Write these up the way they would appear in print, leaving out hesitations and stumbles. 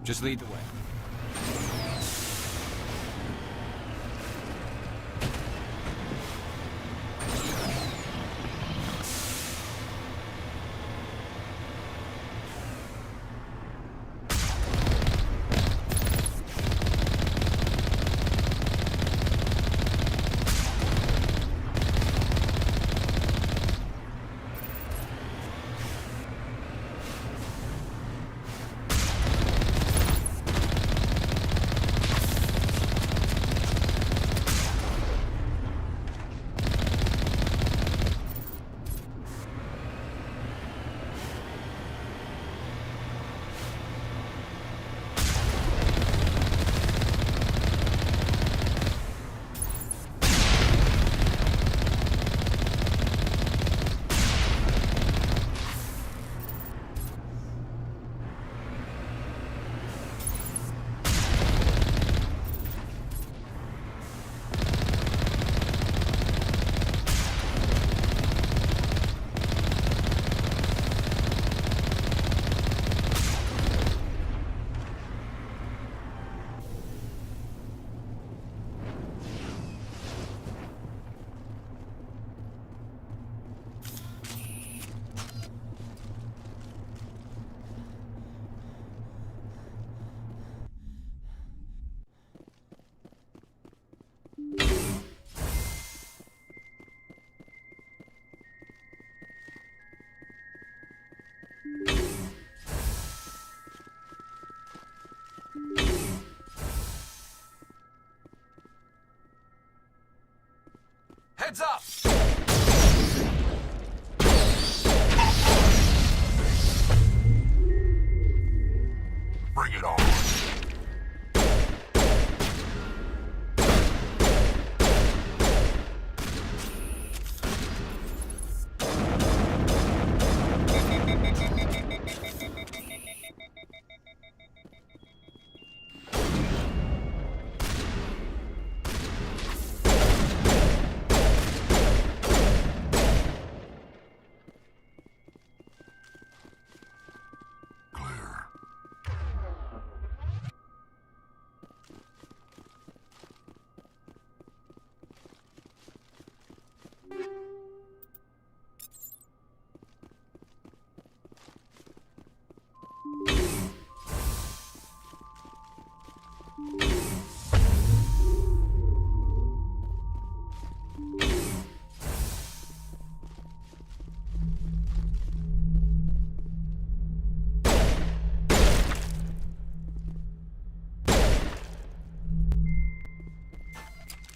Just lead the way. Heads up! Bring it on.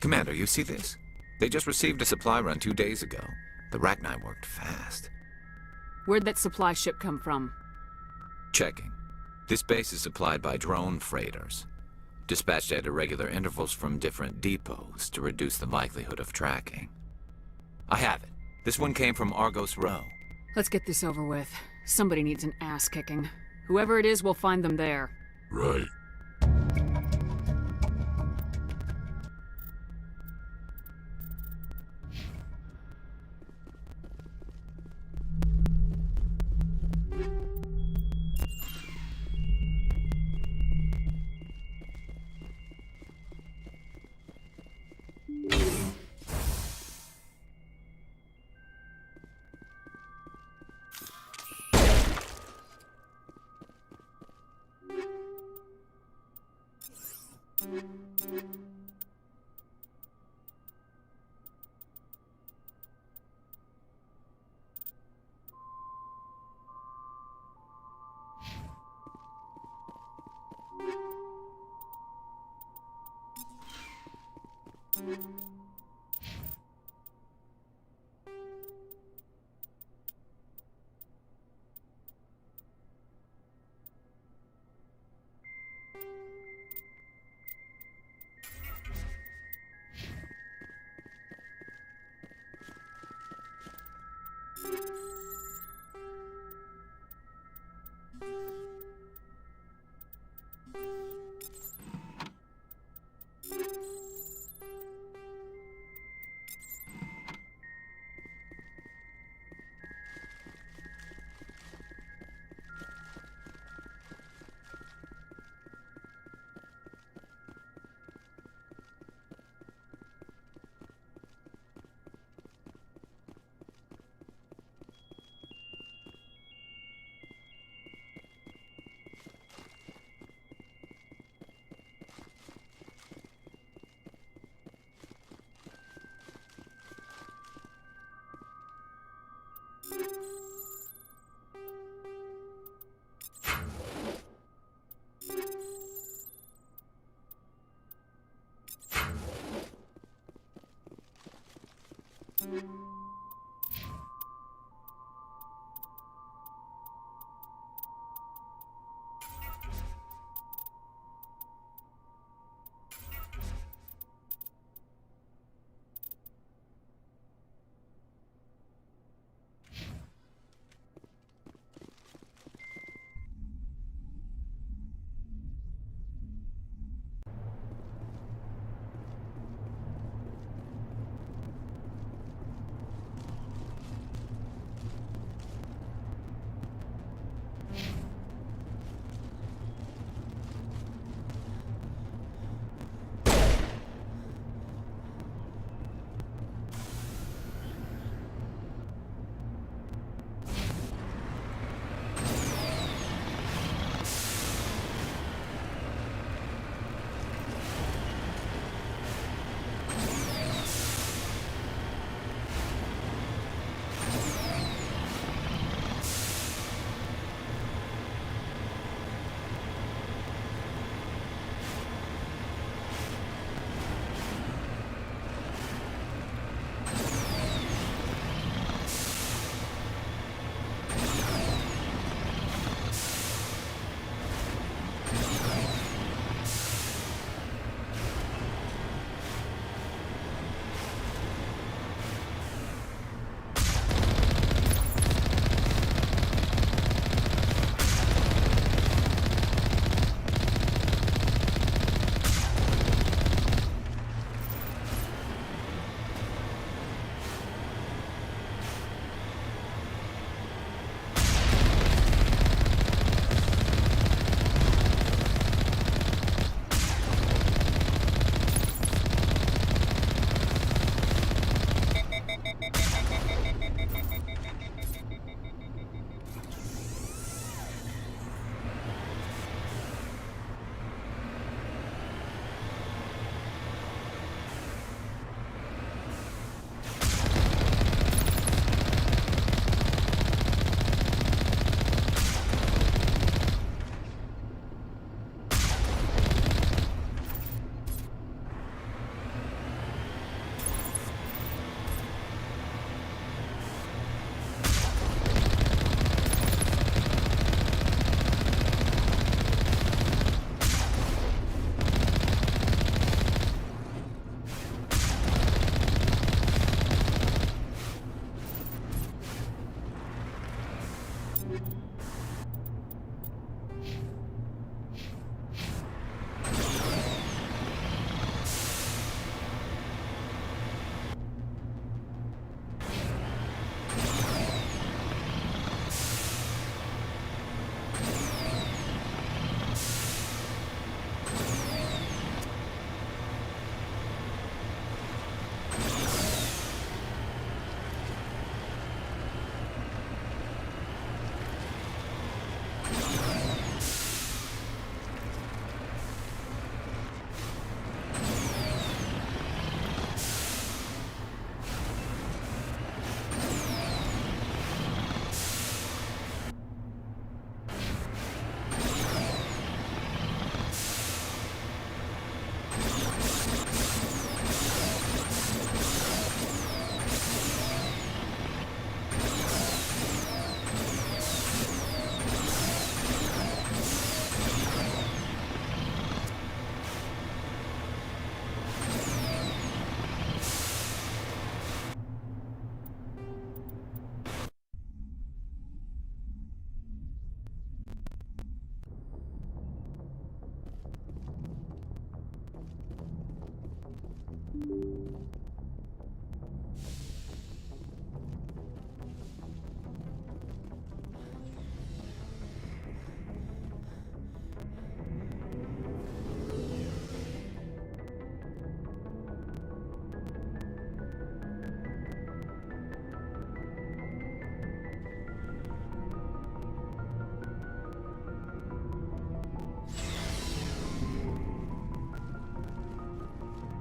Commander, you see this? They just received a supply run 2 days ago. The Rachni worked fast. Where'd that supply ship come from? Checking. This base is supplied by drone freighters, dispatched at irregular intervals from different depots to reduce the likelihood of tracking. I have it. This one came from Argos Row. Let's get this over with. Somebody needs an ass kicking. Whoever it is, we'll find them there. Right.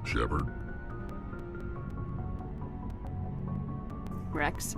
Shepard. Wrex?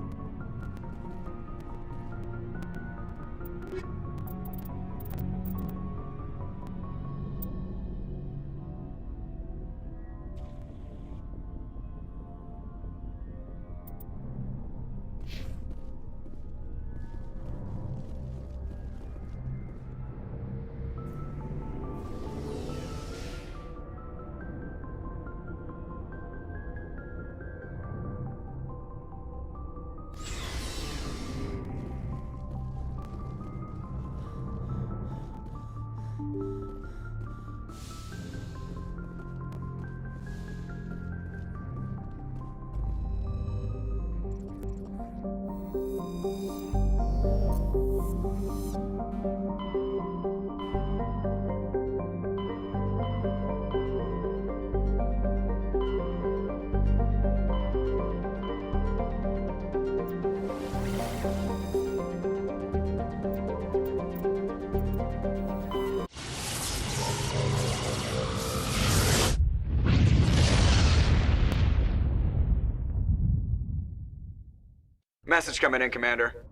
Message coming in, Commander.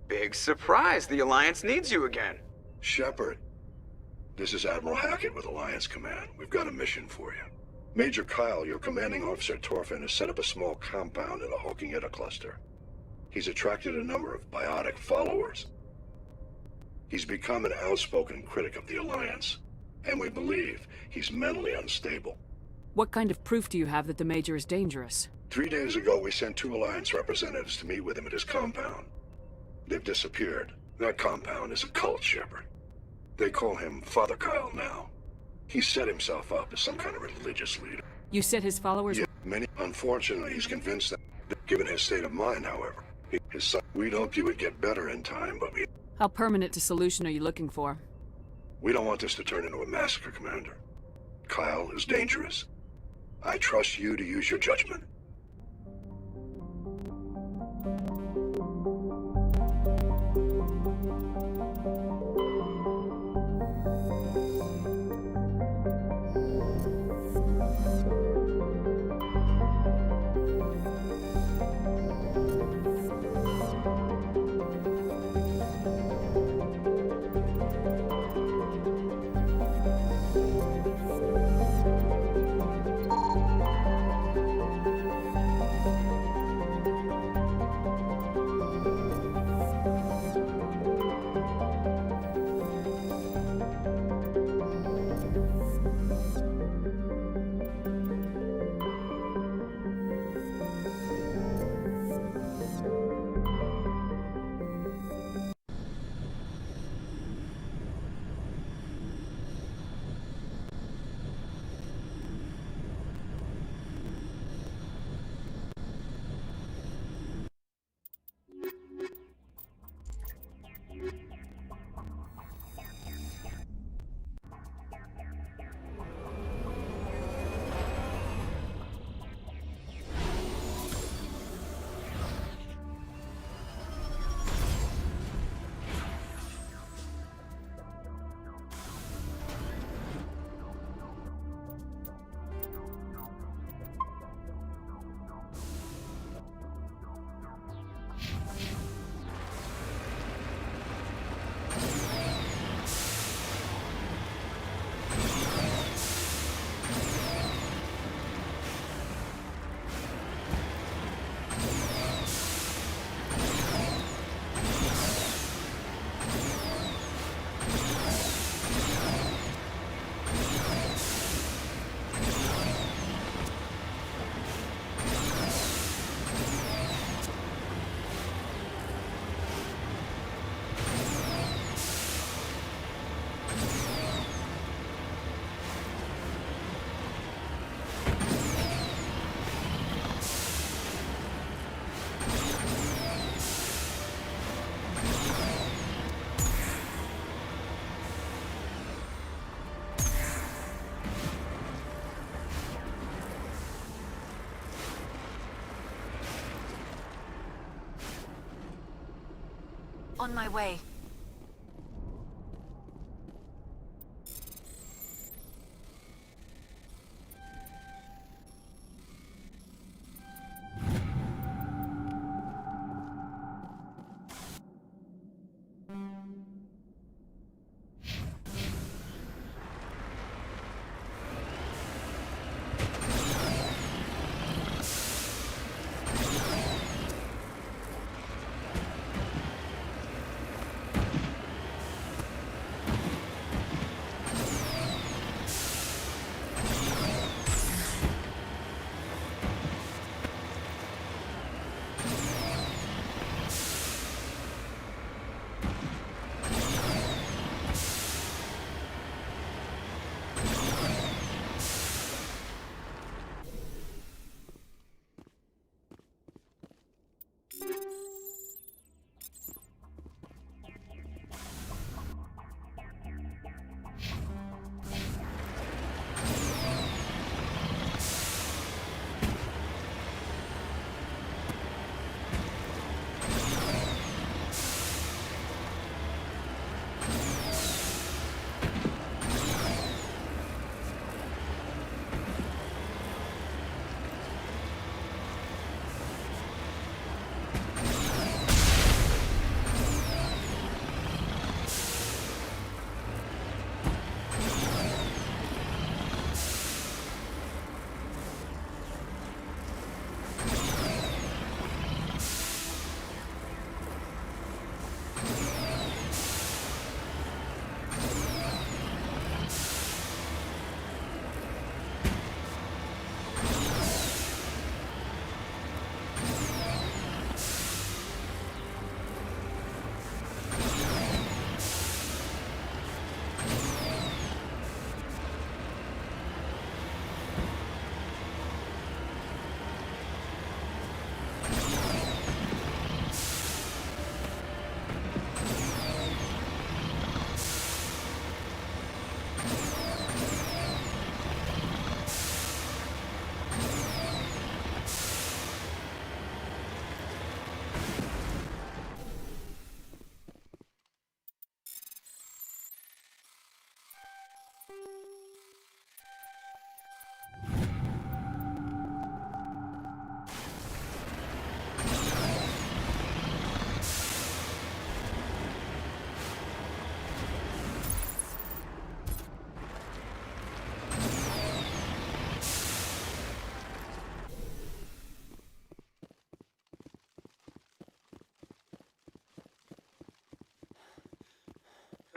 Big surprise, the Alliance needs you again. Shepard, this is Admiral Hackett with Alliance Command. We've got a mission for you. Major Kyle, your commanding officer Torfin, has set up a small compound in the Hulking cluster. He's attracted a number of biotic followers. He's become an outspoken critic of the Alliance, and we believe he's mentally unstable. What kind of proof do you have that the Major is dangerous? 3 days ago, we sent 2 Alliance representatives to meet with him at his compound. They've disappeared. That compound is a cult, Shepard. They call him Father Kyle now. He set himself up as some kind of religious leader. You said his followers... Yeah, many. Unfortunately, he's convinced that, given his state of mind, however, his son, we'd hoped he would get better in time, but How permanent a solution are you looking for? we don't want this to turn into a massacre, Commander. Kyle is dangerous. I trust you to use your judgment. On my way.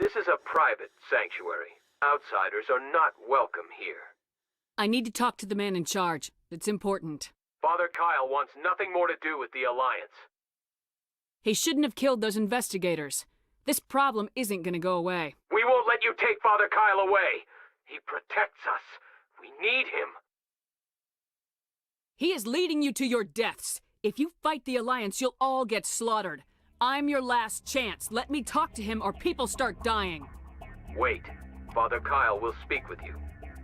This is a private sanctuary. Outsiders are not welcome here. I need to talk to the man in charge. It's important. Father Kyle wants nothing more to do with the Alliance. He shouldn't have killed those investigators. This problem isn't gonna go away. We won't let you take Father Kyle away. He protects us. We need him. He is leading you to your deaths. If you fight the Alliance, you'll all get slaughtered. I'm your last chance. Let me talk to him or people start dying. Wait. Father Kyle will speak with you.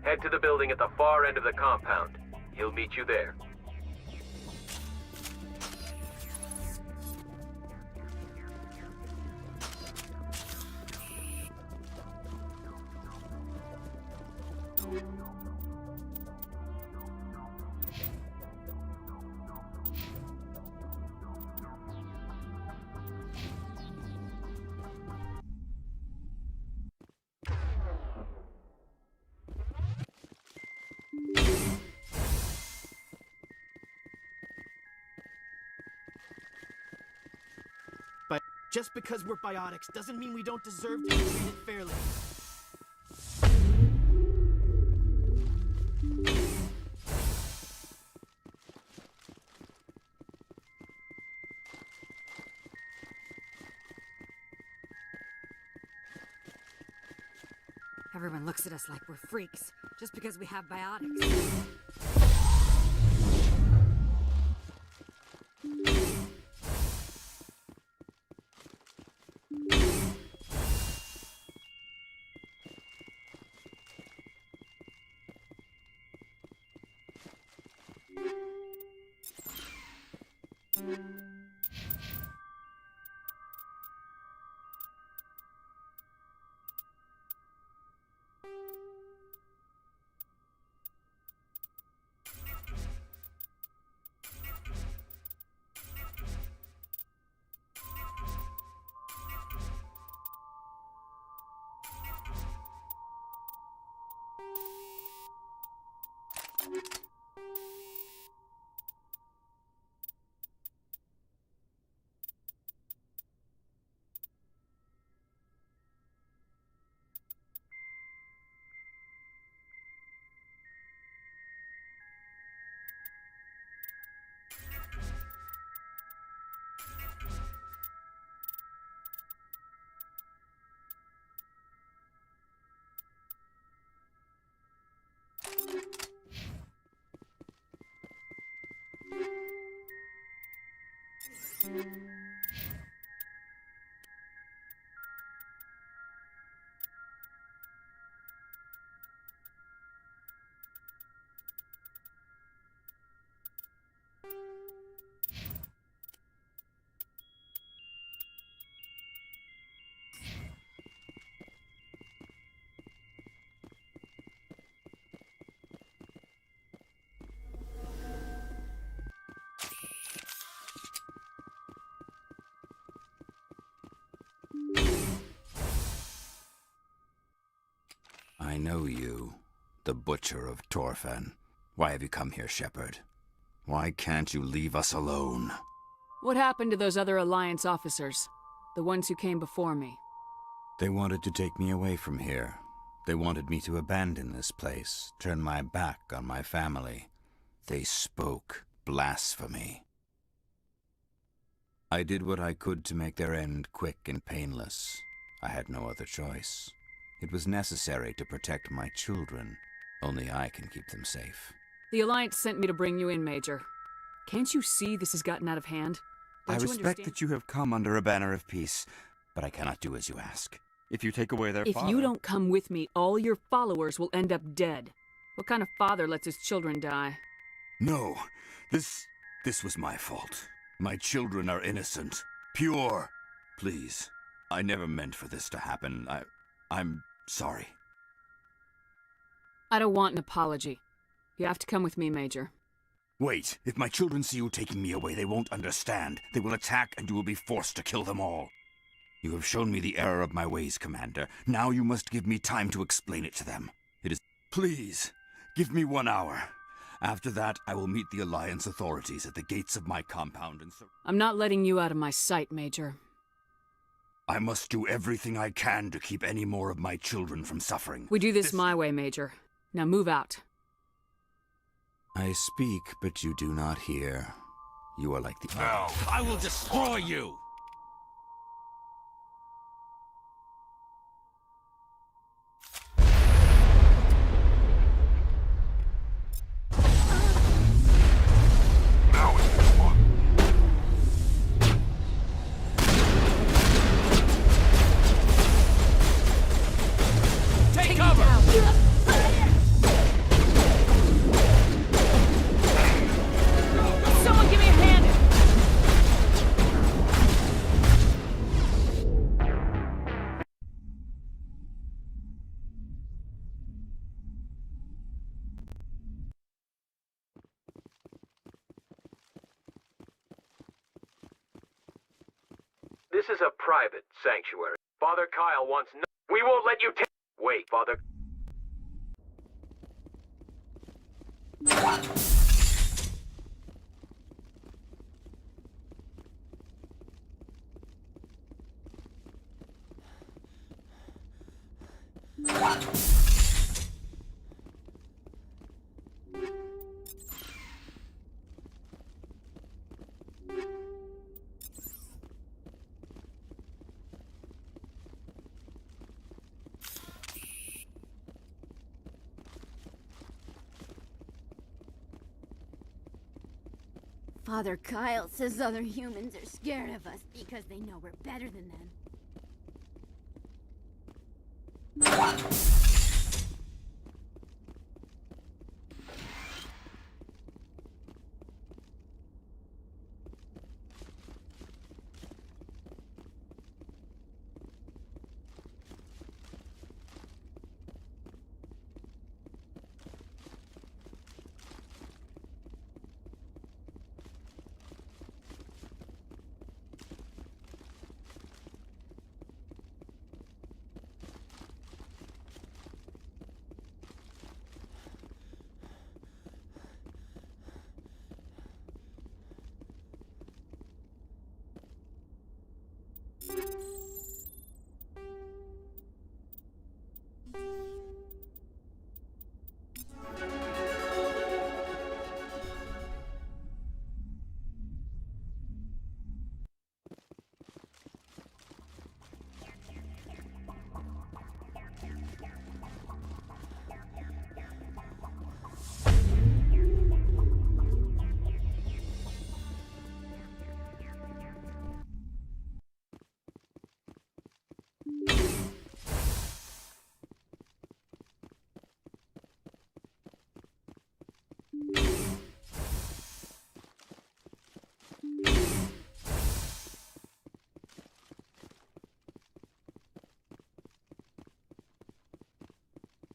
Head to the building at the far end of the compound. He'll meet you there. But just because we're biotics doesn't mean we don't deserve to be treated fairly. Everyone looks at us like we're freaks, just because we have biotics. I know you, the Butcher of Torfen. Why have you come here, Shepard? Why can't you leave us alone? What happened to those other Alliance officers? The ones who came before me? They wanted to take me away from here. They wanted me to abandon this place, turn my back on my family. They spoke blasphemy. I did what I could to make their end quick and painless. I had no other choice. It was necessary to protect my children. Only I can keep them safe. The Alliance sent me to bring you in, Major. Can't you see this has gotten out of hand? I Don't you respect understand? that you have come under a banner of peace, but I cannot do as you ask. If you take away their If father... you don't come with me, all your followers will end up dead. What kind of father lets his children die? No, this was my fault. My children are innocent, pure. Please, I never meant for this to happen. I'm sorry. I don't want an apology. You have to come with me, Major. Wait, if my children see you taking me away, they won't understand. They will attack and you will be forced to kill them all. You have shown me the error of my ways, Commander. Now you must give me time to explain it to them. It is... Please, give me 1 hour. After that, I will meet the Alliance authorities at the gates of my compound and... I'm not letting you out of my sight, Major. I must do everything I can to keep any more of my children from suffering. We do this my way, Major. Now move out. I speak, but you do not hear. You are like the... Now. I will destroy you! Now it's fun. Take cover! Someone give me a hand! This is a private sanctuary. Father Kyle wants no... We won't let you take... Wait, Father... Father Kyle says other humans are scared of us because they know we're better than them.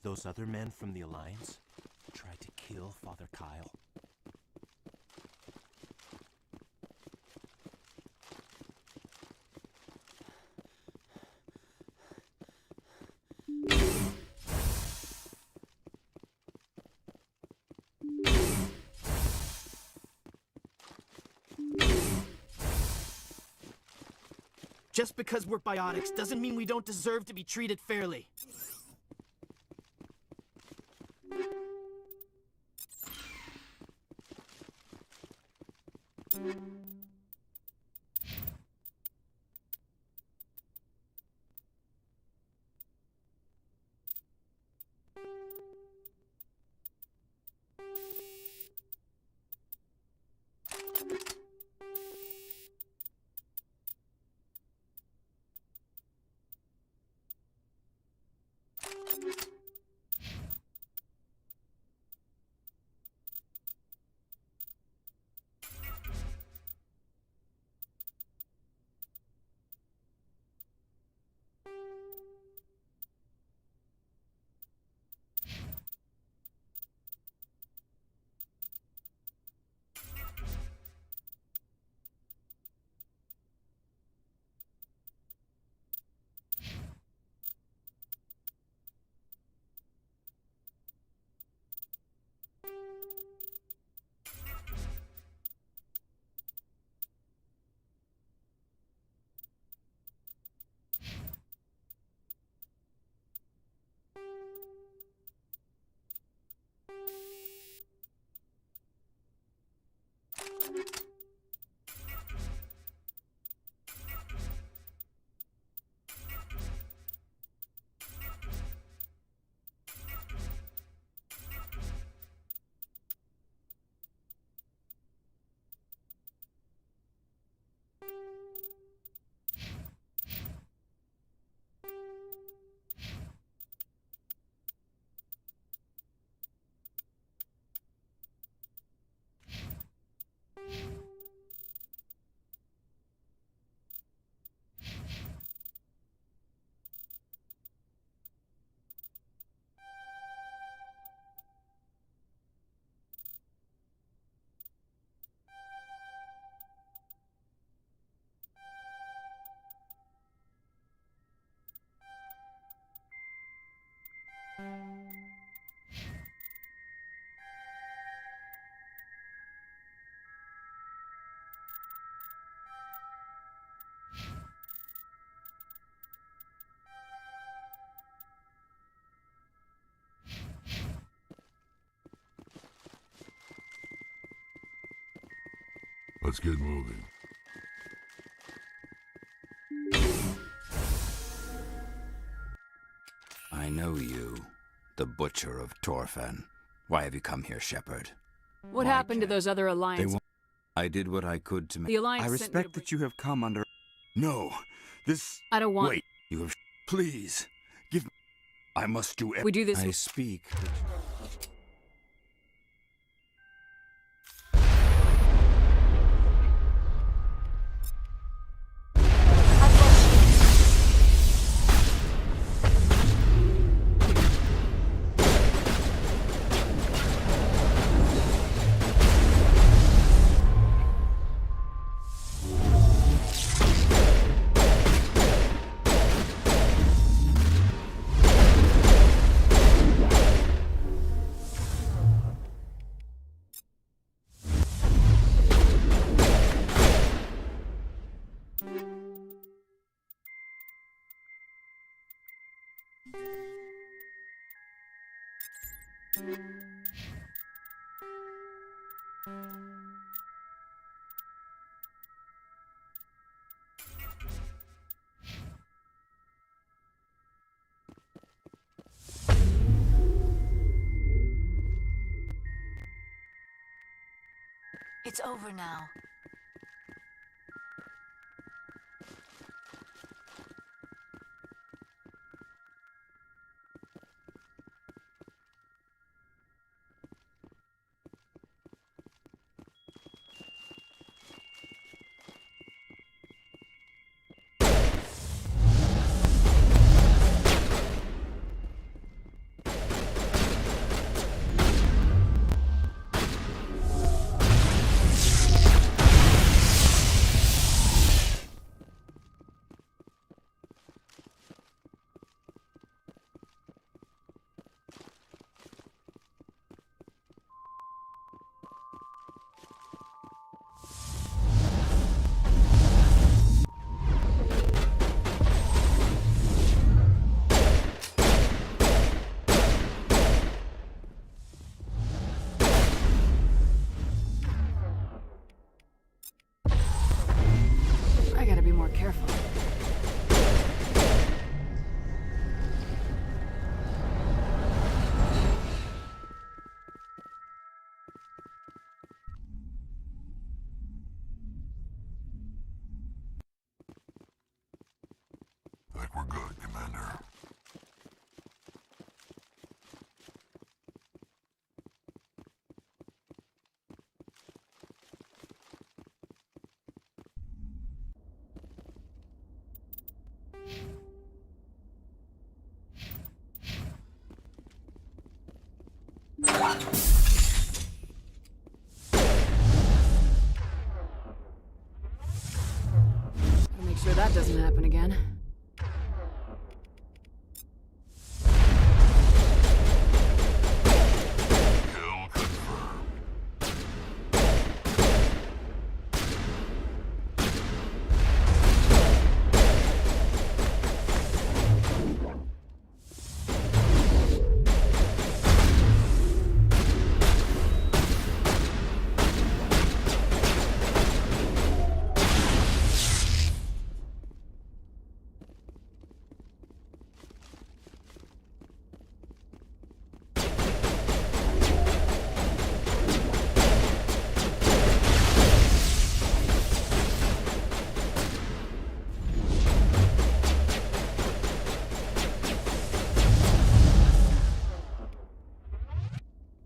Those other men from the Alliance tried to kill Father Kyle. Just because we're biotics doesn't mean we don't deserve to be treated fairly. Let's get moving. I know you, the Butcher of Torfen. Why have you come here, Shepherd? What happened to those other Alliance? I did what I could to make... The Alliance I sent me respect to that you have come under... No, this... I don't want... Wait, you have... Please, give me... I must do... We do this... I speak... It's over now. like we're good, Commander. Gotta make sure that doesn't happen again. Kill confirmed.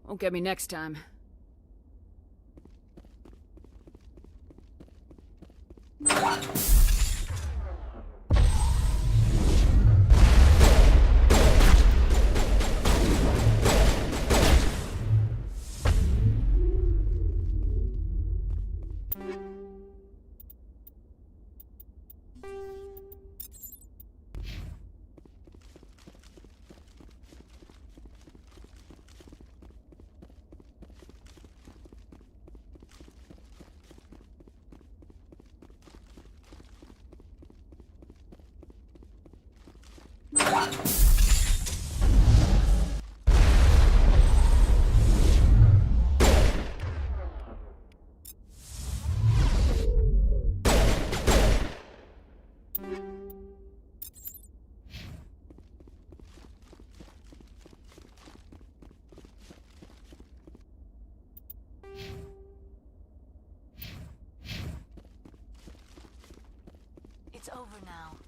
Won't get me next time. It's over now.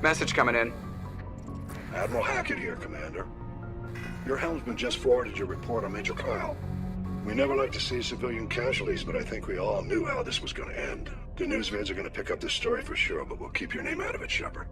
Message coming in. Admiral Hackett here, Commander. Your helmsman just forwarded your report on Major Kyle. We never like to see civilian casualties, but I think we all knew how this was going to end. The news vids are going to pick up this story for sure, but we'll keep your name out of it, Shepard.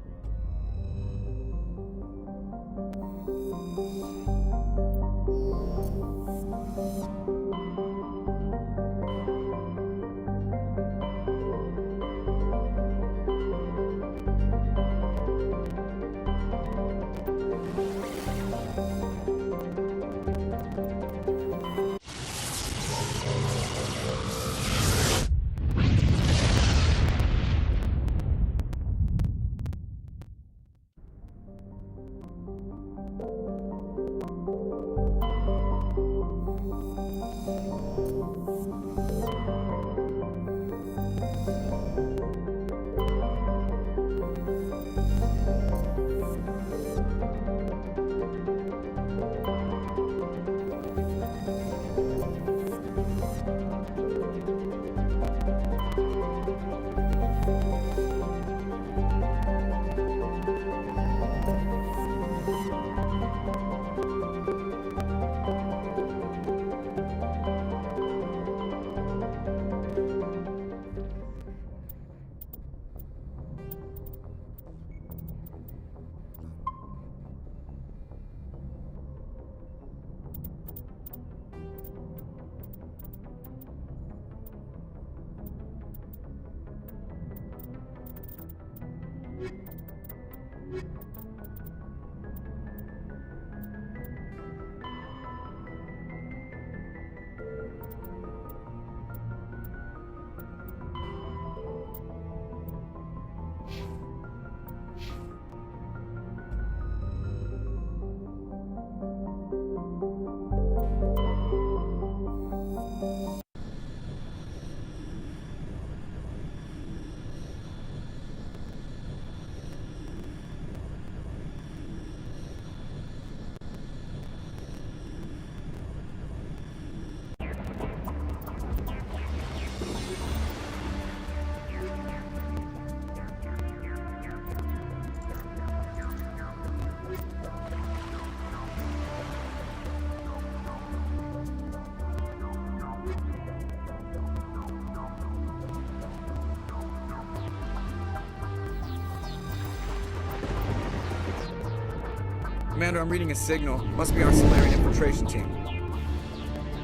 Commander, I'm reading a signal. Must be our Solarian infiltration team.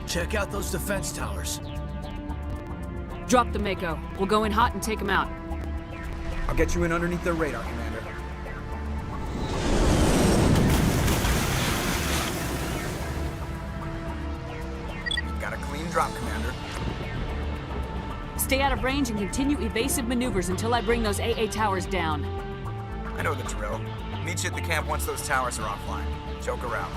Check out those defense towers. Drop the Mako. We'll go in hot and take them out. I'll get you in underneath their radar, Commander. Got a clean drop, Commander. Stay out of range and continue evasive maneuvers until I bring those AA towers down. I know the drill. Meet you at the camp once those towers are offline. Joke around.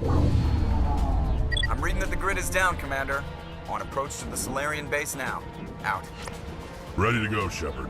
I'm reading that the grid is down, Commander. On approach to the Solarian base now. Out. Ready to go, Shepard.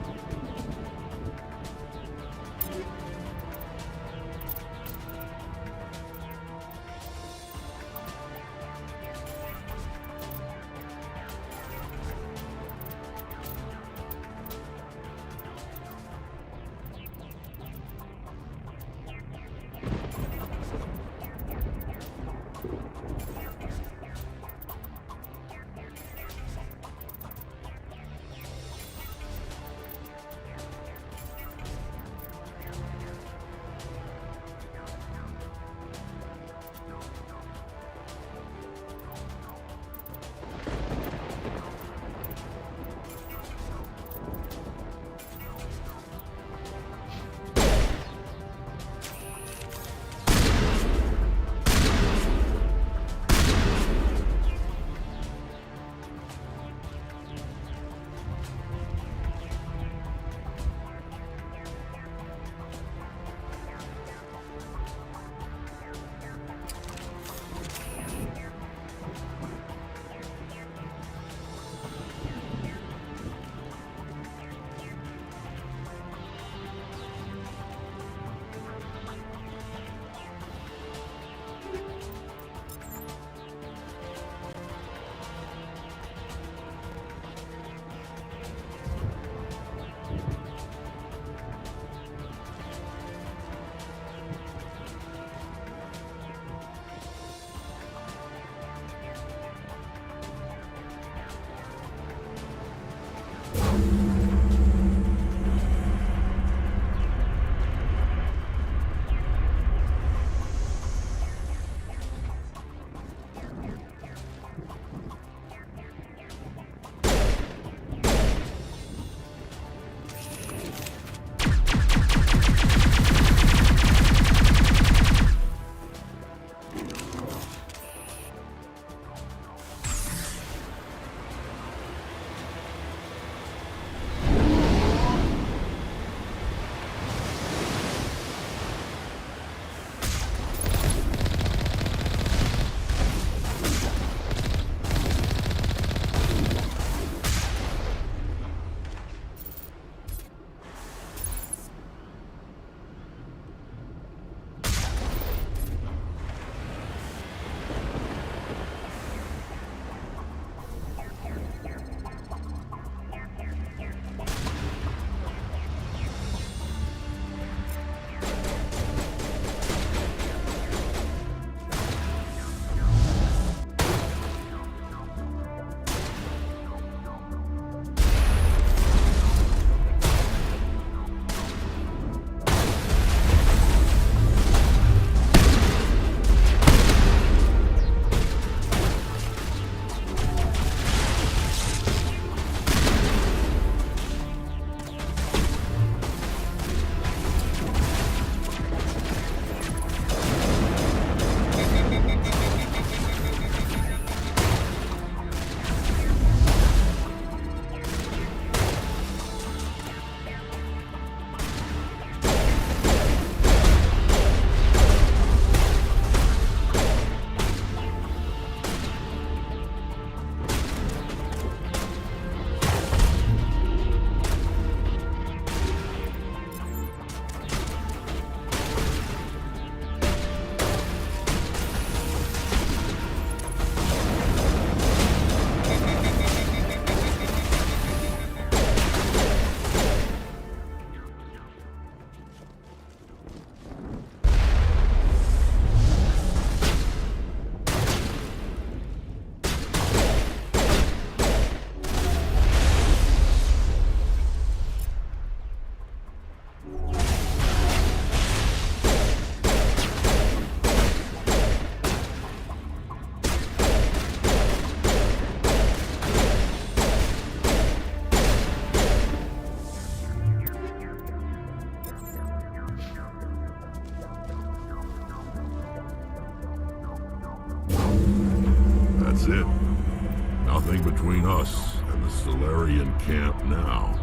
That's it. Nothing between us and the Solarian camp now.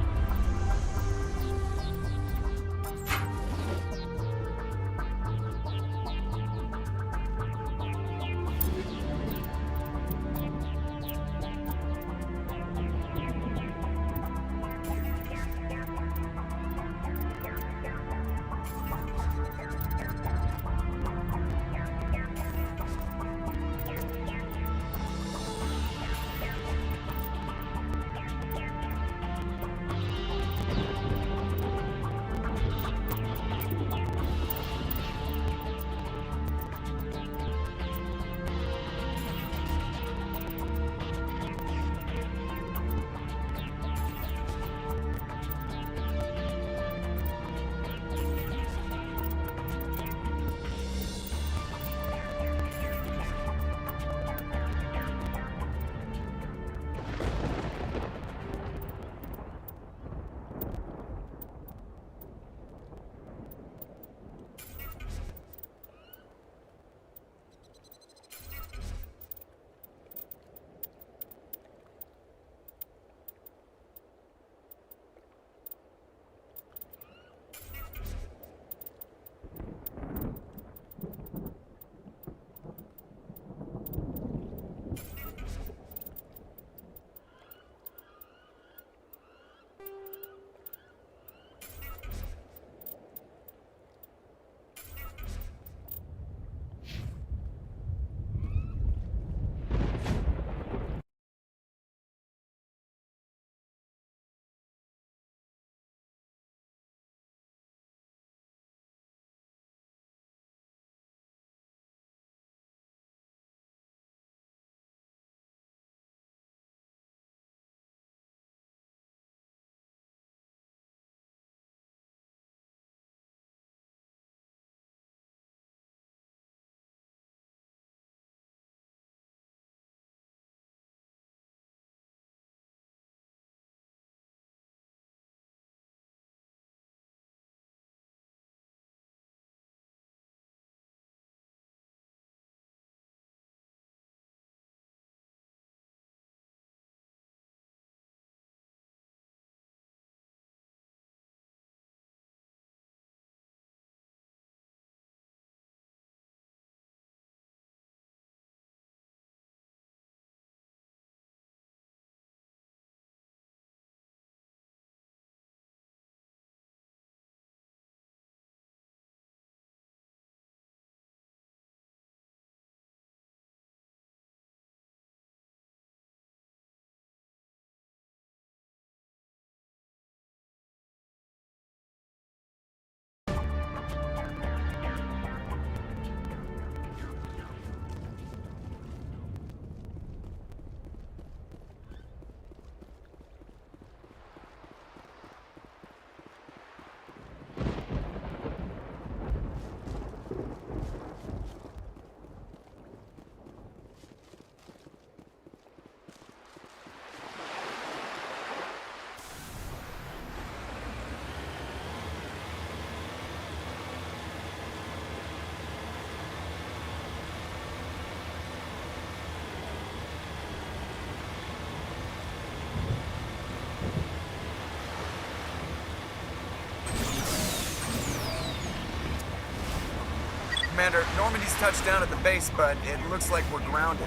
Commander, Normandy's touched down at the base, but it looks like we're grounded.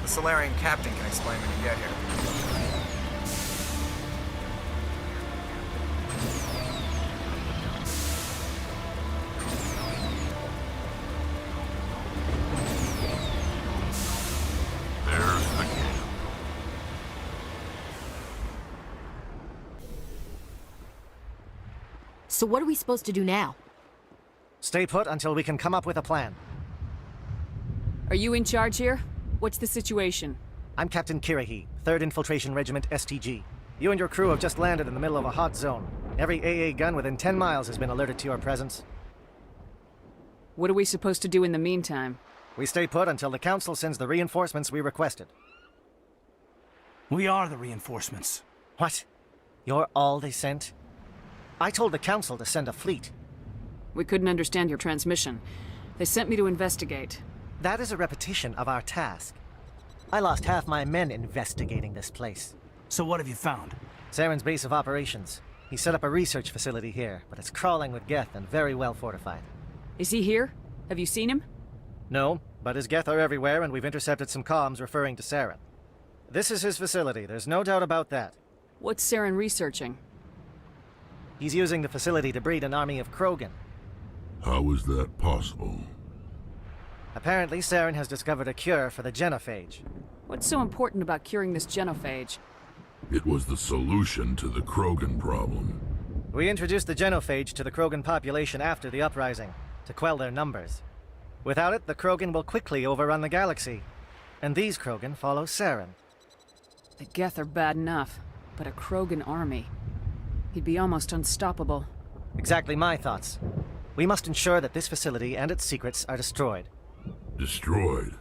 The Solarian captain can explain when you get here. There's the camp. So what are we supposed to do now? Stay put until we can come up with a plan. Are you in charge here? What's the situation? I'm Captain Kirahi, 3rd Infiltration Regiment STG. You and your crew have just landed in the middle of a hot zone. Every AA gun within 10 miles has been alerted to your presence. What are we supposed to do in the meantime? We stay put until the Council sends the reinforcements we requested. We are the reinforcements. What? You're all they sent? I told the Council to send a fleet. We couldn't understand your transmission. They sent me to investigate. That is a repetition of our task. I lost half my men investigating this place. So what have you found? Saren's base of operations. He set up a research facility here, but it's crawling with Geth and very well fortified. Is he here? Have you seen him? No, but his Geth are everywhere and we've intercepted some comms referring to Saren. This is his facility, there's no doubt about that. What's Saren researching? He's using the facility to breed an army of Krogan. How is that possible? Apparently, Saren has discovered a cure for the genophage. What's so important about curing this genophage? It was the solution to the Krogan problem. We introduced the genophage to the Krogan population after the uprising, to quell their numbers. Without it, the Krogan will quickly overrun the galaxy. And these Krogan follow Saren. The Geth are bad enough, but a Krogan army. He'd be almost unstoppable. Exactly my thoughts. We must ensure that this facility and its secrets are destroyed. Destroyed?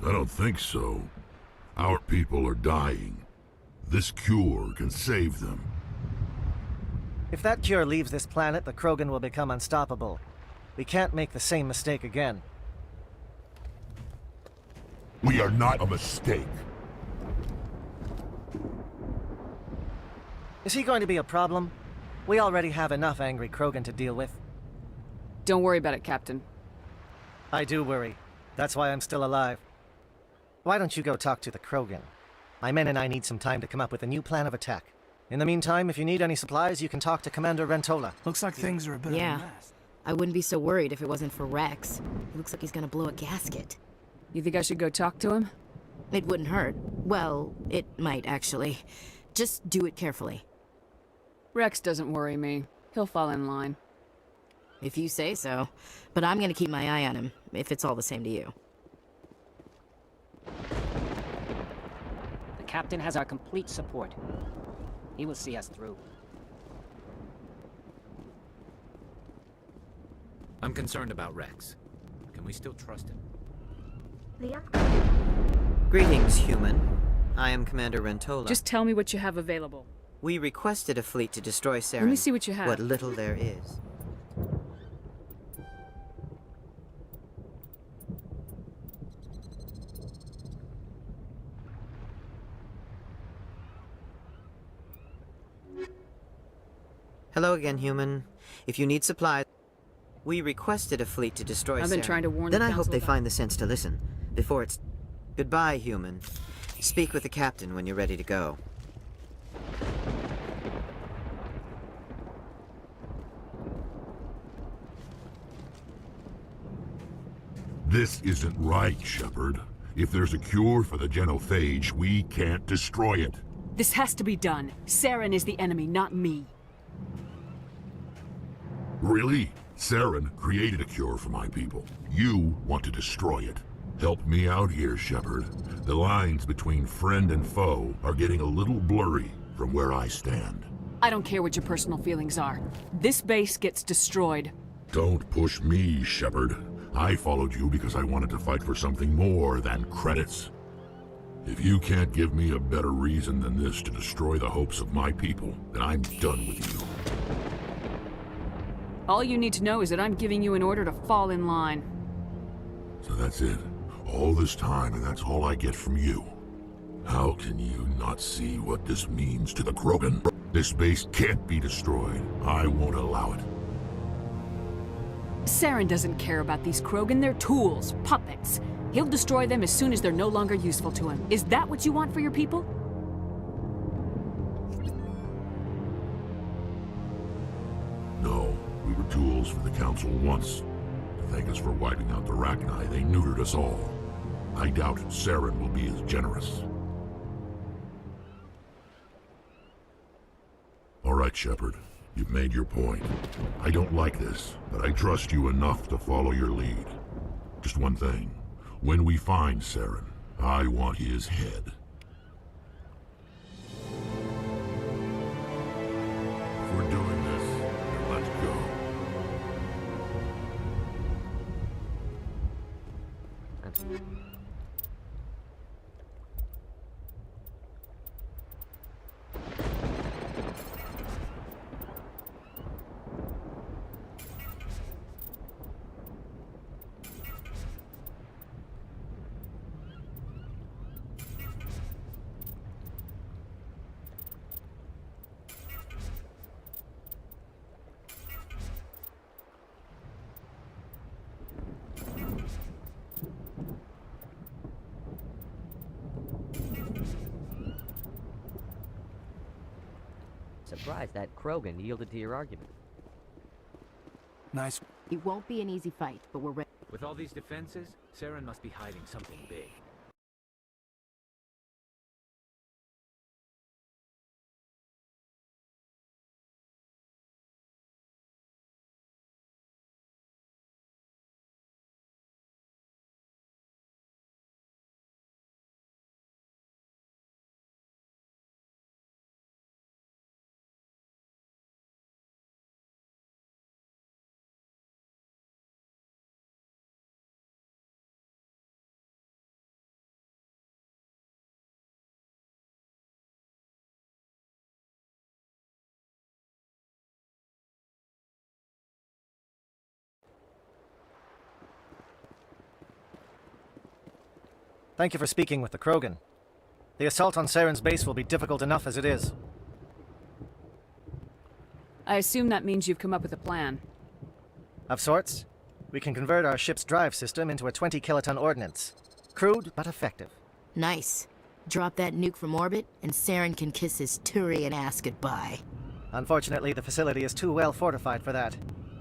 I don't think so. Our people are dying. This cure can save them. If that cure leaves this planet, the Krogan will become unstoppable. We can't make the same mistake again. We are not a mistake. Is he going to be a problem? We already have enough angry Krogan to deal with. Don't worry about it, Captain. I do worry. That's why I'm still alive. Why don't you go talk to the Krogan? My men and I need some time to come up with a new plan of attack. In the meantime, if you need any supplies, you can talk to Commander Rentola. Looks like things are a bit of a mess. I wouldn't be so worried if it wasn't for Wrex. It looks like he's gonna blow a gasket. You think I should go talk to him? It wouldn't hurt. Well, it might, actually. Just do it carefully. Wrex doesn't worry me. He'll fall in line. If you say so. But I'm gonna keep my eye on him, if it's all the same to you. The Captain has our complete support. He will see us through. I'm concerned about Wrex. Can we still trust him? Greetings, human. I am Commander Rentola. Just tell me what you have available. We requested a fleet to destroy Saren. Let me see what you have. What little there is. Hello again, human. If you need supplies... We requested a fleet to destroy Saren. I've been trying to warn Then the I hope Council they about... find the sense to listen. Before it's... Goodbye, human. Speak with the captain when you're ready to go. This isn't right, Shepard. If there's a cure for the genophage, we can't destroy it. This has to be done. Saren is the enemy, not me. Really? Saren created a cure for my people. You want to destroy it. Help me out here, Shepard. The lines between friend and foe are getting a little blurry from where I stand. I don't care what your personal feelings are. This base gets destroyed. Don't push me, Shepard. I followed you because I wanted to fight for something more than credits. If you can't give me a better reason than this to destroy the hopes of my people, then I'm done with you. All you need to know is that I'm giving you an order to fall in line. So that's it. All this time, and that's all I get from you. How can you not see what this means to the Krogan? This base can't be destroyed. I won't allow it. Saren doesn't care about these Krogan. They're tools, puppets. He'll destroy them as soon as they're no longer useful to him. Is that what you want for your people? No, we were tools for the Council once. To thank us for wiping out the Rachni, they neutered us all. I doubt Saren will be as generous. All right, Shepard. You've made your point. I don't like this, but I trust you enough to follow your lead. Just one thing. When we find Saren, I want his head. If we're doing this, then let's go. Surprised that Krogan yielded to your argument. Nice. It won't be an easy fight, but we're ready. With all these defenses, Saren must be hiding something big. Thank you for speaking with the Krogan. The assault on Saren's base will be difficult enough as it is. I assume that means you've come up with a plan. Of sorts. We can convert our ship's drive system into a 20-kiloton ordnance. Crude, but effective. Nice. Drop that nuke from orbit, and Saren can kiss his Turian ass goodbye. Unfortunately, the facility is too well fortified for that.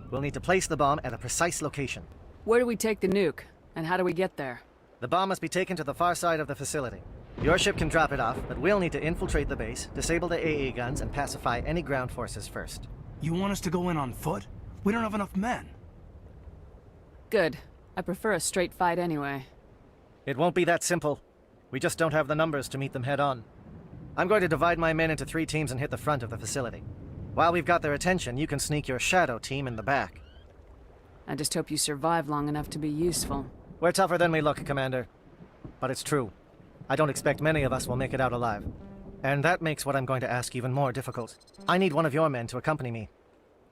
We'll need to place the bomb at a precise location. Where do we take the nuke? And how do we get there? The bomb must be taken to the far side of the facility. Your ship can drop it off, but we'll need to infiltrate the base, disable the AA guns, and pacify any ground forces first. You want us to go in on foot? We don't have enough men. Good. I prefer a straight fight anyway. It won't be that simple. We just don't have the numbers to meet them head-on. I'm going to divide my men into 3 teams and hit the front of the facility. While we've got their attention, you can sneak your shadow team in the back. I just hope you survive long enough to be useful. We're tougher than we look, Commander. But it's true. I don't expect many of us will make it out alive. And that makes what I'm going to ask even more difficult. I need one of your men to accompany me,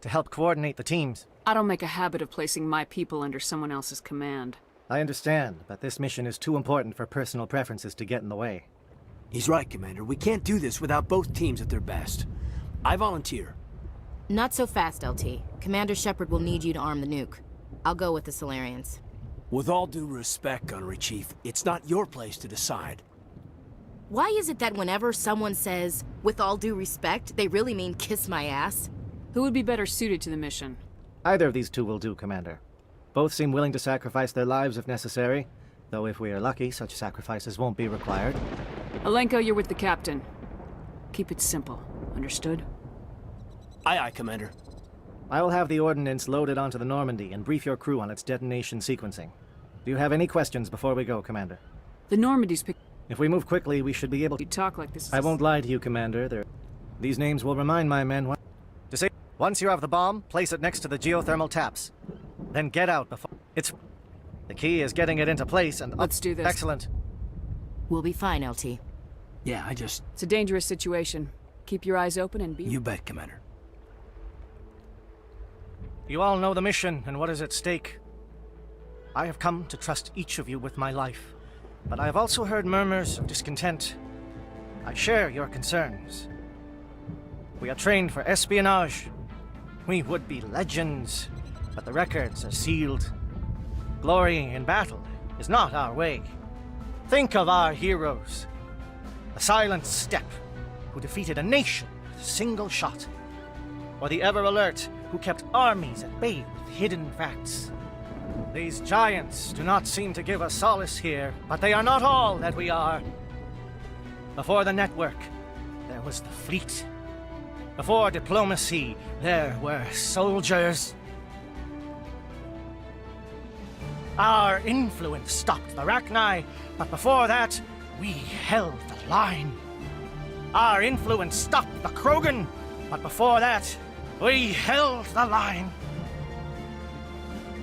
to help coordinate the teams. I don't make a habit of placing my people under someone else's command. I understand, but this mission is too important for personal preferences to get in the way. He's right, Commander. We can't do this without both teams at their best. I volunteer. Not so fast, LT. Commander Shepard will need you to arm the nuke. I'll go with the Solarians. With all due respect, Gunnery Chief, it's not your place to decide. Why is it that whenever someone says, with all due respect, they really mean kiss my ass? Who would be better suited to the mission? Either of these two will do, Commander. Both seem willing to sacrifice their lives if necessary, though if we are lucky, such sacrifices won't be required. Alenko, you're with the captain. Keep it simple. Understood? Aye, aye, Commander. I will have the ordnance loaded onto the Normandy and brief your crew on its detonation sequencing. Do you have any questions before we go, Commander? The Normandy's If we move quickly, we should be able to... You talk like this is... I won't lie to you, Commander. These names will remind my men what... To say, once you have the bomb, place it next to the geothermal taps. Then get out before... The key is getting it into place and... Let's do this. Excellent. We'll be fine, LT. Yeah, It's a dangerous situation. Keep your eyes open and be... You bet, Commander. You all know the mission and what is at stake. I have come to trust each of you with my life, but I have also heard murmurs of discontent. I share your concerns. We are trained for espionage. We would be legends. but the records are sealed. Glorying in battle is not our way. Think of our heroes. The silent steppe, who defeated a nation with a single shot. Or the ever-alert, who kept armies at bay with hidden facts. These giants do not seem to give us solace here, but they are not all that we are. Before the network, there was the fleet. Before diplomacy, there were soldiers. Our influence stopped the Rachni, but before that, we held the line. Our influence stopped the Krogan, but before that, we held the line.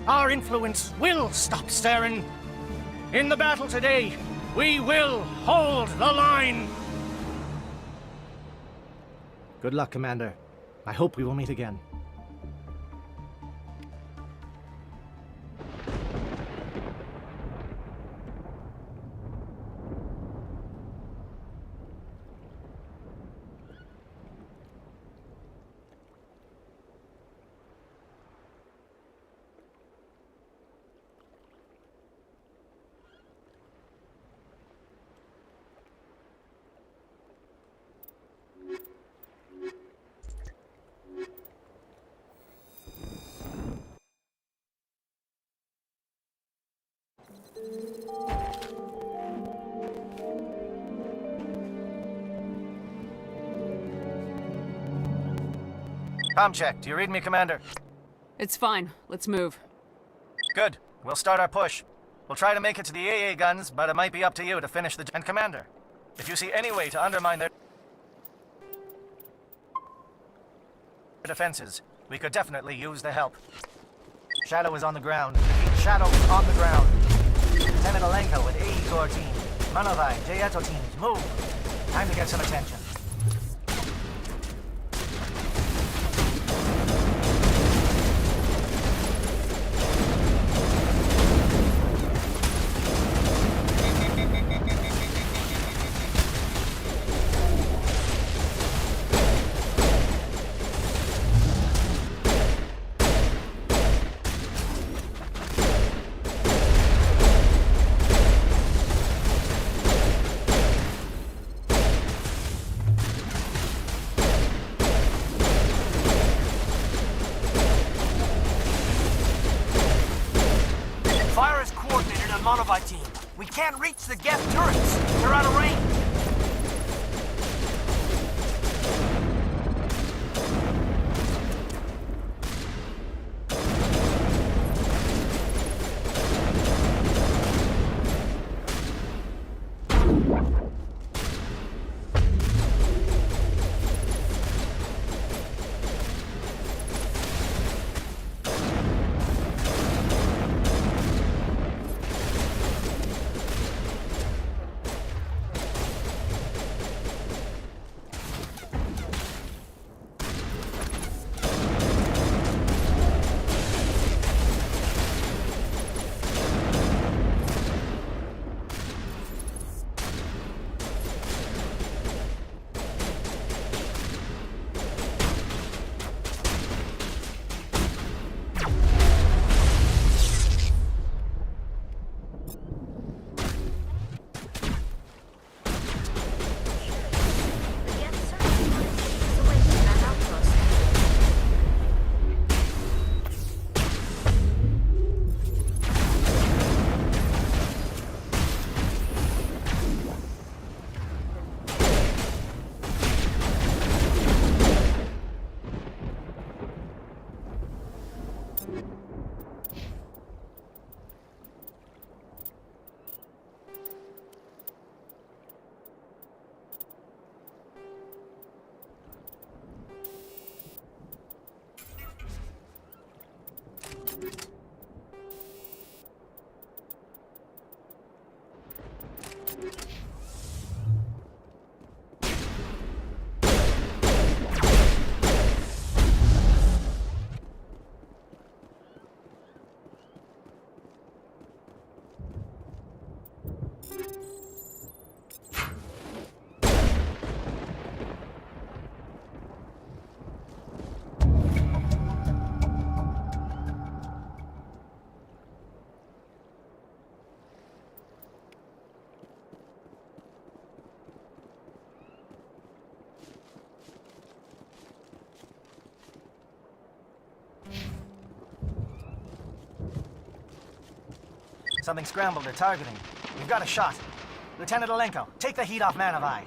Our influence will stop Saren. In the battle today, we will hold the line. Good luck, Commander. I hope we will meet again. Com check. Do you read me, Commander? It's fine. Let's move. Good. We'll start our push. We'll try to make it to the AA guns, but it might be up to you to finish the... And Commander, if you see any way to undermine their defenses, we could definitely use the help. Shadow is on the ground. Shadow is on the ground. Lieutenant Alenko with AE Corps team. Manovai, Jayeto teams, move. Time to get some attention. Team. We can't reach the Geth turrets. They're out of range. Something scrambled or targeting. We've got a shot. Lieutenant Alenko, take the heat off Man of Eye.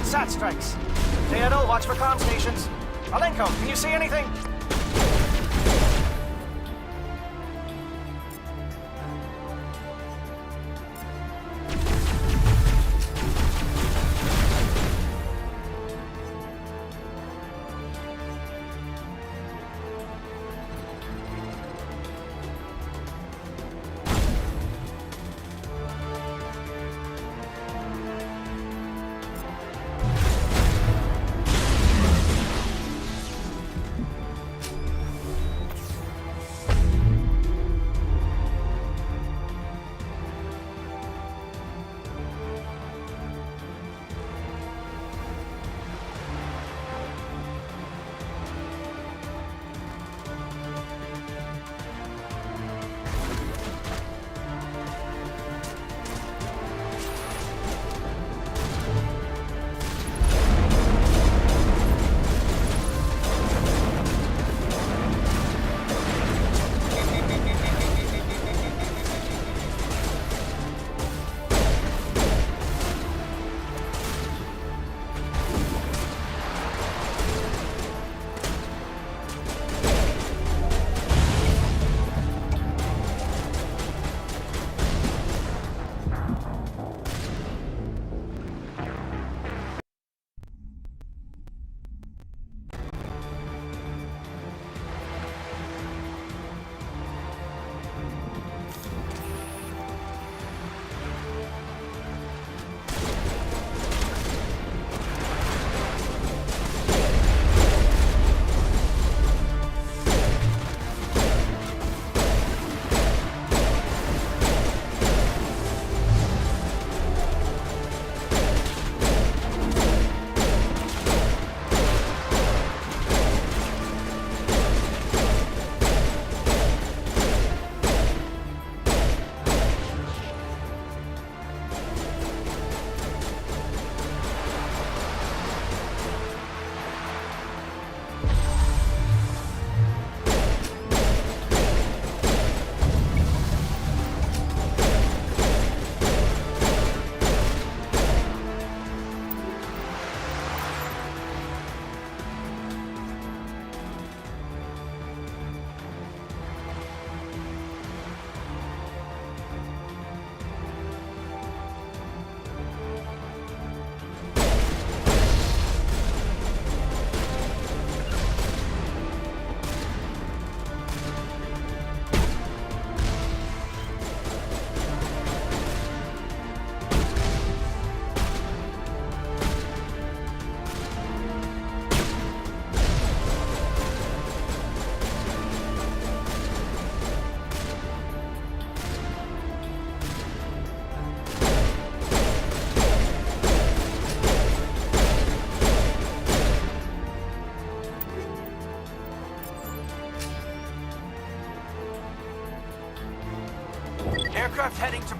SAT strikes. Theodore, watch for comm stations. Alenko, can you see anything?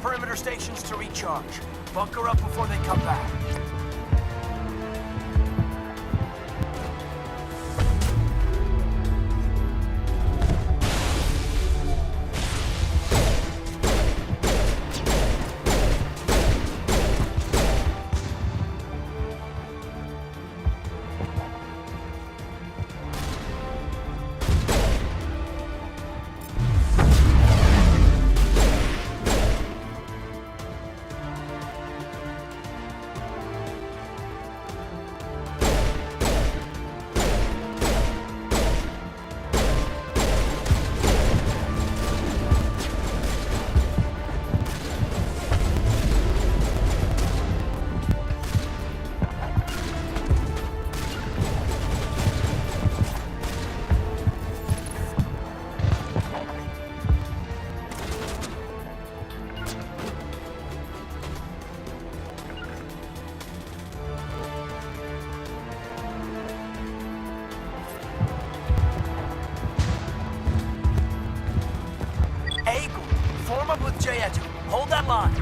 perimeter stations to recharge. Bunker up before they come back. Form up with Jayetu. Hold that line.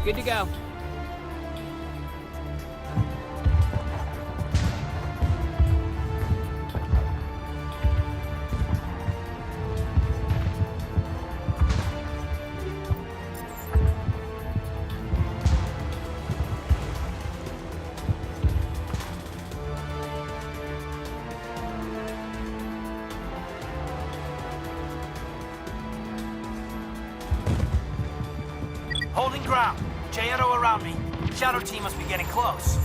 Good to go. Holding ground. Jayetu around me. Shadow team must be getting close.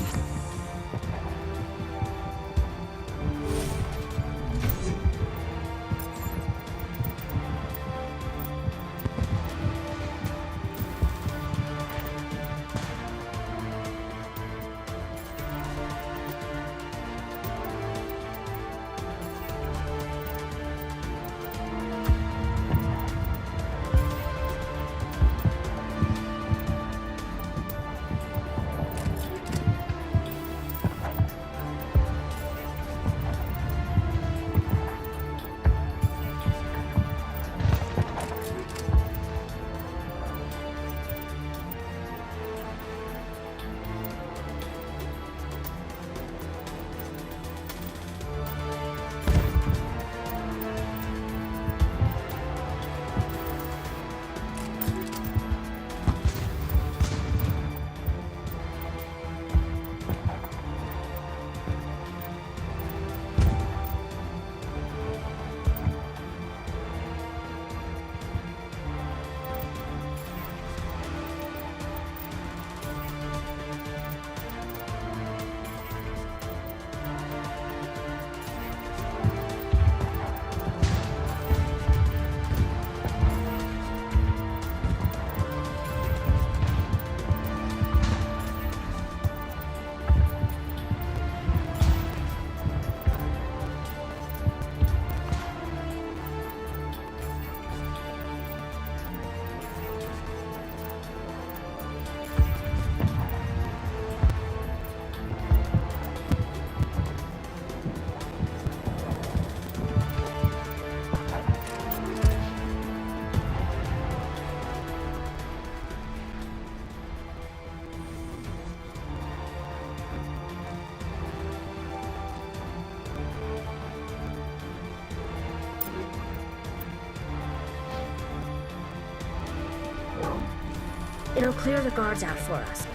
It'll clear the guards out for us.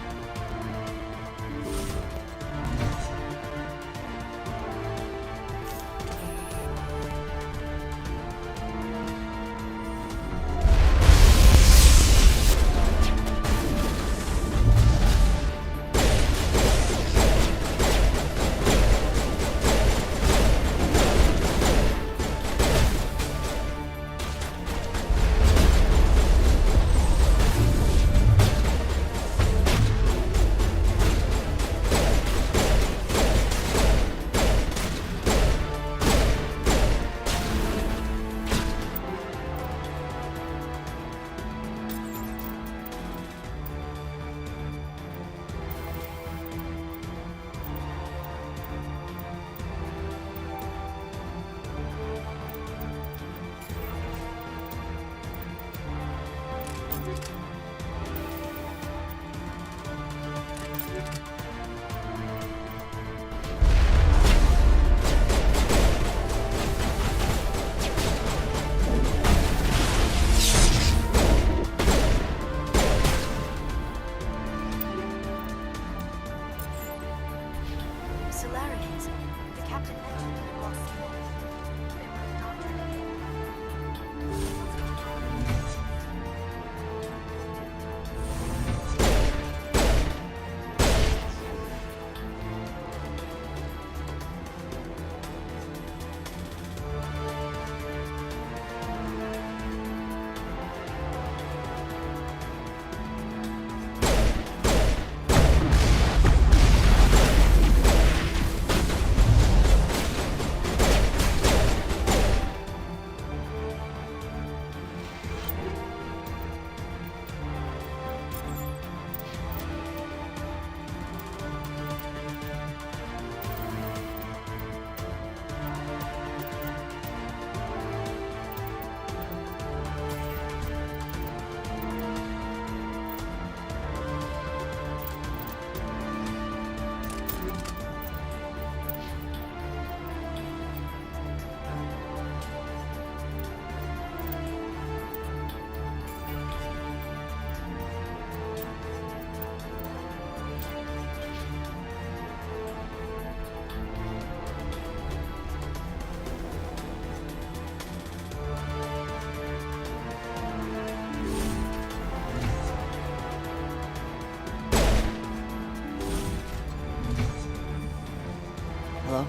Hello?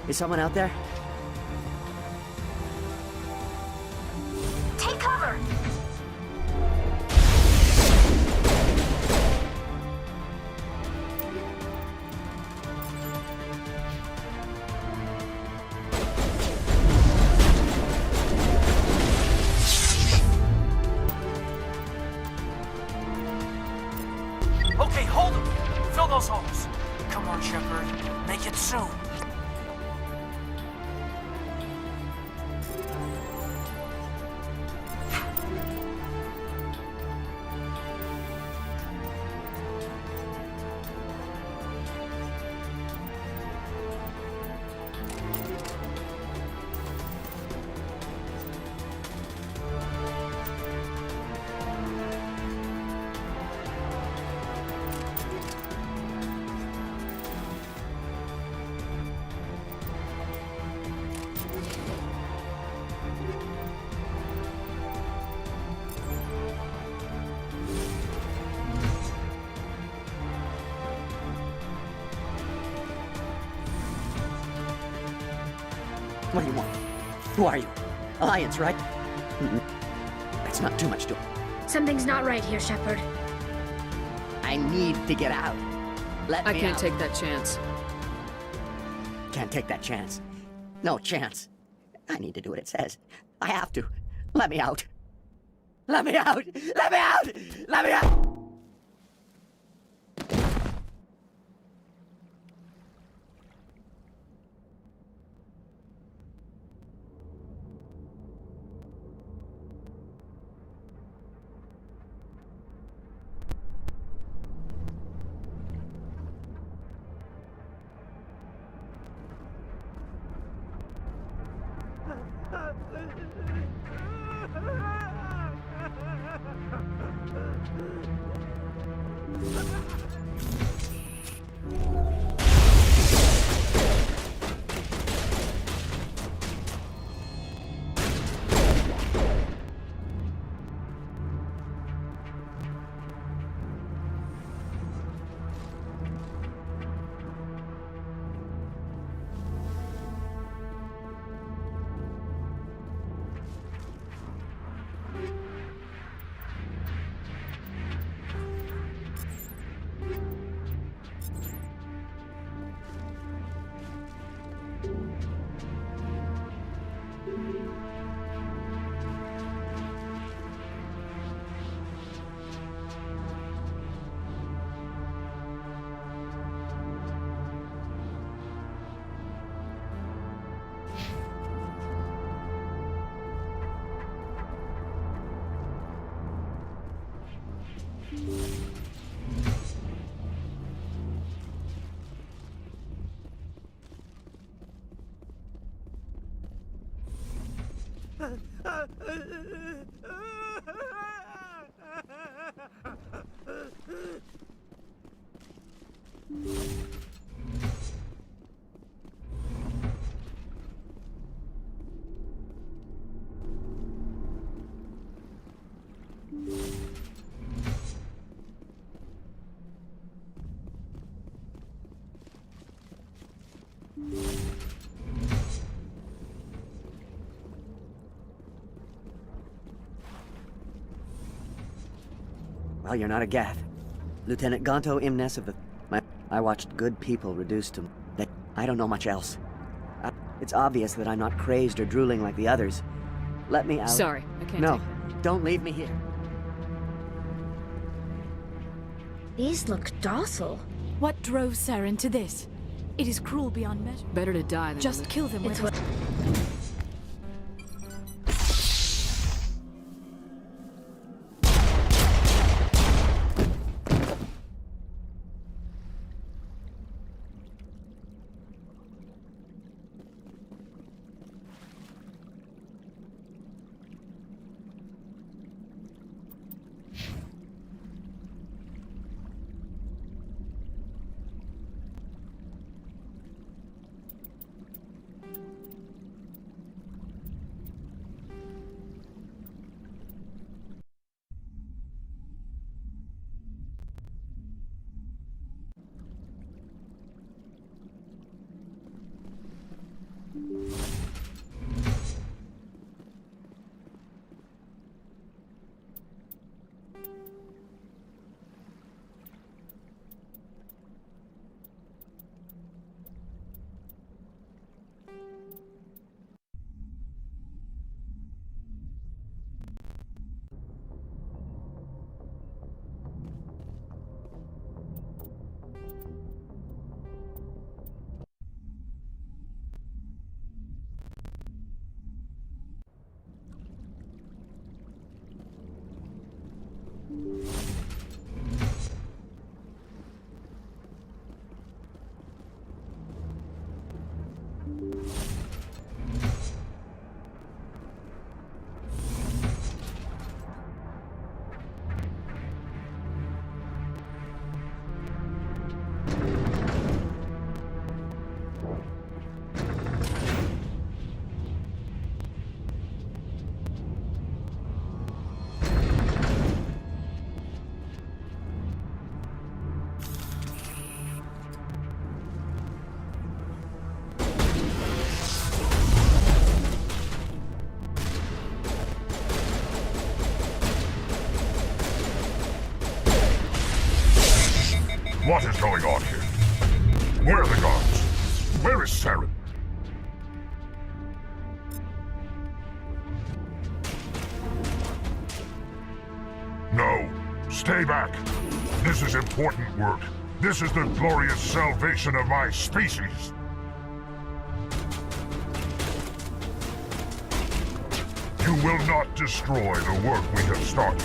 Is someone out there? Take cover! Okay, hold them! Fill those holes! Come on, Shepard. Make it soon. What do you want? Who are you? Alliance, right? That's not too much to... Something's not right here, Shepard. I need to get out. Let me I can't out. take that chance. Can't take that chance. No chance. I need to do what it says. I have to. Let me out. Let me out! Let me out! Let me out! Well, you're not a Gath. Lieutenant Gonto Imnes of the... I watched good people reduced to... I don't know much else. It's obvious that I'm not crazed or drooling like the others. Let me out. Sorry, I can't No, take that. don't leave me here. These look docile. What drove Saren to this? It is cruel beyond measure. Better to die than Just to live. kill them It's with... What is going on here? Where are the guards? Where is Saren? No, stay back. This is important work. This is the glorious salvation of my species. You will not destroy the work we have started.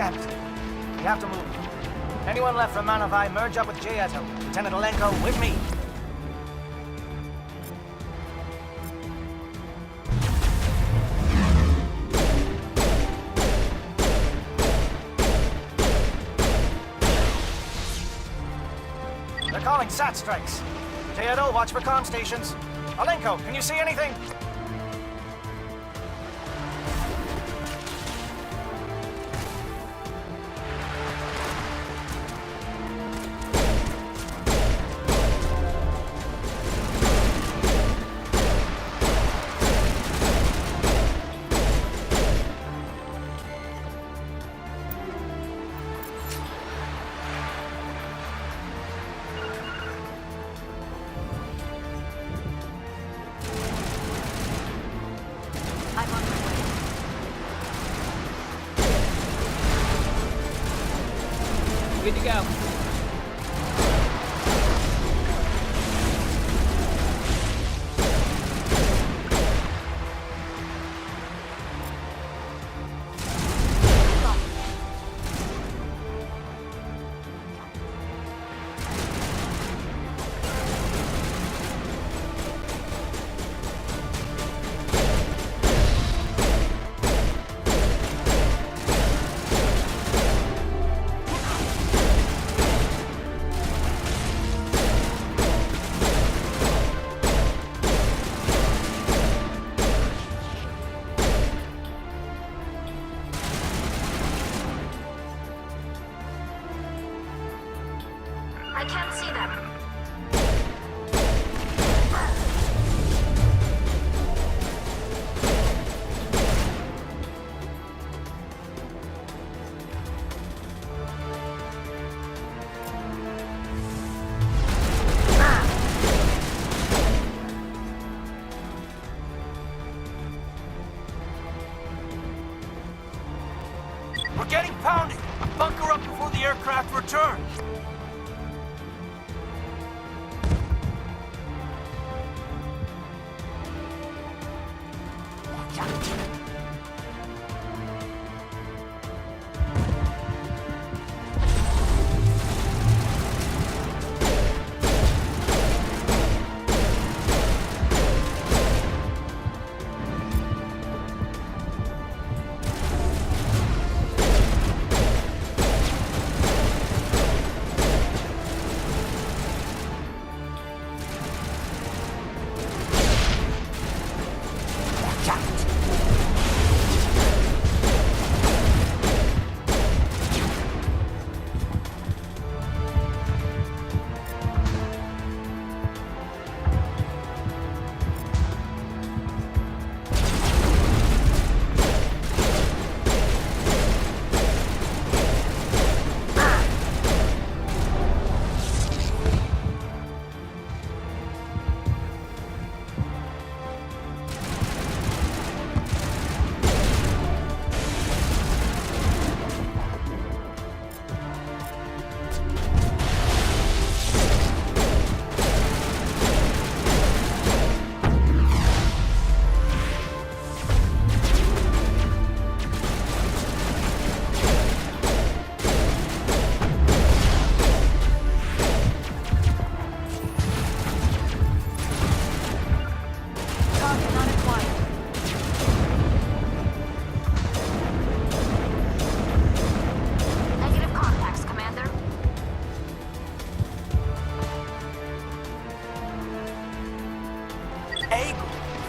Damn it. We have to move. Anyone left from Manavai, merge up with Jayato. Lieutenant Alenko, with me. They're calling SAT strikes. Jayato, watch for comm stations. Alenko, can you see anything? Good to go. I can't see them. We're getting pounded! Bunker up before the aircraft return!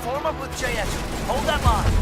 Form up with JS. Hold that line.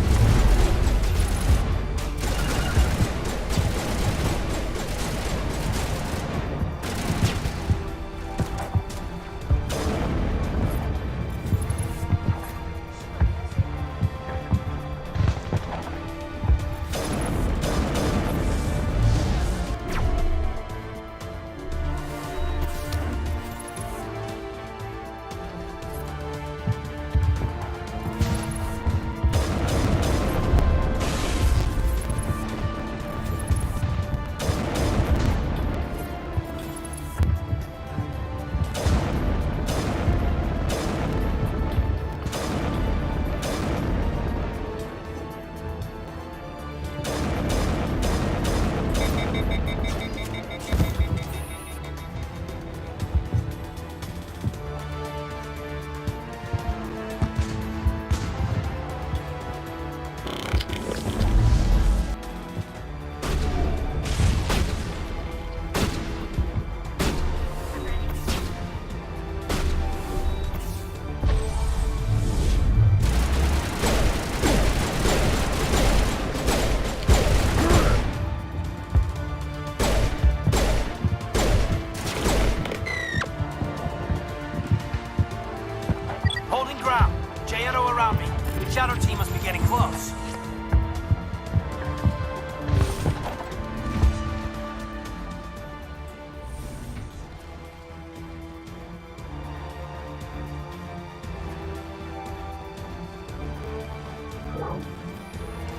holding ground. J-Edo around me. Shadow team must be getting close.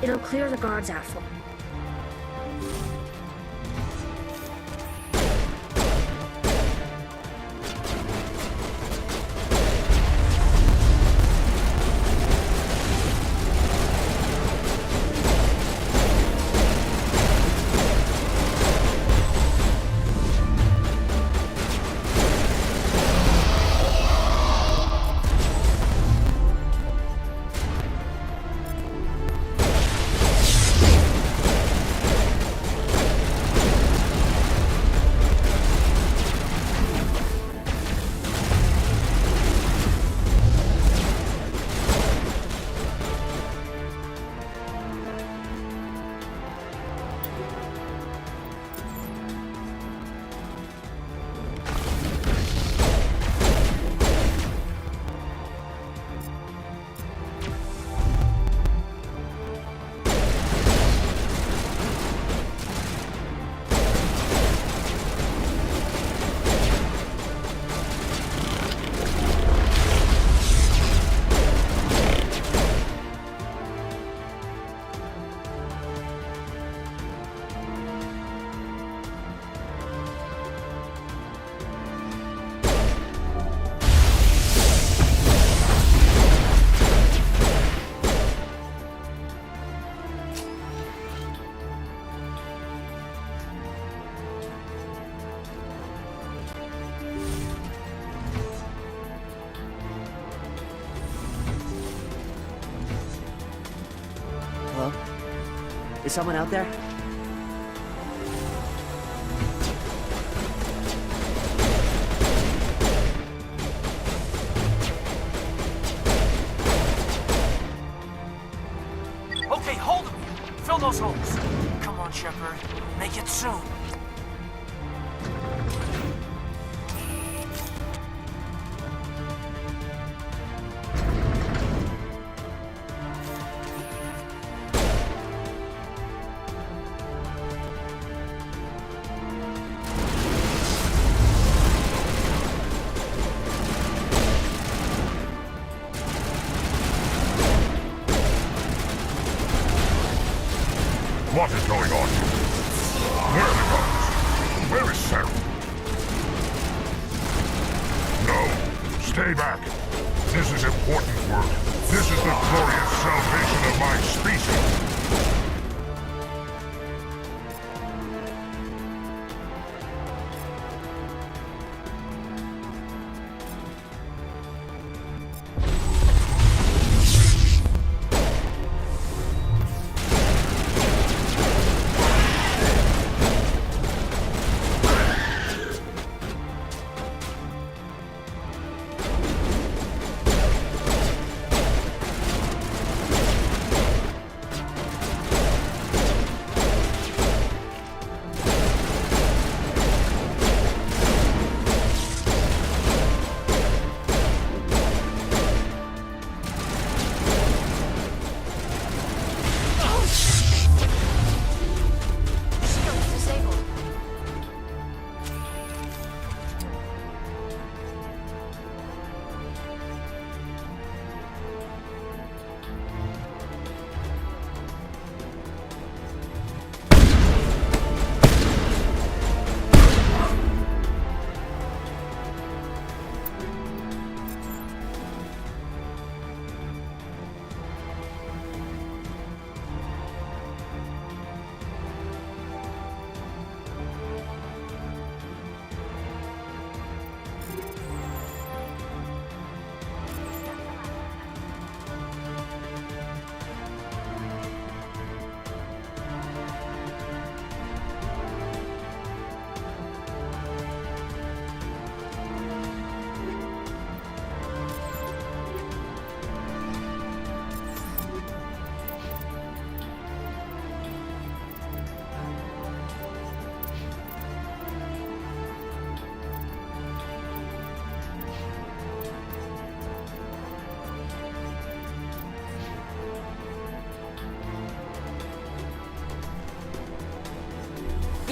It'll clear the guards out for me. Is someone out there? Okay, hold them. Fill those holes. Come on, Shepard. Make it soon. What is going on here? Where are the guards? Where is Sarah? No, stay back. This is important work. This is the glorious salvation of my species.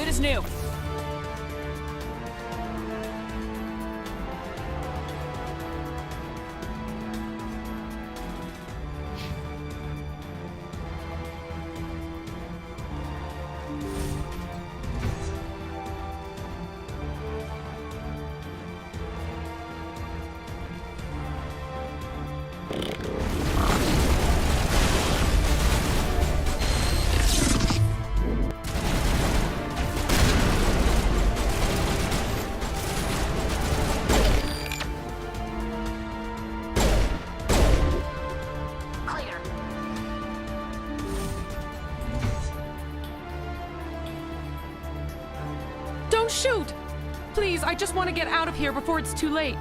What is new? Don't shoot! Please, I just want to get out of here before it's too late.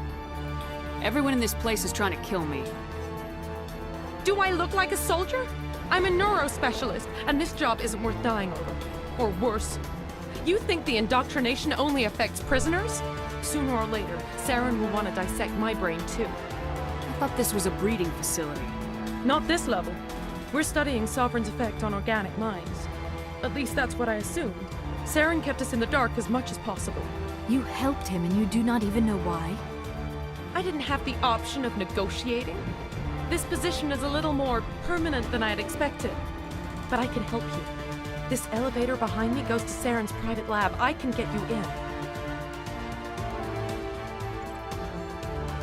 Everyone in this place is trying to kill me. Do I look like a soldier? I'm a neurospecialist, and this job isn't worth dying over. Or worse. You think the indoctrination only affects prisoners? Sooner or later, Saren will want to dissect my brain too. I thought this was a breeding facility. Not this level. We're studying Sovereign's effect on organic minds. At least that's what I assumed. Saren kept us in the dark as much as possible. You helped him and you do not even know why? I didn't have the option of negotiating. This position is a little more permanent than I had expected. But I can help you. This elevator behind me goes to Saren's private lab. I can get you in.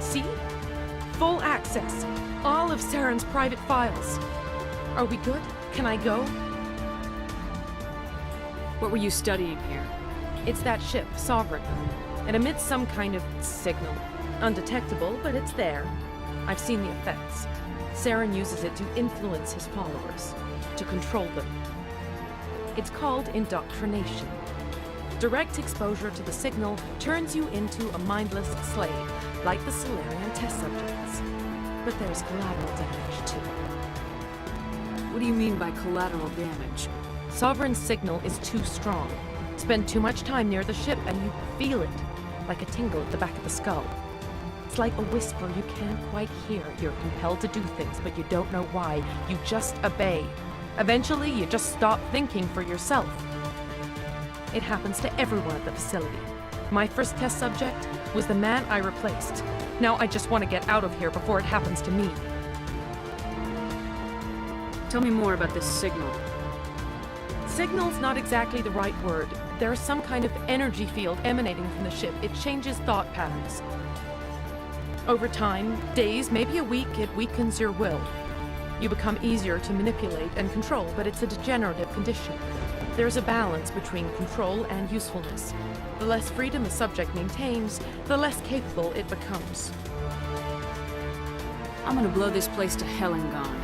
See? Full access. All of Saren's private files. Are we good? Can I go? What were you studying here? It's that ship, Sovereign. It emits some kind of signal. Undetectable, but it's there. I've seen the effects. Saren uses it to influence his followers, to control them. It's called indoctrination. Direct exposure to the signal turns you into a mindless slave, like the Solarian test subjects. But there's collateral damage, too. What do you mean by collateral damage? Sovereign's signal is too strong. Spend too much time near the ship and you feel it, like a tingle at the back of the skull. It's like a whisper you can't quite hear. You're compelled to do things, but you don't know why. You just obey. Eventually, you just stop thinking for yourself. It happens to everyone at the facility. My first test subject was the man I replaced. Now I just want to get out of here before it happens to me. Tell me more about this signal. Signal's not exactly the right word. There's some kind of energy field emanating from the ship. It changes thought patterns. Over time, days, maybe a week, it weakens your will. You become easier to manipulate and control, but it's a degenerative condition. There's a balance between control and usefulness. The less freedom a subject maintains, the less capable it becomes. I'm gonna blow this place to hell and gone.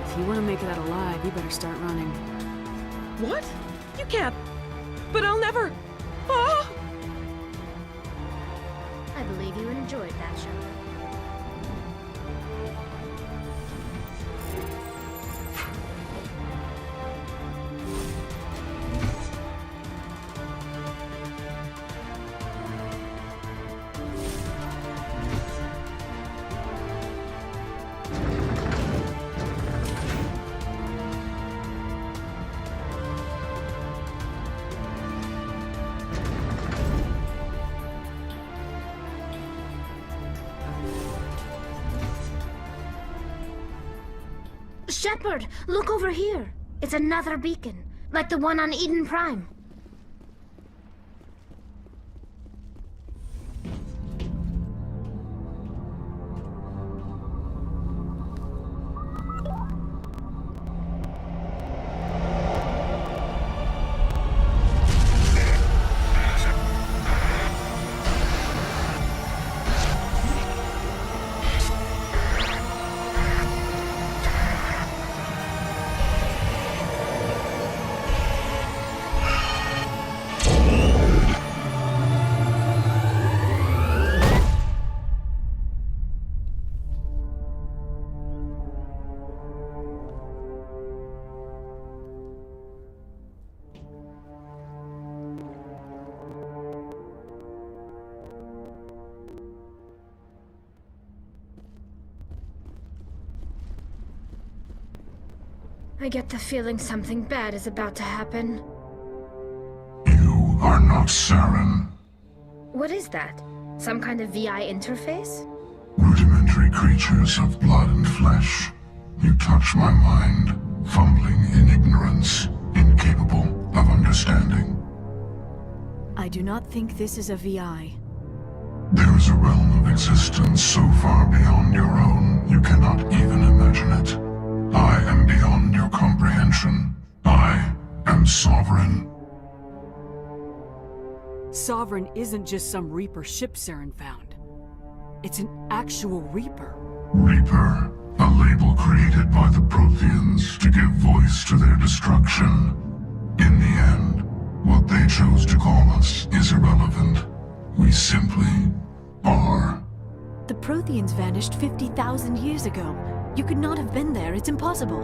If you want to make it out alive, you better start running. What? You can't. But I'll never. Ah! I believe you enjoyed that, Shepard. Shepard, look over here. It's another beacon, like the one on Eden Prime. I get the feeling something bad is about to happen. You are about Saren. What is that? Some kind of VI interface? Rudimentary creatures of blood and flesh. You touch my mind, fumbling in ignorance, incapable of understanding. I do not think this is a VI. There is a realm of existence so far beyond your own, you cannot even imagine it. I am beyond your comprehension. I am sovereign. Sovereign isn't just some Reaper ship Saren found. It's an actual Reaper. Reaper, a label created by the Protheans to give voice to their destruction. In the end, what they chose to call us is irrelevant. We simply are. The Protheans vanished 50,000 years ago. You could not have been there. It's impossible.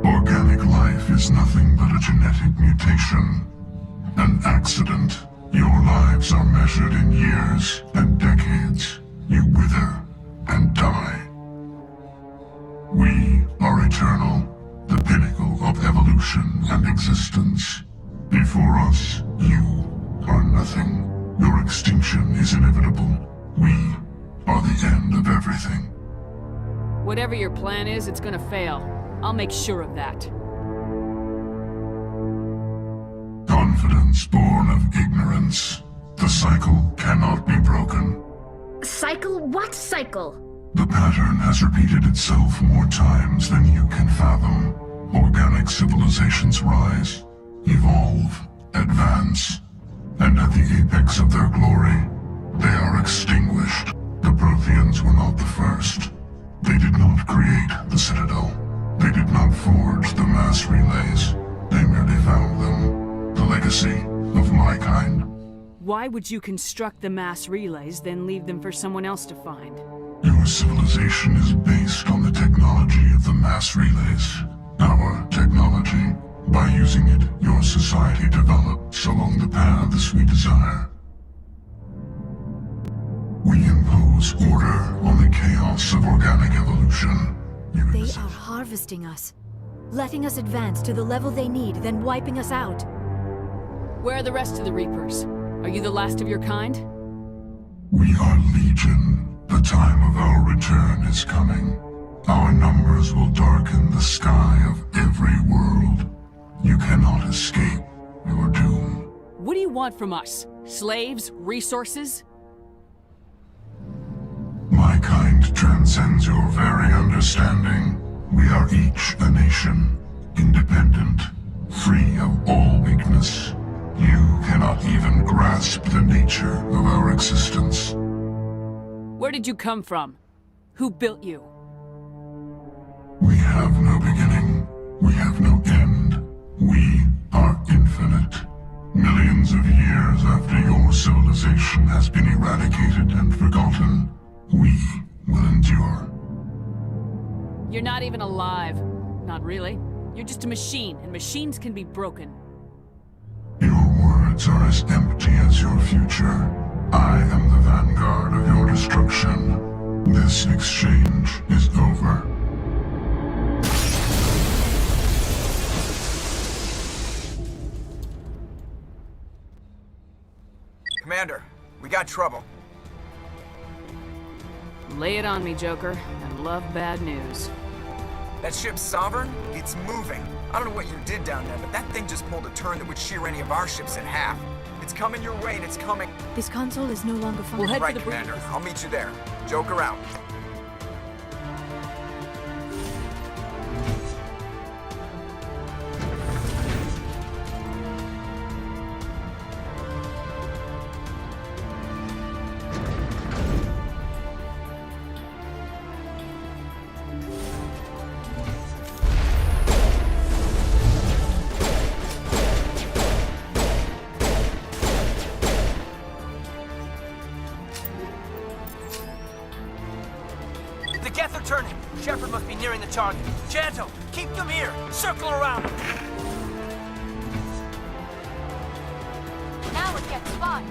Organic life is nothing but a genetic mutation. An accident. Your lives are measured in years and decades. You wither and die. We are eternal, the pinnacle of evolution and existence. Before us, you are nothing. Your extinction is inevitable. We are the end of everything. Whatever your plan is, it's gonna fail. I'll make sure of that. Confidence born of ignorance. The cycle cannot be broken. Cycle? What cycle? The pattern has repeated itself more times than you can fathom. Organic civilizations rise, evolve, advance, and at the apex of their glory, they are extinguished. The Protheans were not the first. They did not create the Citadel. They did not forge the mass relays. They merely found them. The legacy of my kind. Why would you construct the mass relays, then leave them for someone else to find? Your civilization is based on the technology of the mass relays. Our technology. By using it, your society develops along the paths we desire. We impose order on the chaos of organic evolution. They are harvesting us. Letting us advance to the level they need, then wiping us out. Where are the rest of the Reapers? Are you the last of your kind? We are Legion. The time of our return is coming. Our numbers will darken the sky of every world. You cannot escape your doom. What do you want from us? Slaves? Resources? My kind transcends your very understanding. We are each a nation, independent, free of all weakness. You cannot even grasp the nature of our existence. Where did you come from? Who built you? We have no beginning. We have no end. We are infinite. Millions of years after your civilization has been eradicated and forgotten, we will endure. You're not even alive. Not really. You're just a machine, and machines can be broken. Your words are as empty as your future. I am the vanguard of your destruction. This exchange is over. Commander, we got trouble. Lay it on me, Joker. I love bad news. That ship's Sovereign? It's moving. I don't know what you did down there, but that thing just pulled a turn that would shear any of our ships in half. It's coming your way, and it's coming. This console is no longer functioning. We'll head right, for the Commander. I'll meet you there. Joker out. The Geth are turning. Shepard must be nearing the target. Janto, keep them here. Circle around. Now it gets fun.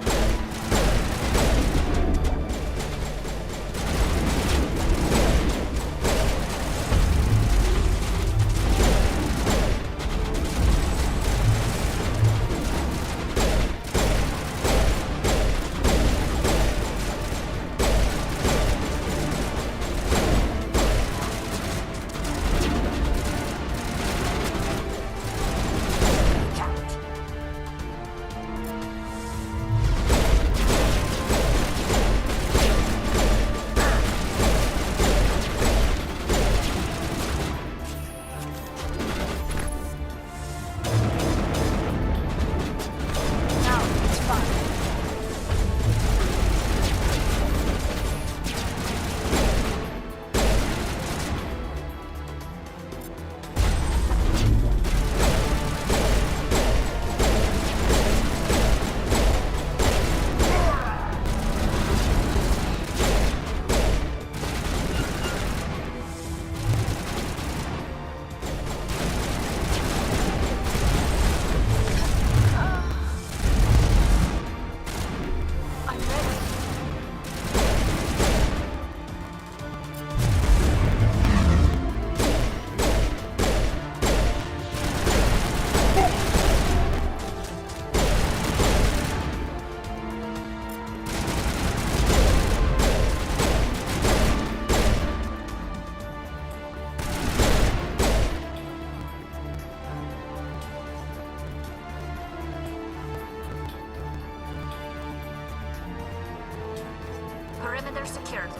Perimeter secured.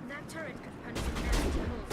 That turret could punch some nasty holes.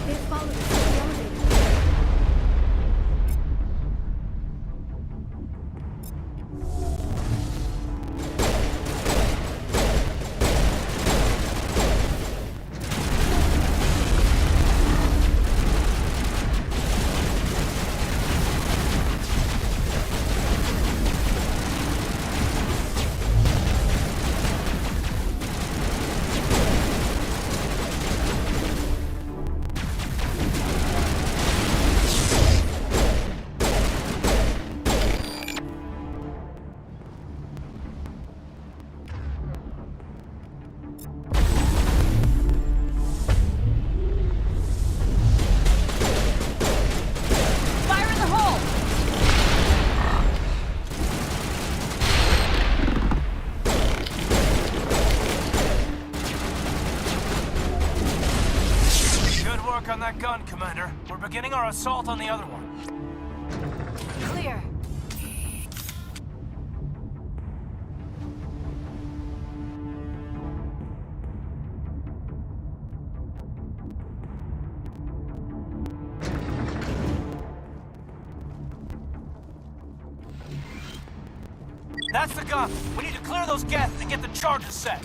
They followed us to the elevator. On that gun, Commander. We're beginning our assault on the other one. Clear. That's the gun. We need to clear those gaps and get the charges set.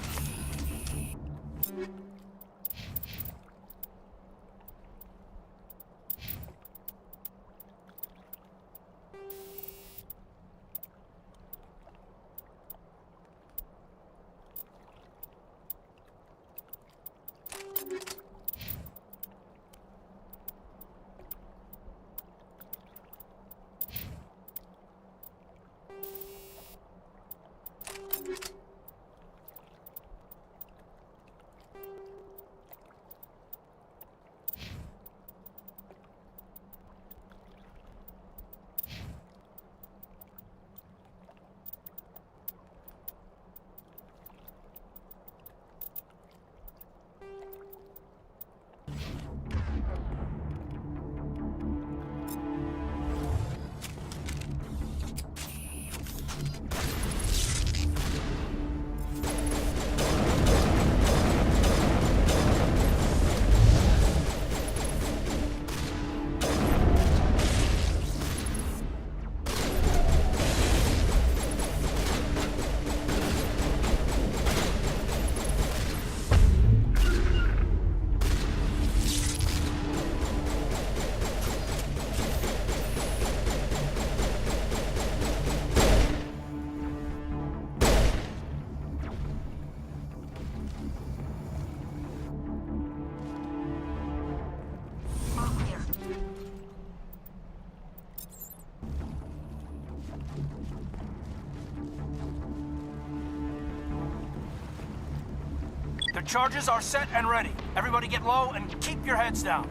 charges are set and ready. Everybody get low and keep your heads down.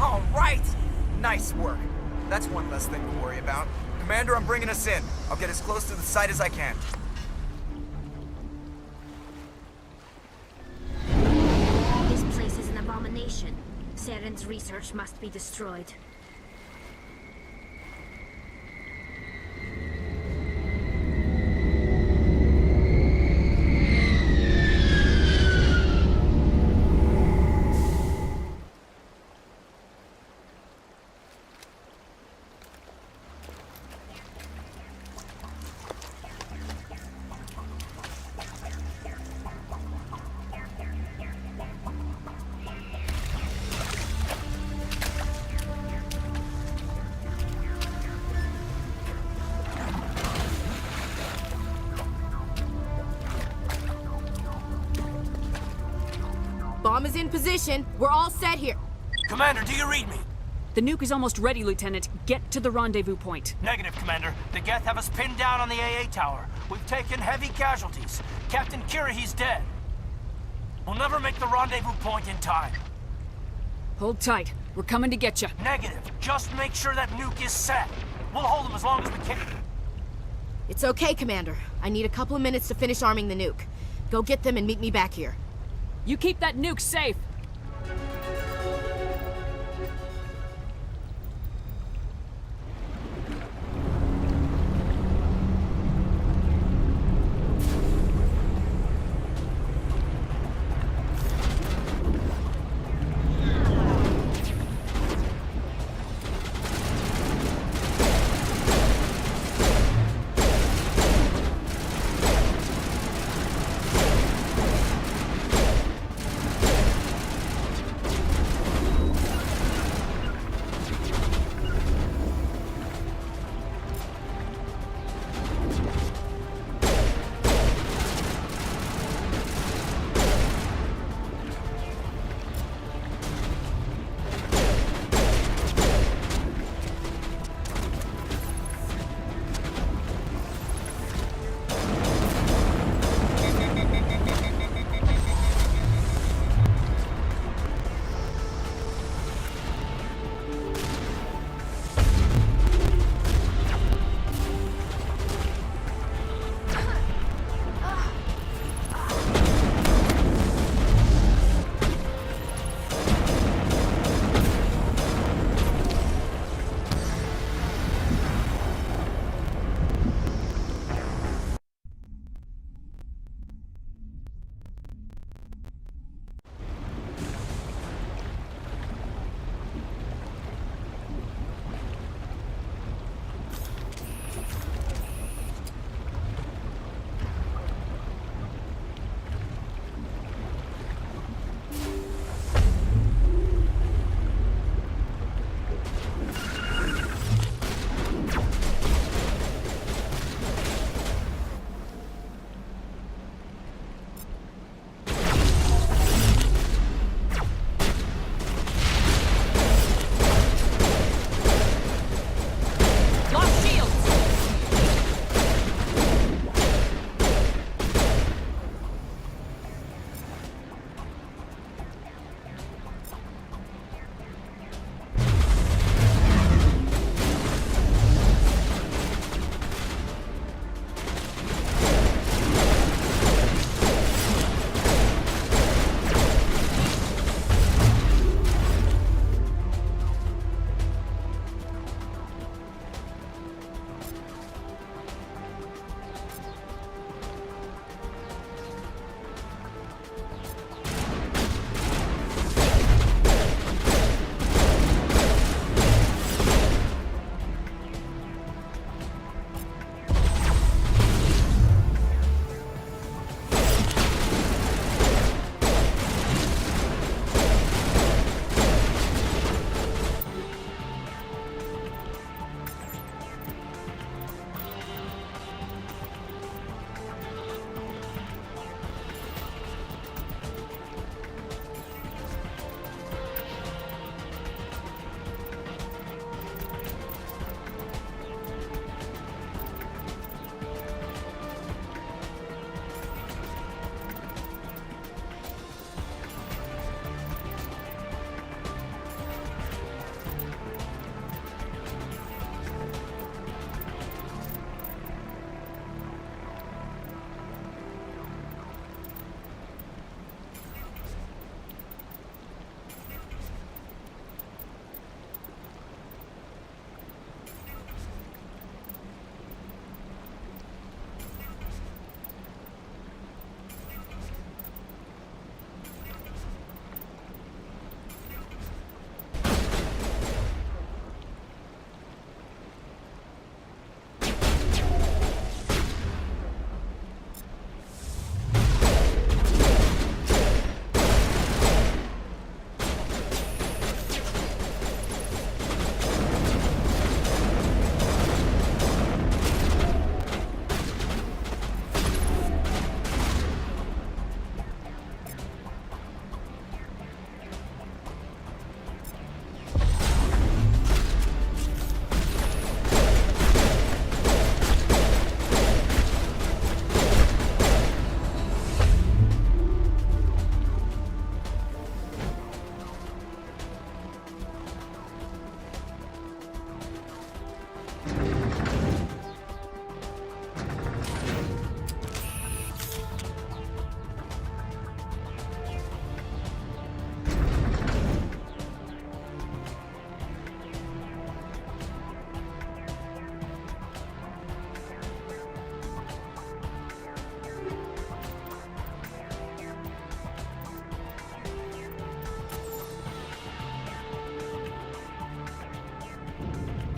All right! Nice work. That's one less thing to worry about. Commander, I'm bringing us in. I'll get as close to the site as I can. This place is an abomination. Saren's research must be destroyed. Bomb is in position. We're all set here. Commander, do you read me? The nuke is almost ready, Lieutenant. Get to the rendezvous point. Negative, Commander. The Geth have us pinned down on the AA tower. We've taken heavy casualties. Captain Kirahi's dead. We'll never make the rendezvous point in time. Hold tight. We're coming to get you. Negative. Just make sure that nuke is set. We'll hold them as long as we can. It's okay, Commander. I need a couple of minutes to finish arming the nuke. Go get them and meet me back here. You keep that nuke safe.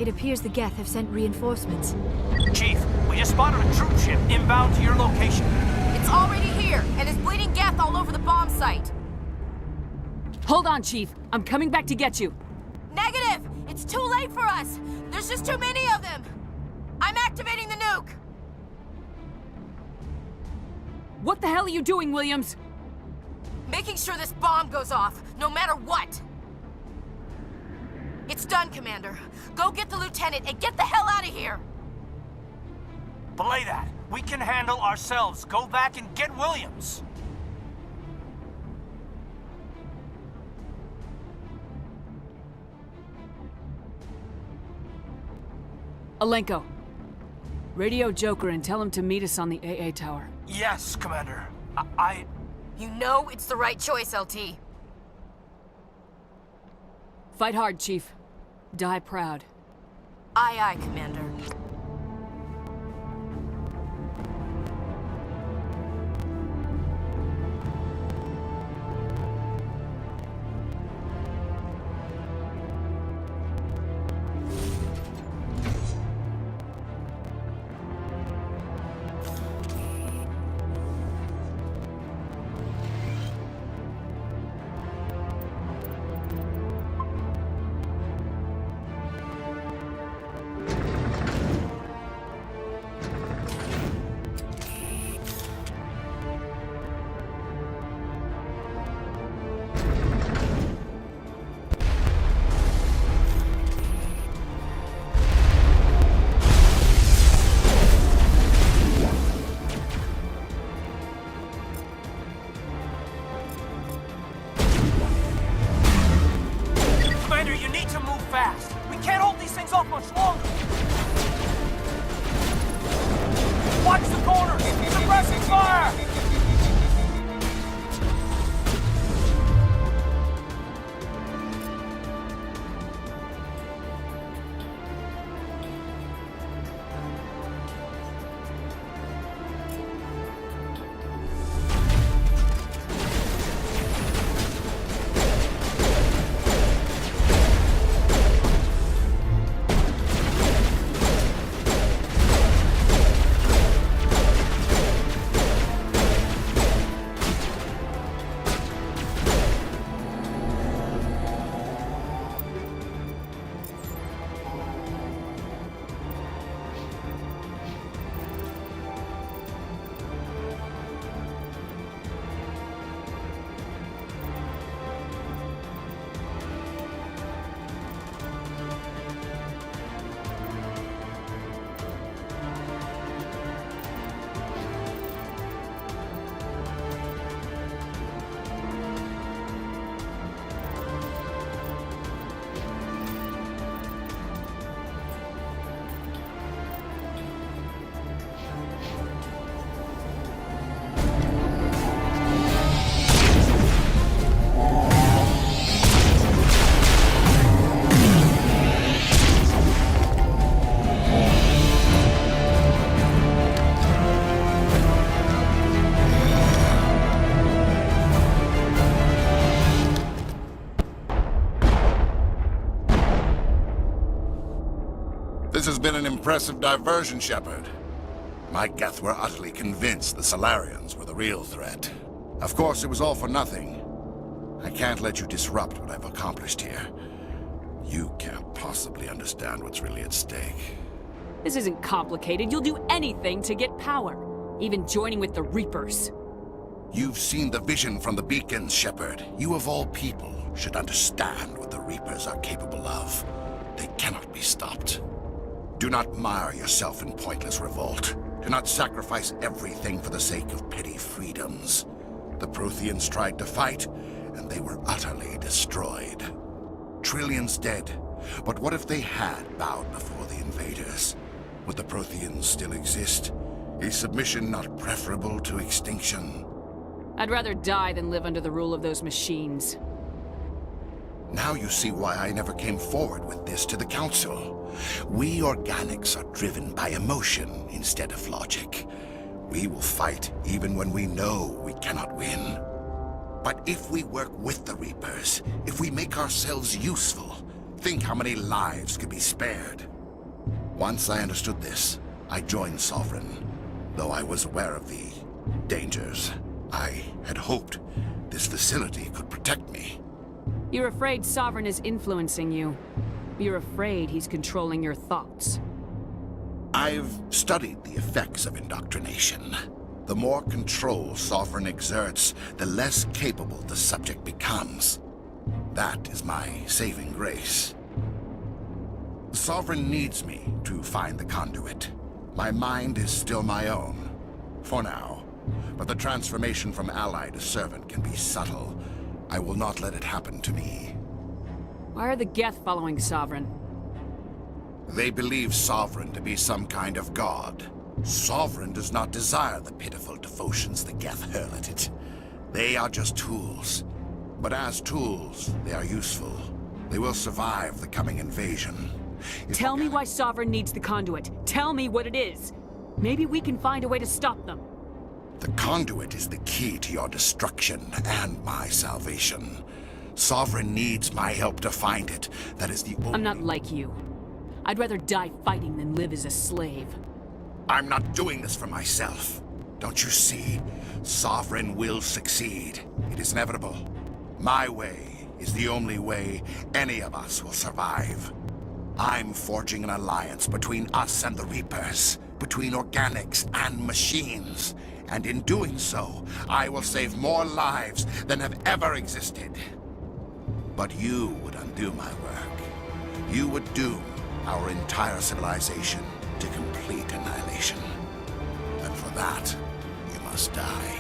It appears the Geth have sent reinforcements. Chief, we just spotted a troop ship inbound to your location. It's already here, and is bleeding Geth all over the bomb site. Hold on, Chief. I'm coming back to get you. Negative! It's too late for us! There's just too many of them! I'm activating the nuke! What the hell are you doing, Williams? Making sure this bomb goes off, no matter what! It's done, Commander. Go get the lieutenant and get the hell out of here! Belay that. We can handle ourselves. Go back and get Williams. Alenko. Radio Joker and tell him to meet us on the AA tower. Yes, Commander. You know it's the right choice, LT. Fight hard, Chief. Die proud. Aye, aye, Commander. This has been an impressive diversion, Shepard. My Geth were utterly convinced the Solarians were the real threat. Of course, it was all for nothing. I can't let you disrupt what I've accomplished here. You can't possibly understand what's really at stake. This isn't complicated. You'll do anything to get power. Even joining with the Reapers. You've seen the vision from the beacons, Shepard. You of all people should understand what the Reapers are capable of. They cannot be stopped. Do not mire yourself in pointless revolt. Do not sacrifice everything for the sake of petty freedoms. The Protheans tried to fight, and they were utterly destroyed. Trillions dead, but what if they had bowed before the invaders? Would the Protheans still exist? Is submission not preferable to extinction? I'd rather die than live under the rule of those machines. Now you see why I never came forward with this to the Council. We organics are driven by emotion instead of logic. We will fight even when we know we cannot win. But if we work with the Reapers, if we make ourselves useful, think how many lives could be spared. Once I understood this, I joined Sovereign, though I was aware of the dangers. I had hoped this facility could protect me. You're afraid Sovereign is influencing you. You're afraid he's controlling your thoughts. I've studied the effects of indoctrination. The more control Sovereign exerts, the less capable the subject becomes. That is my saving grace. Sovereign needs me to find the conduit. My mind is still my own, for now. But the transformation from ally to servant can be subtle. I will not let it happen to me. Why are the Geth following Sovereign? They believe Sovereign to be some kind of god. Sovereign does not desire the pitiful devotions the Geth hurl at it. They are just tools. But as tools, they are useful. They will survive the coming invasion. Tell me why Sovereign needs the conduit. Tell me what it is. Maybe we can find a way to stop them. The conduit is the key to your destruction and my salvation. Sovereign needs my help to find it. That is the only... I'm not like you. I'd rather die fighting than live as a slave. I'm not doing this for myself. Don't you see? Sovereign will succeed. It is inevitable. My way is the only way any of us will survive. I'm forging an alliance between us and the Reapers, between organics and machines. And in doing so, I will save more lives than have ever existed. But you would undo my work. You would doom our entire civilization to complete annihilation. And for that, you must die.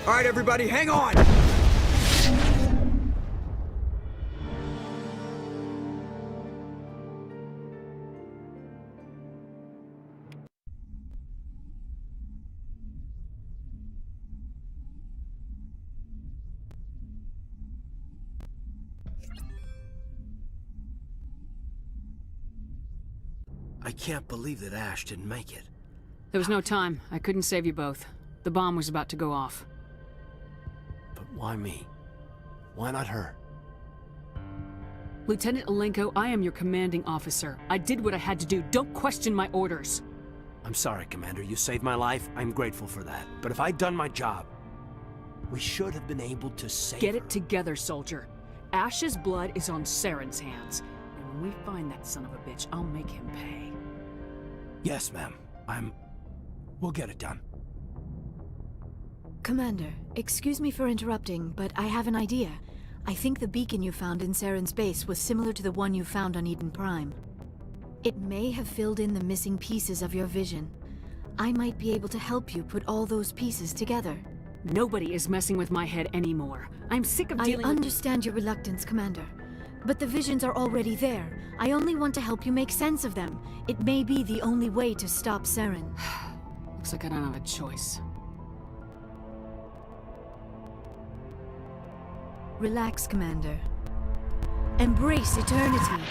All right, everybody, hang on! I can't believe that Ash didn't make it. There was no time. I couldn't save you both. The bomb was about to go off. But why me? Why not her? Lieutenant Alenko, I am your commanding officer. I did what I had to do. Don't question my orders. I'm sorry, Commander. You saved my life. I'm grateful for that. But if I'd done my job, we should have been able to save Get her. it together, soldier. Ash's blood is on Saren's hands. And when we find that son of a bitch, I'll make him pay. Yes, ma'am. We'll get it done. Commander, excuse me for interrupting, but I have an idea. I think the beacon you found in Saren's base was similar to the one you found on Eden Prime. It may have filled in the missing pieces of your vision. I might be able to help you put all those pieces together. Nobody is messing with my head anymore. I'm sick of dealing I understand your reluctance, Commander. But the visions are already there. I only want to help you make sense of them. It may be the only way to stop Saren. Looks like I don't have a choice. Relax, Commander. Embrace eternity.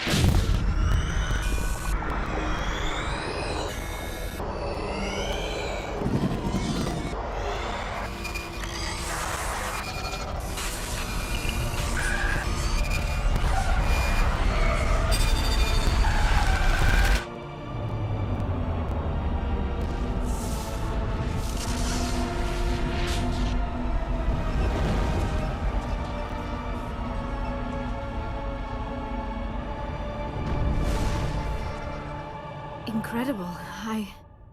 Incredible.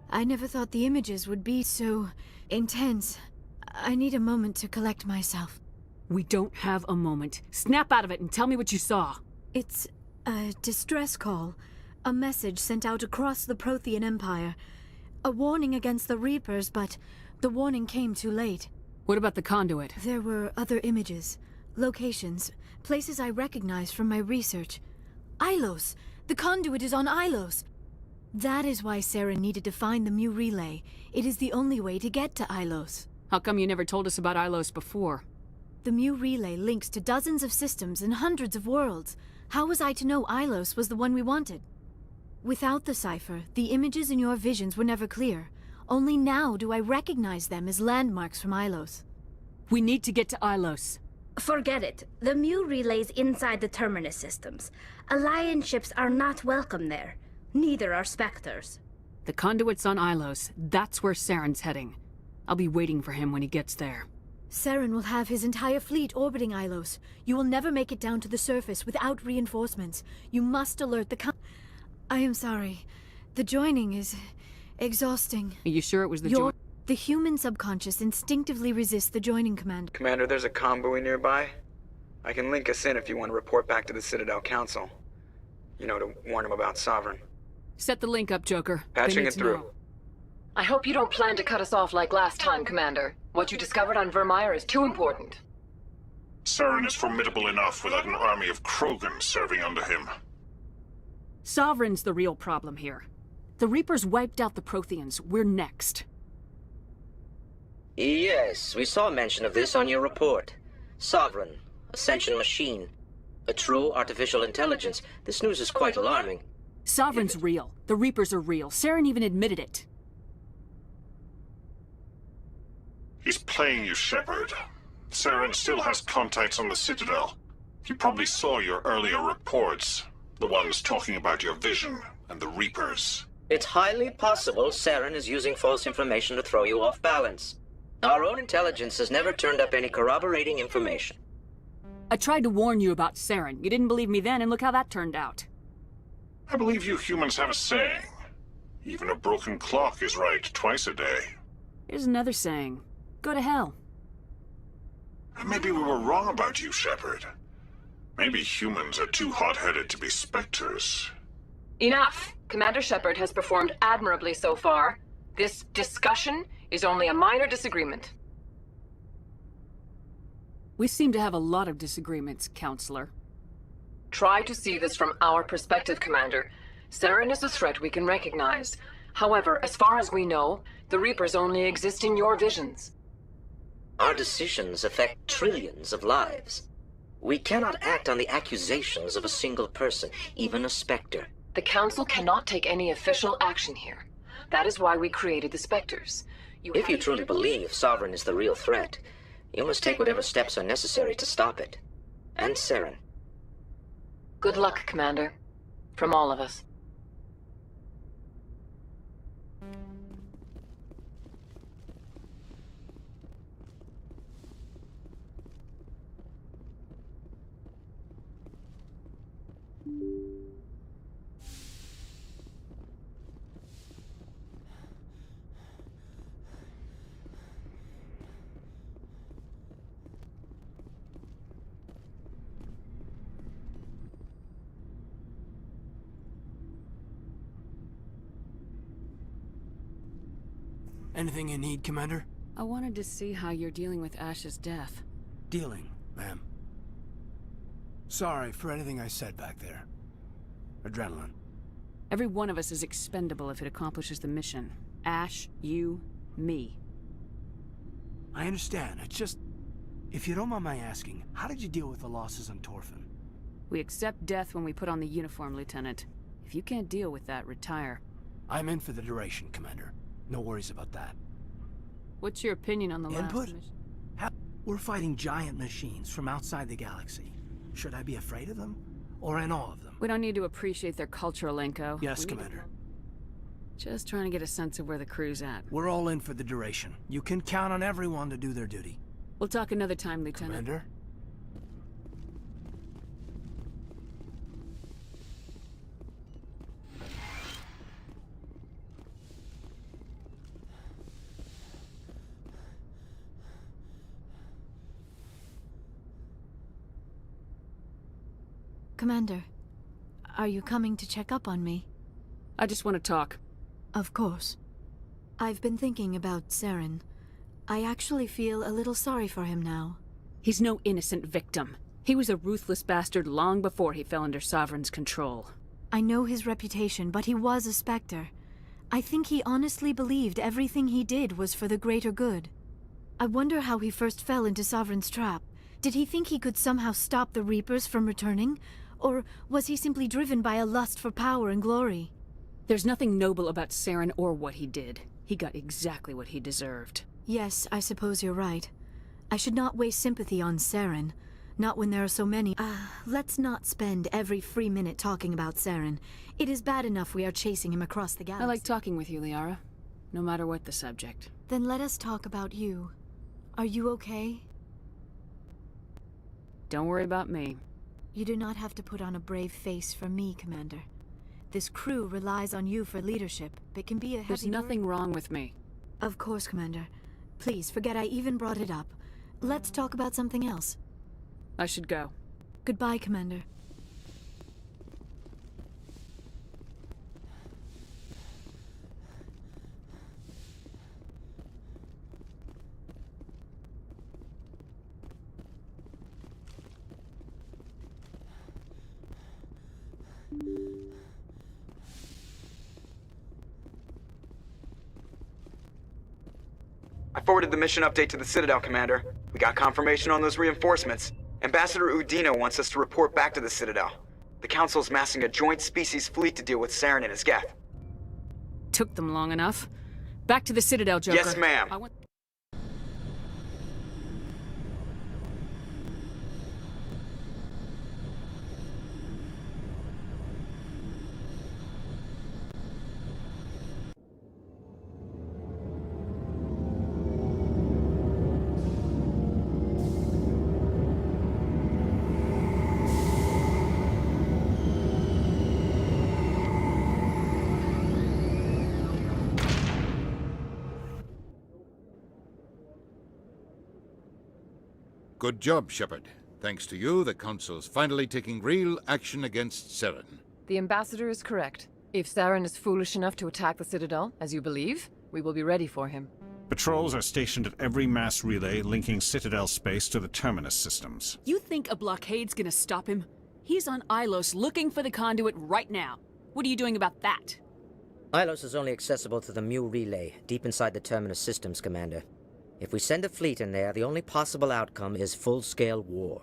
I never thought the images would be so intense. I need a moment to collect myself. We don't have a moment. Snap out of it and tell me what you saw. It's a distress call. A message sent out across the Prothean Empire. A warning against the Reapers, but the warning came too late. What about the conduit? There were other images, locations, places I recognized from my research. Ilos! The conduit is on Ilos! That is why Saren needed to find the Mu relay. It is the only way to get to Ilos. How come you never told us about Ilos before? The Mu relay links to dozens of systems and hundreds of worlds. How was I to know Ilos was the one we wanted? Without the cipher, the images in your visions were never clear. Only now do I recognize them as landmarks from Ilos. We need to get to Ilos. Forget it. The Mu relay's inside the Terminus systems. Alliance ships are not welcome there. Neither are Spectres. The conduit's on Ilos. That's where Saren's heading. I'll be waiting for him when he gets there. Saren will have his entire fleet orbiting Ilos. You will never make it down to the surface without reinforcements. You must alert the I am sorry. The joining is exhausting. Are you sure it was the The human subconscious instinctively resists the joining command. Commander, there's a comm buoy nearby. I can link us in if you want to report back to the Citadel Council. You know, to warn them about Sovereign. Set the link up, Joker. Patching it through. I hope you don't plan to cut us off like last time, Commander. What you discovered on Virmire is too important. Saren is formidable enough without an army of Krogan serving under him. Sovereign's the real problem here. The Reapers wiped out the Protheans. We're next. Yes, we saw mention of this on your report. Sovereign, Ascension machine, a true artificial intelligence. This news is quite alarming. Sovereign's real. The Reapers are real. Saren even admitted it. He's playing you, Shepard. Saren still has contacts on the Citadel. He probably saw your earlier reports. The ones talking about your vision and the Reapers. It's highly possible Saren is using false information to throw you off balance. Our own intelligence has never turned up any corroborating information. I tried to warn you about Saren. You didn't believe me then, and look how that turned out. I believe you humans have a saying. Even a broken clock is right twice a day. Here's another saying. Go to hell. Maybe we were wrong about you, Shepard. Maybe humans are too hot-headed to be Spectres. Enough! Commander Shepard has performed admirably so far. This discussion is only a minor disagreement. We seem to have a lot of disagreements, Counselor. Try to see this from our perspective, Commander. Saren is a threat we can recognize. However, as far as we know, the Reapers only exist in your visions. Our decisions affect trillions of lives. We cannot act on the accusations of a single person, even a Spectre. The Council cannot take any official action here. That is why we created the Spectres. If you truly believe Sovereign is the real threat, you must take whatever steps are necessary to stop it. And Saren. Good luck, Commander. From all of us. Anything you need, Commander? I wanted to see how you're dealing with Ash's death. Dealing, ma'am. Sorry for anything I said back there. Adrenaline. Every one of us is expendable if it accomplishes the mission. Ash, you, me. I understand. It's just... If you don't mind my asking, how did you deal with the losses on Torfin? We accept death when we put on the uniform, Lieutenant. If you can't deal with that, retire. I'm in for the duration, Commander. No worries about that. What's your opinion on the last mission? We're fighting giant machines from outside the galaxy. Should I be afraid of them? Or in awe of them? We don't need to appreciate their culture, Lenko. Yes, Commander. Just trying to get a sense of where the crew's at. We're all in for the duration. You can count on everyone to do their duty. We'll talk another time, Lieutenant. Commander? Commander, are you coming to check up on me? I just want to talk. Of course. I've been thinking about Saren. I actually feel a little sorry for him now. He's no innocent victim. He was a ruthless bastard long before he fell under Sovereign's control. I know his reputation, but he was a Spectre. I think he honestly believed everything he did was for the greater good. I wonder how he first fell into Sovereign's trap. Did he think he could somehow stop the Reapers from returning? Or was he simply driven by a lust for power and glory? There's nothing noble about Saren or what he did. He got exactly what he deserved. Yes, I suppose you're right. I should not waste sympathy on Saren. Not when there are so many. Let's not spend every free minute talking about Saren. It is bad enough we are chasing him across the galaxy. I like talking with you, Liara. No matter what the subject. Then let us talk about you. Are you okay? Don't worry about me. You do not have to put on a brave face for me, Commander. This crew relies on you for leadership. It can be a heavy... There's nothing wrong with me. Of course, Commander. Please, forget I even brought it up. Let's talk about something else. I should go. Goodbye, Commander. I forwarded the mission update to the Citadel, Commander. We got confirmation on those reinforcements. Ambassador Udina wants us to report back to the Citadel. The Council's massing a joint species fleet to deal with Saren and his Geth. Took them long enough. Back to the Citadel, Joker. Yes, ma'am. Good job, Shepard. Thanks to you, the Council's finally taking real action against Saren. The Ambassador is correct. If Saren is foolish enough to attack the Citadel, as you believe, we will be ready for him. Patrols are stationed at every mass relay linking Citadel space to the Terminus systems. You think a blockade's gonna stop him? He's on Ilos looking for the conduit right now. What are you doing about that? Ilos is only accessible to the Mu relay, deep inside the Terminus systems, Commander. If we send a fleet in there, the only possible outcome is full-scale war.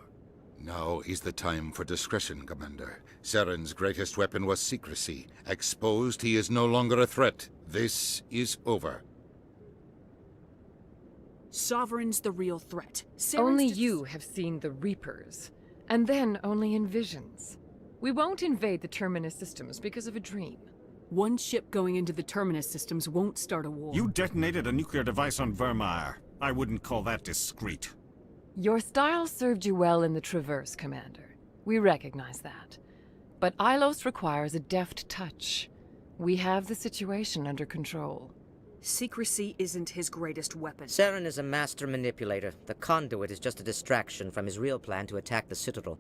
Now is the time for discretion, Commander. Saren's greatest weapon was secrecy. Exposed, he is no longer a threat. This is over. Sovereign's the real threat. Only you have seen the Reapers, and then only in visions. We won't invade the Terminus systems because of a dream. One ship going into the Terminus systems won't start a war. You detonated a nuclear device on Virmire. I wouldn't call that discreet. Your style served you well in the Traverse, Commander. We recognize that. But Ilos requires a deft touch. We have the situation under control. Secrecy isn't his greatest weapon. Saren is a master manipulator. The conduit is just a distraction from his real plan to attack the Citadel.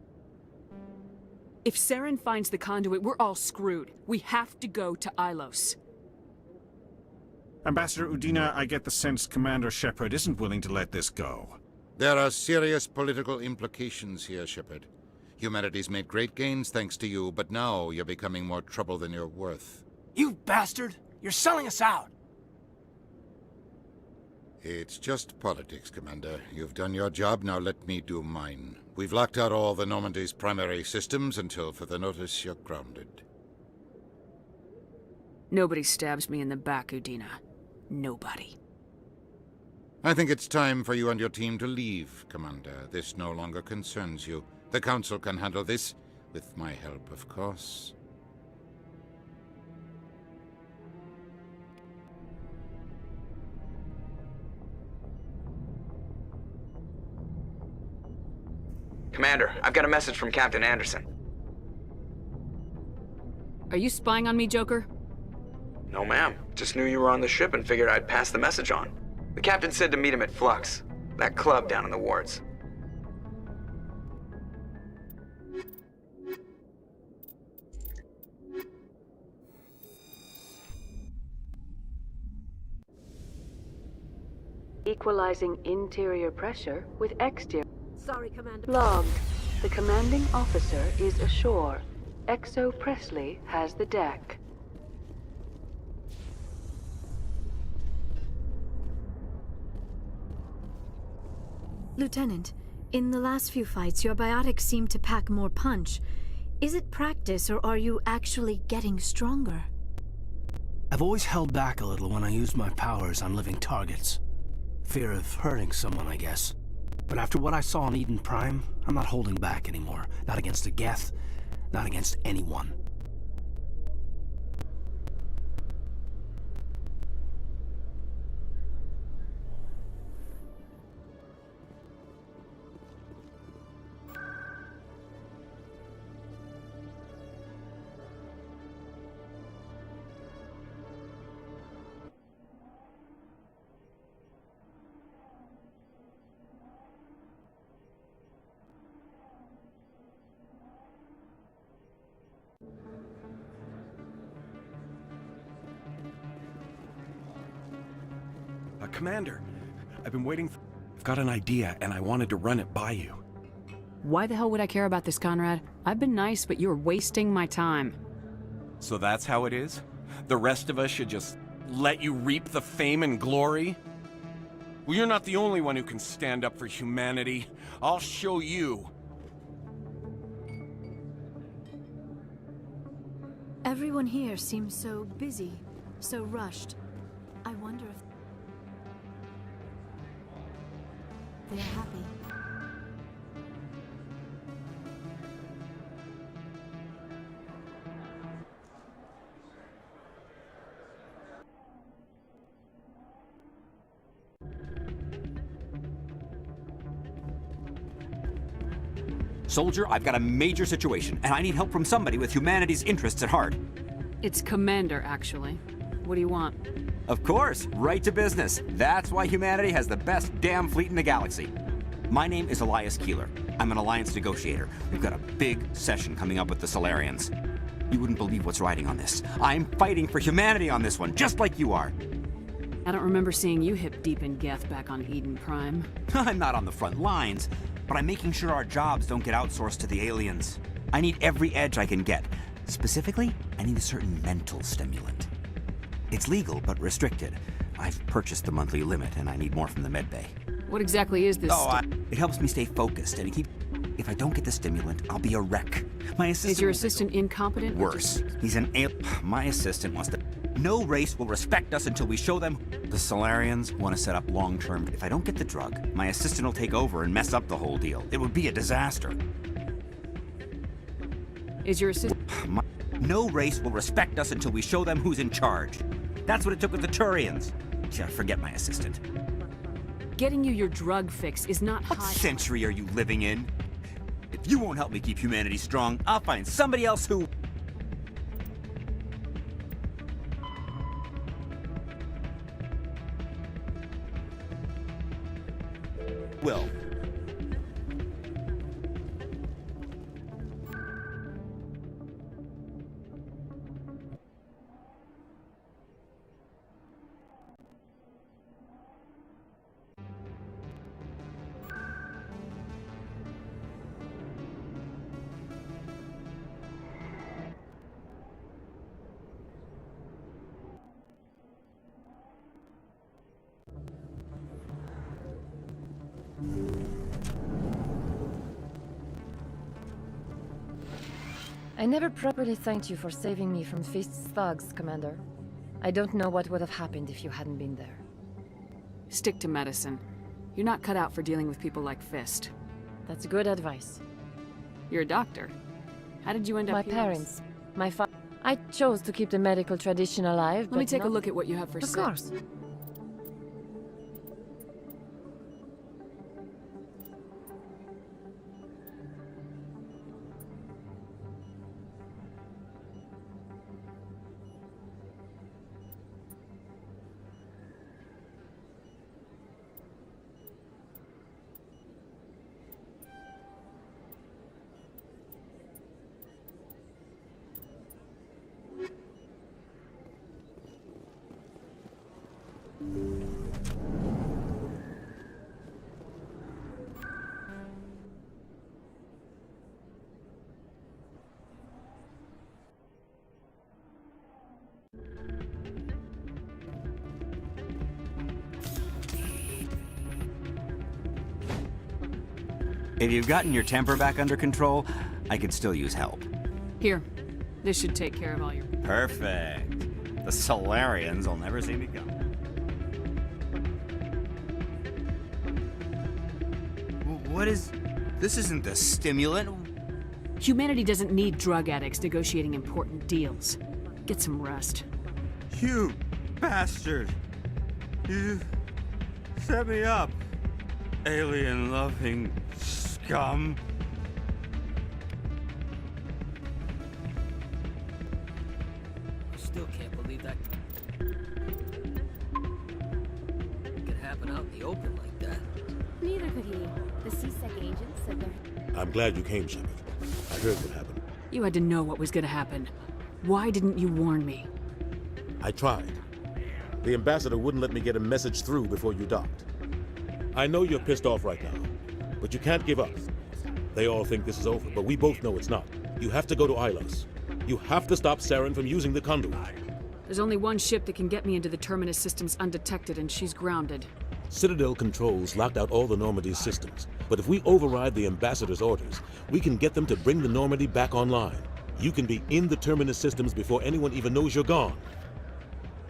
If Saren finds the conduit, we're all screwed. We have to go to Ilos. Ambassador Udina, I get the sense Commander Shepard isn't willing to let this go. There are serious political implications here, Shepard. Humanity's made great gains thanks to you, but now you're becoming more trouble than you're worth. You bastard! You're selling us out! It's just politics, Commander. You've done your job, now let me do mine. We've locked out all the Normandy's primary systems until further notice you're grounded. Nobody stabs me in the back, Udina. Nobody. I think it's time for you and your team to leave, Commander. This no longer concerns you. The Council can handle this, with my help, of course. Commander, I've got a message from Captain Anderson. Are you spying on me, Joker? No, ma'am. Just knew you were on the ship and figured I'd pass the message on. The captain said to meet him at Flux, that club down in the wards. Equalizing interior pressure with exterior. Sorry, Commander. Logged. The commanding officer is ashore. Exo Presley has the deck. Lieutenant, in the last few fights, your biotics seem to pack more punch. Is it practice, or are you actually getting stronger? I've always held back a little when I used my powers on living targets. Fear of hurting someone, I guess. But after what I saw on Eden Prime, I'm not holding back anymore. Not against a Geth, not against anyone. Commander, I've been waiting. I've got an idea, and I wanted to run it by you. Why the hell would I care about this, Conrad? I've been nice, but you're wasting my time. So that's how it is? The rest of us should just let you reap the fame and glory? Well, you're not the only one who can stand up for humanity. I'll show you. Everyone here seems so busy, so rushed. I wonder if they're happy. Soldier, I've got a major situation, and I need help from somebody with humanity's interests at heart. It's Commander, actually. What do you want? Of course, right to business. That's why humanity has the best damn fleet in the galaxy. My name is Elias Keeler. I'm an alliance negotiator. We've got a big session coming up with the Solarians. You wouldn't believe what's riding on this. I'm fighting for humanity on this one, just like you are. I don't remember seeing you hip deep in Geth back on Eden Prime. I'm not on the front lines, but I'm making sure our jobs don't get outsourced to the aliens. I need every edge I can get. Specifically, I need a certain mental stimulant. It's legal, but restricted. I've purchased the monthly limit, and I need more from the medbay. What exactly is this? It helps me stay focused, and it keeps... If I don't get the stimulant, I'll be a wreck. My assistant Is your assistant incompetent? Worse. He's an My assistant wants to... No race will respect us until we show them... The Solarians want to set up long-term... If I don't get the drug, my assistant will take over and mess up the whole deal. It would be a disaster. Is your assistant... No race will respect us until we show them who's in charge. That's what it took with the Turians. Yeah, forget my assistant. Getting you your drug fix is not What century are you living in? If you won't help me keep humanity strong, I'll find somebody else who... will. I never properly thanked you for saving me from Fist's thugs, Commander. I don't know what would have happened if you hadn't been there. Stick to medicine. You're not cut out for dealing with people like Fist. That's good advice. You're a doctor. How did you end up My here? parents, my father... I chose to keep the medical tradition alive, Let me take a look at what you have for Of sale. course. If you've gotten your temper back under control, I could still use help. Here. This should take care of all your... Perfect. The Solarians will never see me come. What is... This isn't the stimulant. Humanity doesn't need drug addicts negotiating important deals. Get some rest. You bastard. You set me up. Alien-loving scum. I still can't believe that could happen out in the open like that. Neither could he. The CSEC agent said they're... I'm glad you came, Shepard. I heard what happened. You had to know what was gonna happen. Why didn't you warn me? I tried. The ambassador wouldn't let me get a message through before you docked. I know you're pissed off right now, but you can't give up. They all think this is over, but we both know it's not. You have to go to Ilos. You have to stop Saren from using the conduit. There's only one ship that can get me into the Terminus systems undetected, and she's grounded. Citadel controls locked out all the Normandy's systems, but if we override the ambassador's orders, we can get them to bring the Normandy back online. You can be in the Terminus systems before anyone even knows you're gone.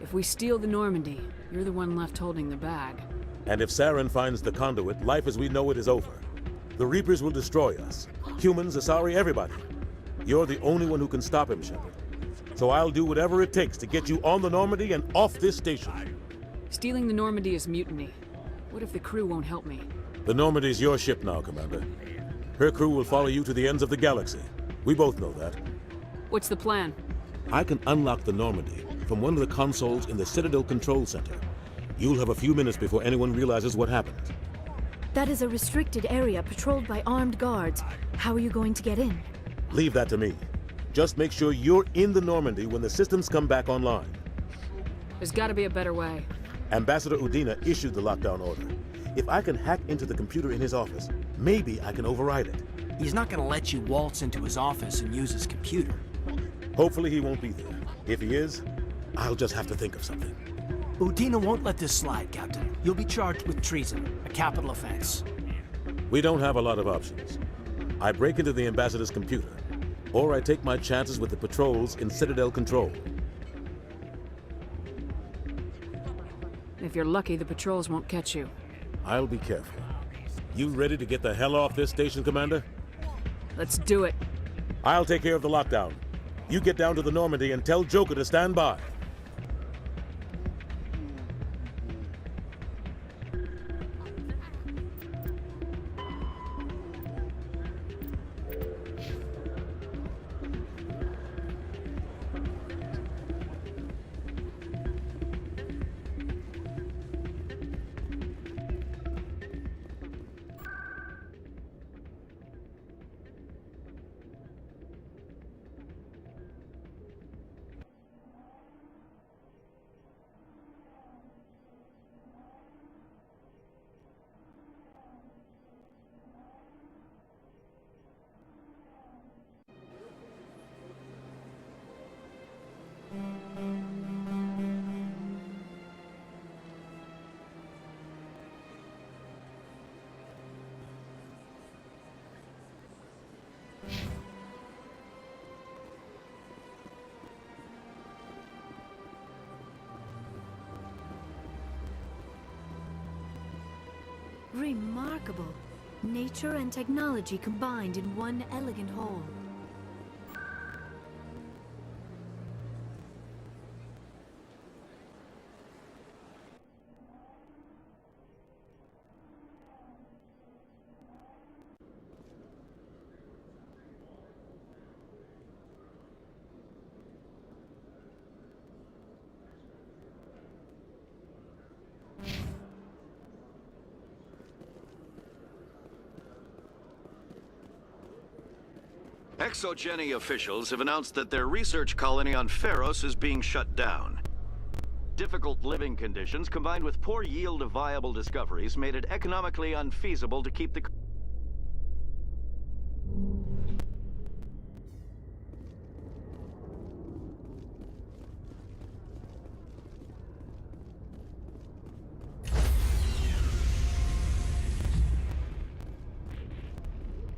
If we steal the Normandy, you're the one left holding the bag. And if Saren finds the conduit, life as we know it is over. The Reapers will destroy us. Humans, Asari, everybody. You're the only one who can stop him, Shepard. So I'll do whatever it takes to get you on the Normandy and off this station. Stealing the Normandy is mutiny. What if the crew won't help me? The Normandy's your ship now, Commander. Her crew will follow you to the ends of the galaxy. We both know that. What's the plan? I can unlock the Normandy from one of the consoles in the Citadel Control Center. You'll have a few minutes before anyone realizes what happened. That is a restricted area patrolled by armed guards. How are you going to get in? Leave that to me. Just make sure you're in the Normandy when the systems come back online. There's gotta be a better way. Ambassador Udina issued the lockdown order. If I can hack into the computer in his office, maybe I can override it. He's not gonna let you waltz into his office and use his computer. Hopefully he won't be there. If he is, I'll just have to think of something. Udina won't let this slide, Captain. You'll be charged with treason, a capital offense. We don't have a lot of options. I break into the Ambassador's computer, or I take my chances with the patrols in Citadel Control. If you're lucky, the patrols won't catch you. I'll be careful. You ready to get the hell off this station, Commander? Let's do it. I'll take care of the lockdown. You get down to the Normandy and tell Joker to stand by. Remarkable. Nature and technology combined in one elegant whole. Exogeny officials have announced that their research colony on Pharos is being shut down. Difficult living conditions combined with poor yield of viable discoveries made it economically unfeasible to keep the...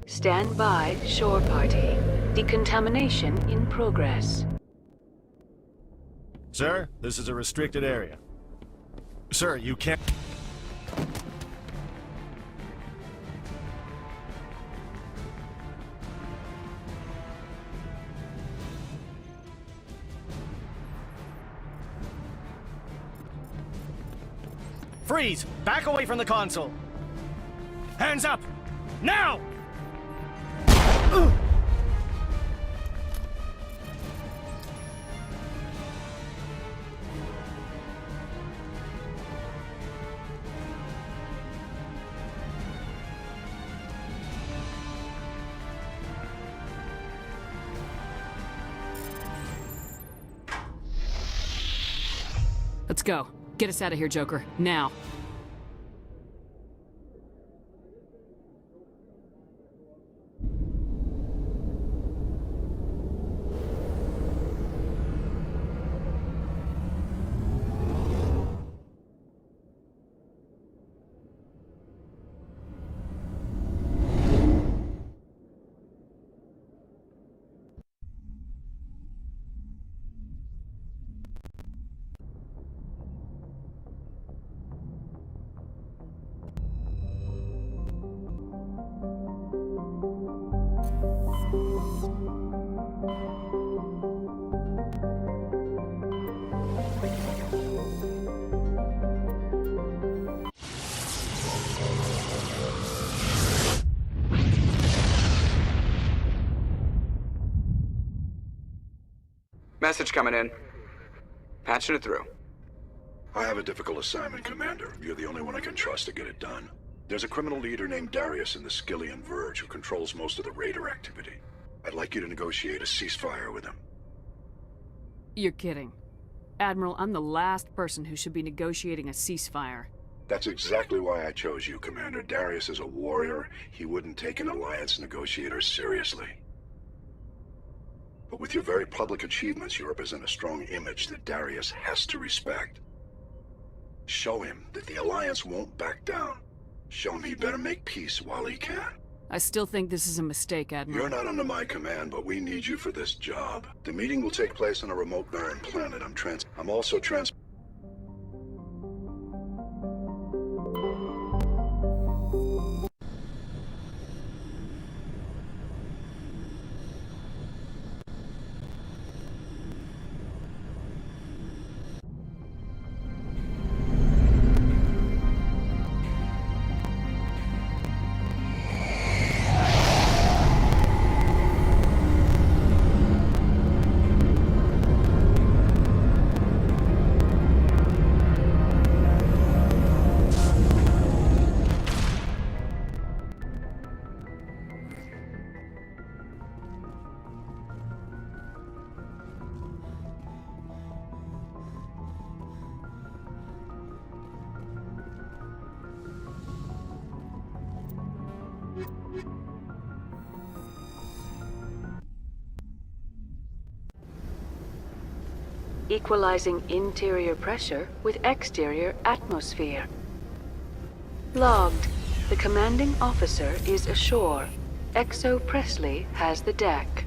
Stand by, shore party. Decontamination in progress. Sir, this is a restricted area. Sir, you can't... Freeze! Back away from the console! Hands up! Now! Let's go. Get us out of here, Joker. Now. Message coming in. Patching it through. I have a difficult assignment, Commander. You're the only one I can trust to get it done. There's a criminal leader named Darius in the Skillian Verge who controls most of the Raider activity. I'd like you to negotiate a ceasefire with him. You're kidding. Admiral, I'm the last person who should be negotiating a ceasefire. That's exactly why I chose you, Commander. Darius is a warrior. He wouldn't take an Alliance negotiator seriously. But with your very public achievements, you represent a strong image that Darius has to respect. Show him that the Alliance won't back down. Show him he better make peace while he can. I still think this is a mistake, Admiral. You're not under my command, but we need you for this job. The meeting will take place on a remote barren planet. I'm also Equalizing interior pressure with exterior atmosphere. Logged. The commanding officer is ashore. XO Presley has the deck.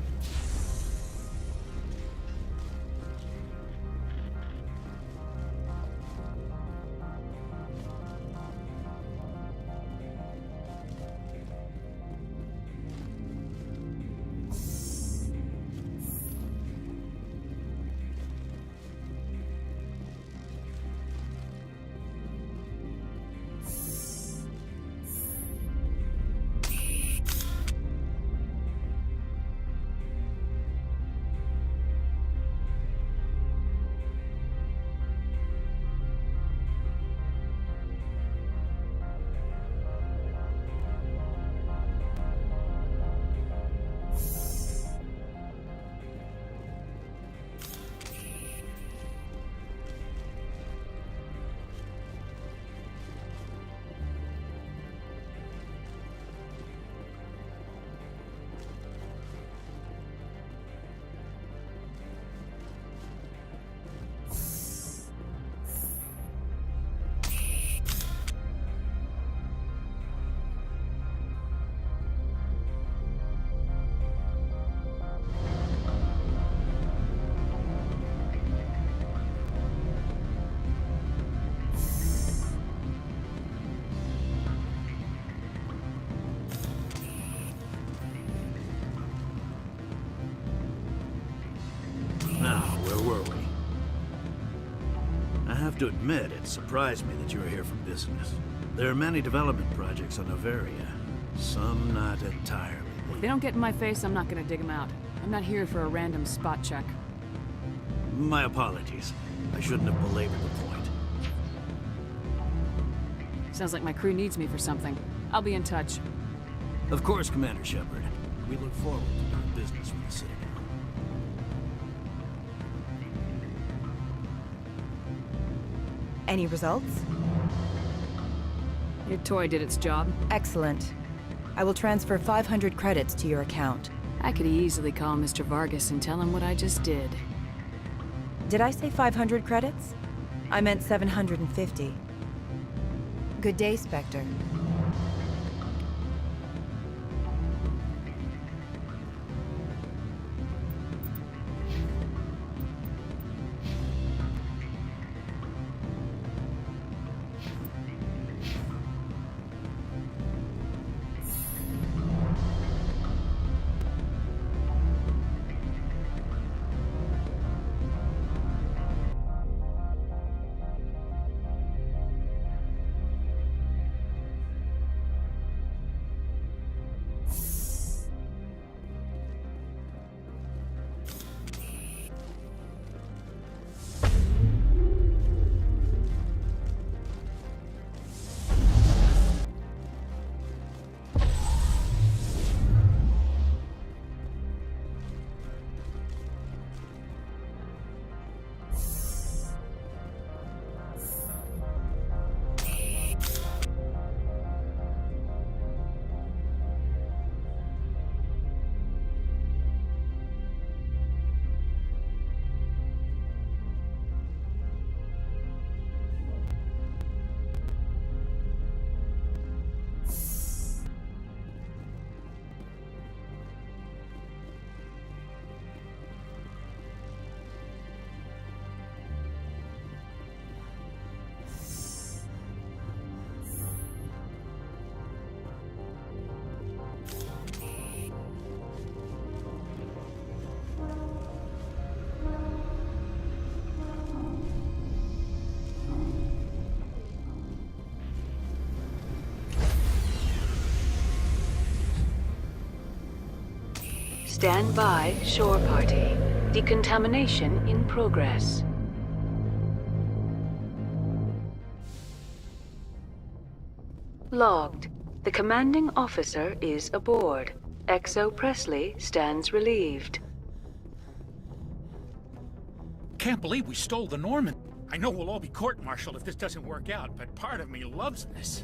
To admit, it surprised me that you were here for business. There are many development projects on Novaria, some not entirely. If they don't get in my face, I'm not gonna dig them out. I'm not here for a random spot check. My apologies. I shouldn't have belabored the point. Sounds like my crew needs me for something. I'll be in touch. Of course, Commander Shepard. We look forward to doing business with the Citadel. Any results? Your toy did its job. Excellent. I will transfer 500 credits to your account. I could easily call Mr. Vargas and tell him what I just did. Did I say 500 credits? I meant 750. Good day, Spectre. Stand by, shore party. Decontamination in progress. Logged. The commanding officer is aboard. XO Presley stands relieved. Can't believe we stole the Norman. I know we'll all be court-martialed if this doesn't work out, but part of me loves this.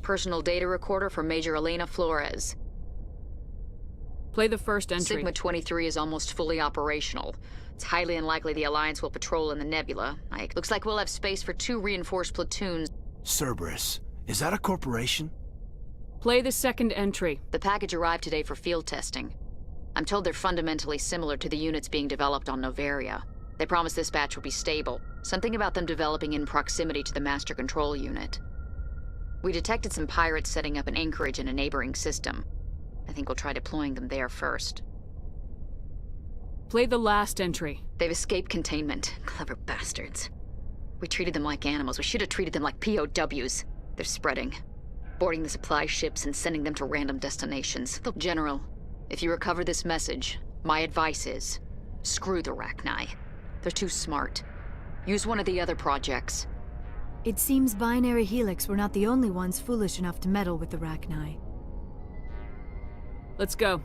Personal data recorder for Major Elena Flores. Play the first entry. Sigma 23 is almost fully operational. It's highly unlikely the Alliance will patrol in the nebula. Looks like we'll have space for 2 reinforced platoons. Cerberus. Is that a corporation? Play the second entry. The package arrived today for field testing. I'm told they're fundamentally similar to the units being developed on Noveria. They promise this batch will be stable. Something about them developing in proximity to the master control unit. We detected some pirates setting up an anchorage in a neighboring system. I think we'll try deploying them there first. Play the last entry. They've escaped containment. Clever bastards. We treated them like animals. We should have treated them like POWs. They're spreading. Boarding the supply ships and sending them to random destinations. Look, General, if you recover this message, my advice is, screw the Rachni. They're too smart. Use one of the other projects. It seems Binary Helix were not the only ones foolish enough to meddle with the Rachni. Let's go.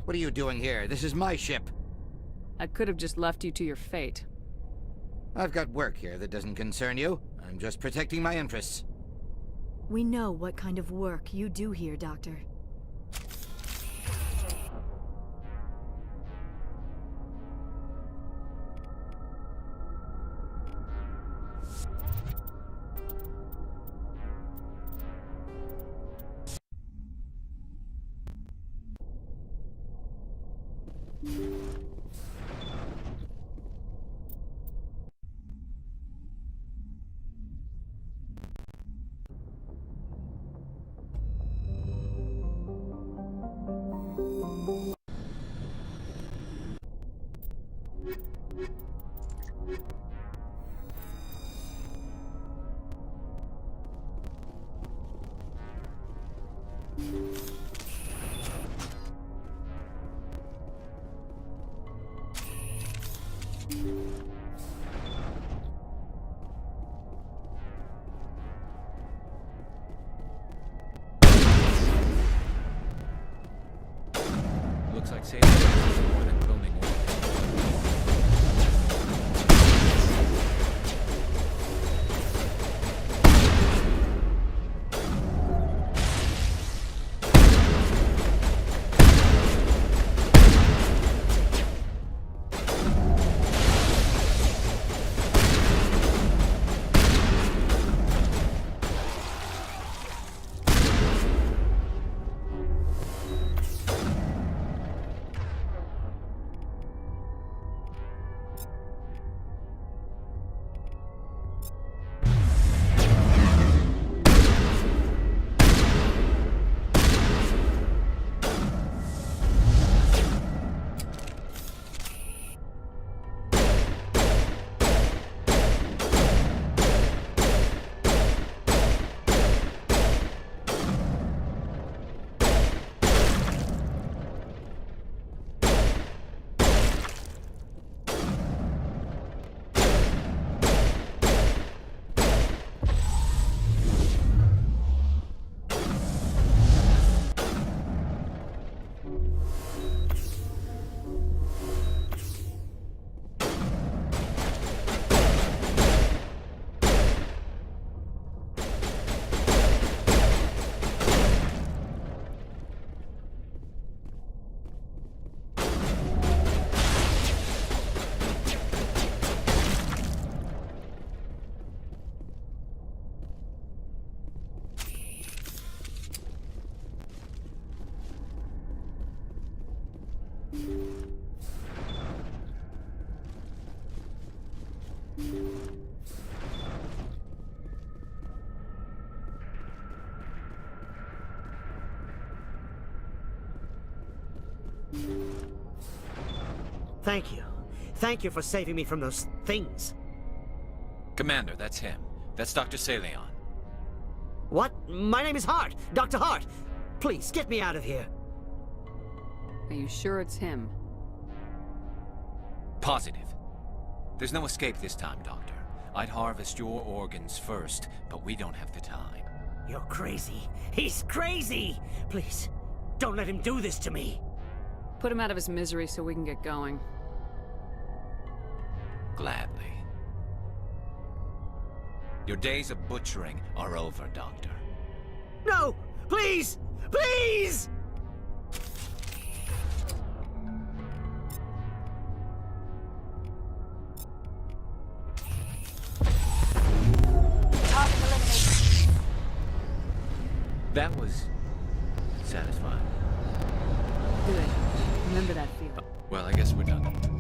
What are you doing here? This is my ship. I could have just left you to your fate. I've got work here that doesn't concern you. I'm just protecting my interests. We know what kind of work you do here, Doctor. Looks like sailing is more than filming oil. Thank you. Thank you for saving me from those things. Commander, that's him. That's Dr. Saleon. What? My name is Hart. Dr. Hart. Please, get me out of here. Are you sure it's him? Positive. There's no escape this time, Doctor. I'd harvest your organs first, but we don't have the time. You're crazy. He's crazy! Please, don't let him do this to me. Put him out of his misery so we can get going. Gladly. Your days of butchering are over, Doctor. No! Please! Please! That was satisfying. Good. Remember that feeling. Well, I guess we're done.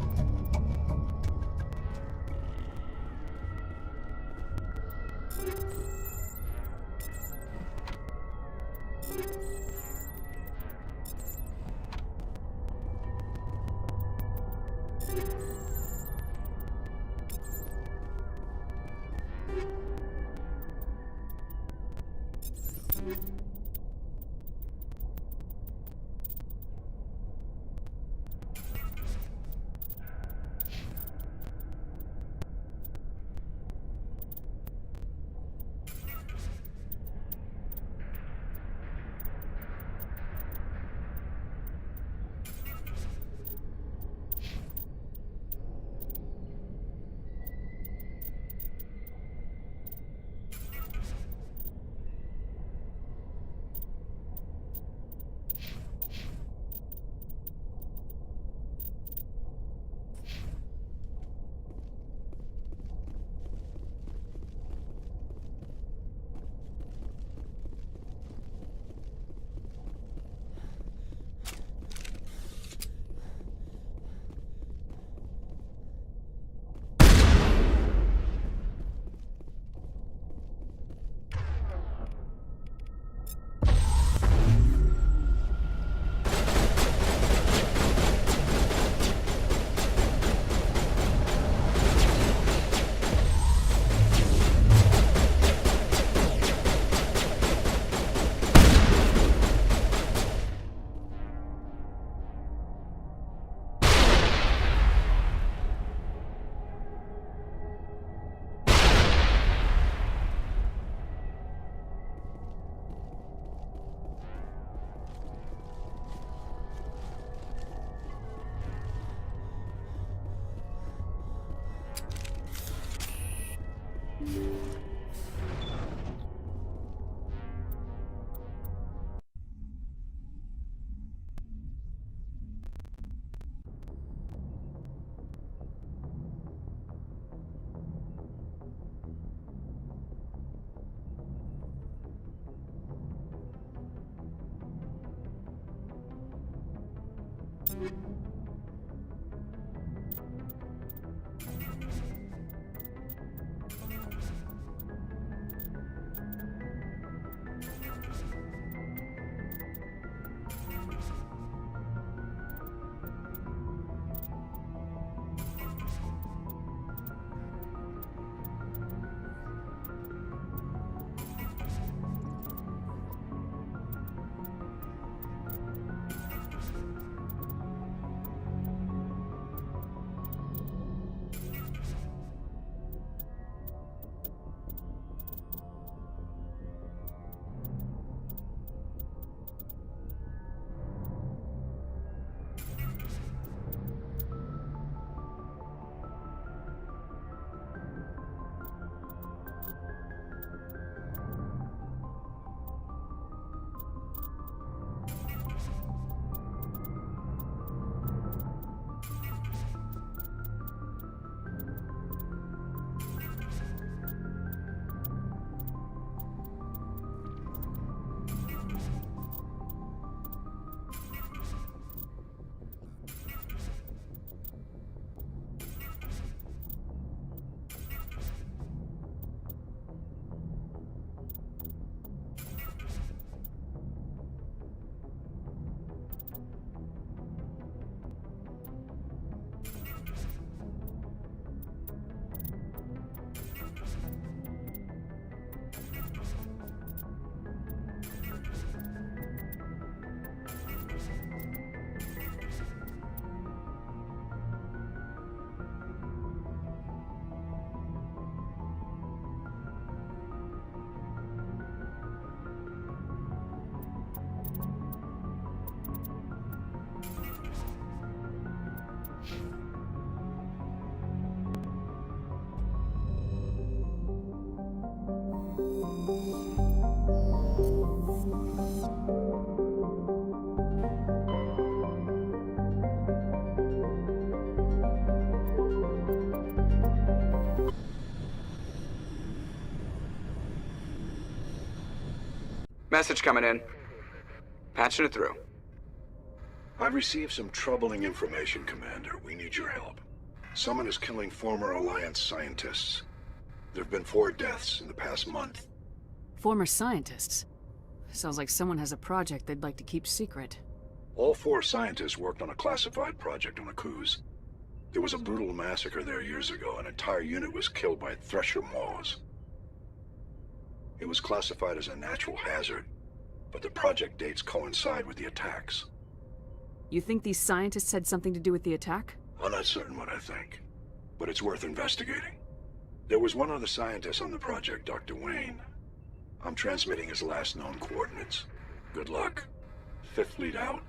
Message coming in. Patching it through. I've received some troubling information, Commander. We need your help. Someone is killing former Alliance scientists. There have been 4 deaths in the past month. Former scientists? Sounds like someone has a project they'd like to keep secret. All 4 scientists worked on a classified project on Akuz. There was a brutal massacre there years ago. An entire unit was killed by Thresher maws. It was classified as a natural hazard, but the project dates coincide with the attacks. You think these scientists had something to do with the attack? I'm not certain what I think, but it's worth investigating. There was one other scientist on the project, Dr. Wayne. I'm transmitting his last known coordinates. Good luck. 5th Fleet out.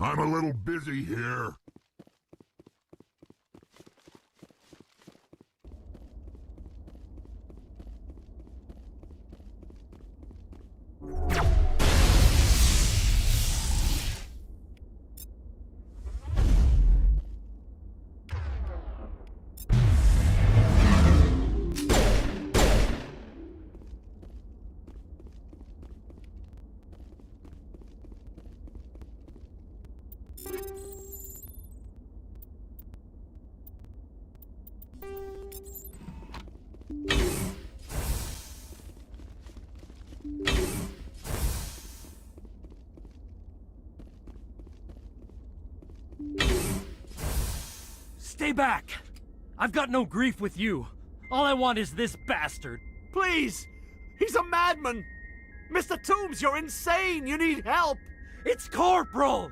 I'm a little busy here. Stay back! I've got no grief with you. All I want is this bastard. Please! He's a madman! Mr. Toombs, you're insane! You need help! It's Corporal!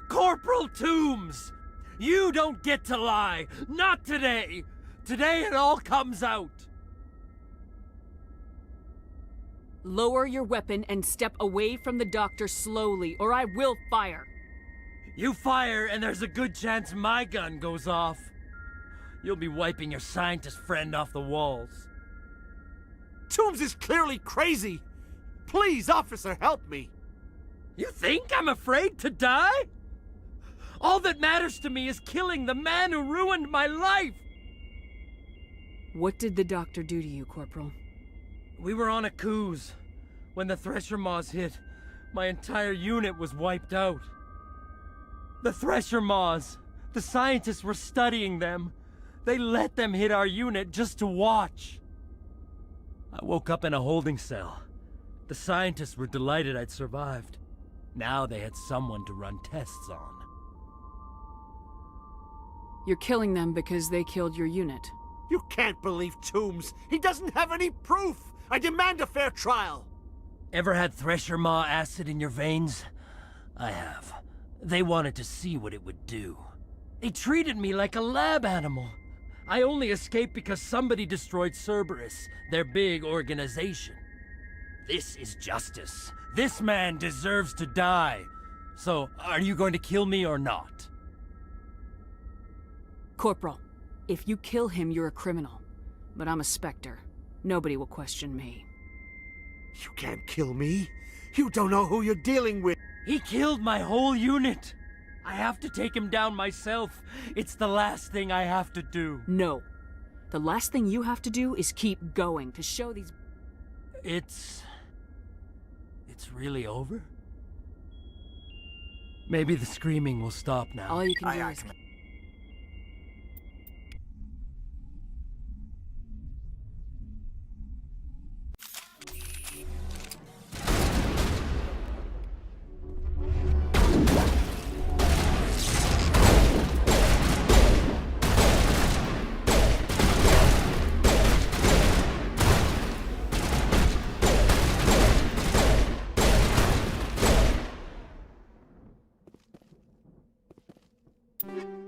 Corporal Toombs! You don't get to lie! Not today! Today it all comes out! Lower your weapon and step away from the doctor slowly, or I will fire. You fire, and there's a good chance my gun goes off. You'll be wiping your scientist friend off the walls. Toombs is clearly crazy! Please, officer, help me! You think I'm afraid to die? All that matters to me is killing the man who ruined my life! What did the doctor do to you, Corporal? We were on a cruise. When the Thresher Maws hit, my entire unit was wiped out. The Thresher Maws, the scientists were studying them. They let them hit our unit just to watch. I woke up in a holding cell. The scientists were delighted I'd survived. Now they had someone to run tests on. You're killing them because they killed your unit. You can't believe Toombs! He doesn't have any proof! I demand a fair trial! Ever had Thresher Maw acid in your veins? I have. They wanted to see what it would do. They treated me like a lab animal. I only escaped because somebody destroyed Cerberus, their big organization. This is justice. This man deserves to die. So, are you going to kill me or not? Corporal, if you kill him, you're a criminal. But I'm a Spectre. Nobody will question me. You can't kill me. You don't know who you're dealing with. He killed my whole unit. I have to take him down myself. It's the last thing I have to do. No. The last thing you have to do is keep going to show these... It's really over? Maybe the screaming will stop now. All you can do is... you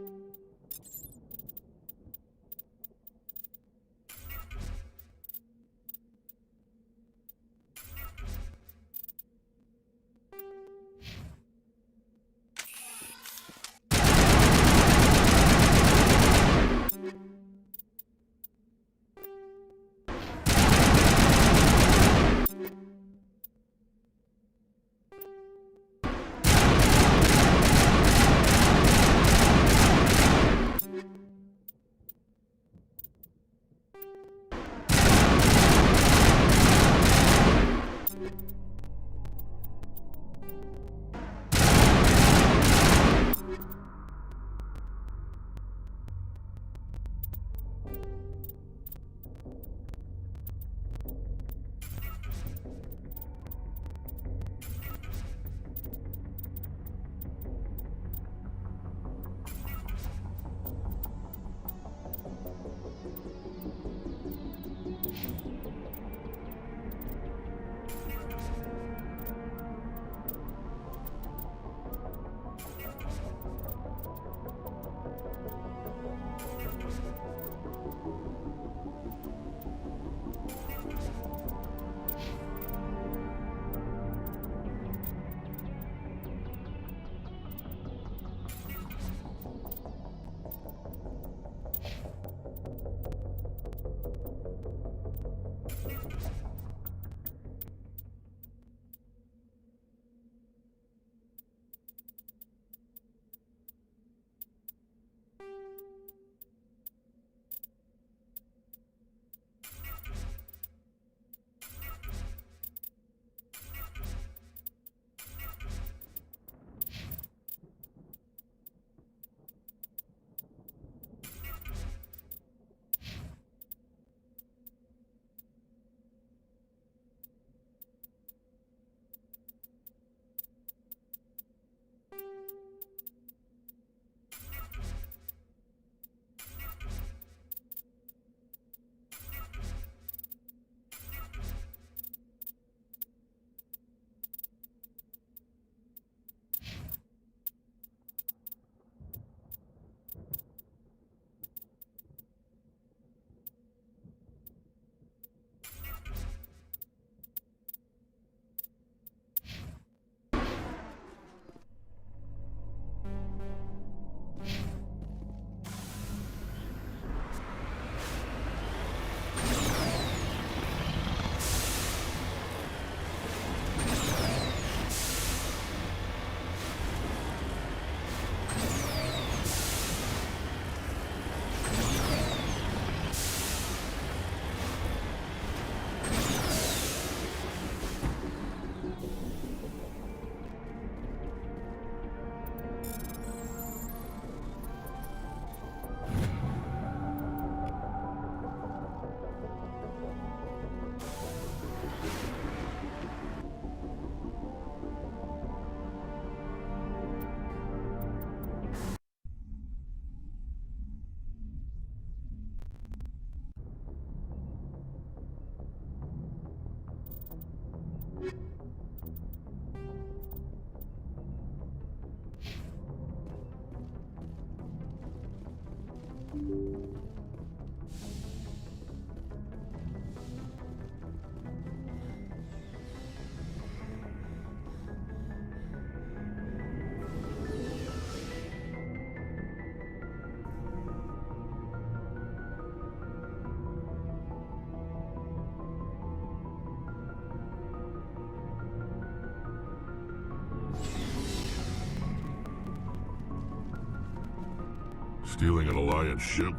Stealing an Alliance ship?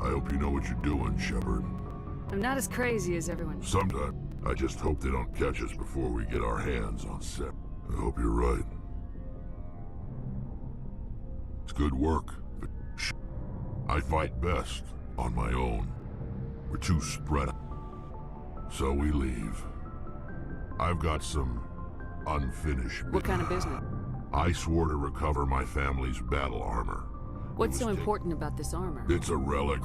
I hope you know what you're doing, Shepard. I'm not as crazy as everyone. Sometime, I just hope they don't catch us before we get our hands on Sep. I hope you're right. It's good work. I fight best on my own. We're too spread out. So we leave. I've got some unfinished business. What kind of business? I swore to recover my family's battle armor. What's so important about this armor? It's a relic.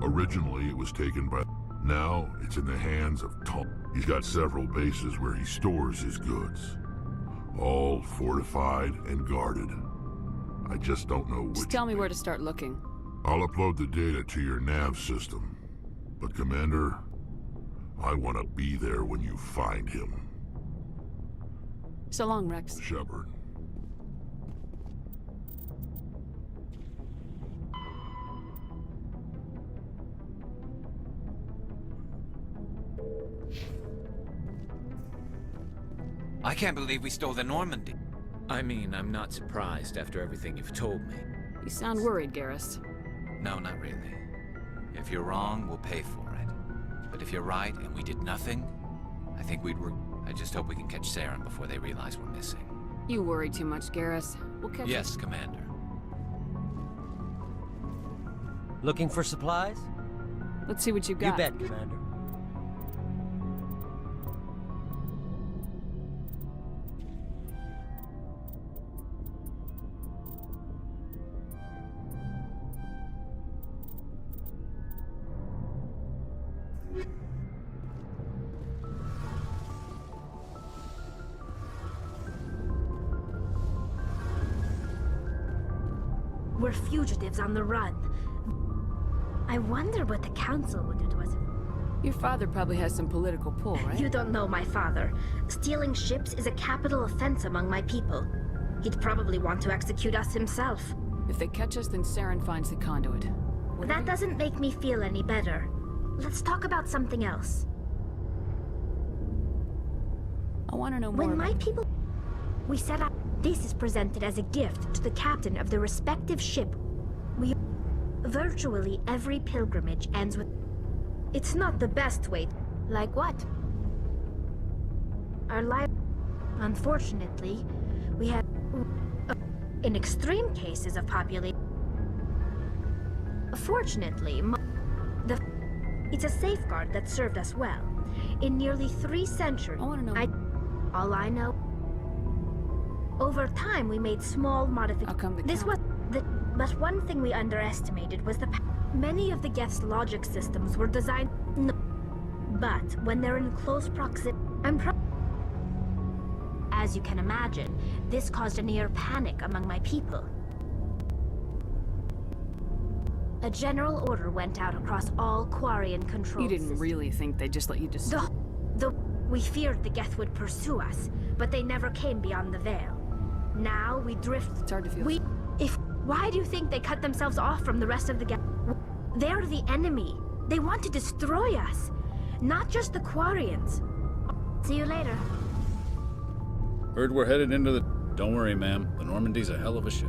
Originally, it was taken by... Now, it's in the hands of Tom. He's got several bases where he stores his goods. All fortified and guarded. I just don't know which... Just tell me where to start looking. I'll upload the data to your nav system. But Commander, I want to be there when you find him. So long, Wrex. Shepard. I can't believe we stole the Normandy. I mean, I'm not surprised after everything you've told me. You sound worried, Garrus. No, not really. If you're wrong, we'll pay for it. But if you're right and we did nothing, I think we'd I just hope we can catch Saren before they realize we're missing. You worry too much, Garrus. We'll catch Yes, Commander. Looking for supplies? Let's see what you got. You bet, Commander. We're fugitives on the run. I wonder what the Council would do to us. Your father probably has some political pull, right? You don't know my father. Stealing ships is a capital offense among my people. He'd probably want to execute us himself. If they catch us, then Saren finds the conduit. That doesn't make me feel any better. Let's talk about something else. I want to know more When my about... people... We set up... This is presented as a gift to the captain of the respective ship. Virtually every pilgrimage ends with... It's not the best way. Like what? Our life... Unfortunately, we have... In extreme cases of population... Fortunately, it's a safeguard that served us well. In nearly 3 centuries... I want to know... All I know... Over time, we made small modifications. This was but one thing we underestimated was many of the Geth's logic systems were designed. But when they're in close proximity, as you can imagine, this caused a near panic among my people. A general order went out across all Quarian control systems. You didn't really think they'd just let you decide? We feared the Geth would pursue us, but they never came beyond the Veil. Now we drift. It's hard to feel. Why do you think they cut themselves off from the rest of the Geth? They're the enemy. They want to destroy us, not just the Quarians. See you later. Heard we're headed into the... Don't worry, ma'am. The Normandy's a hell of a ship.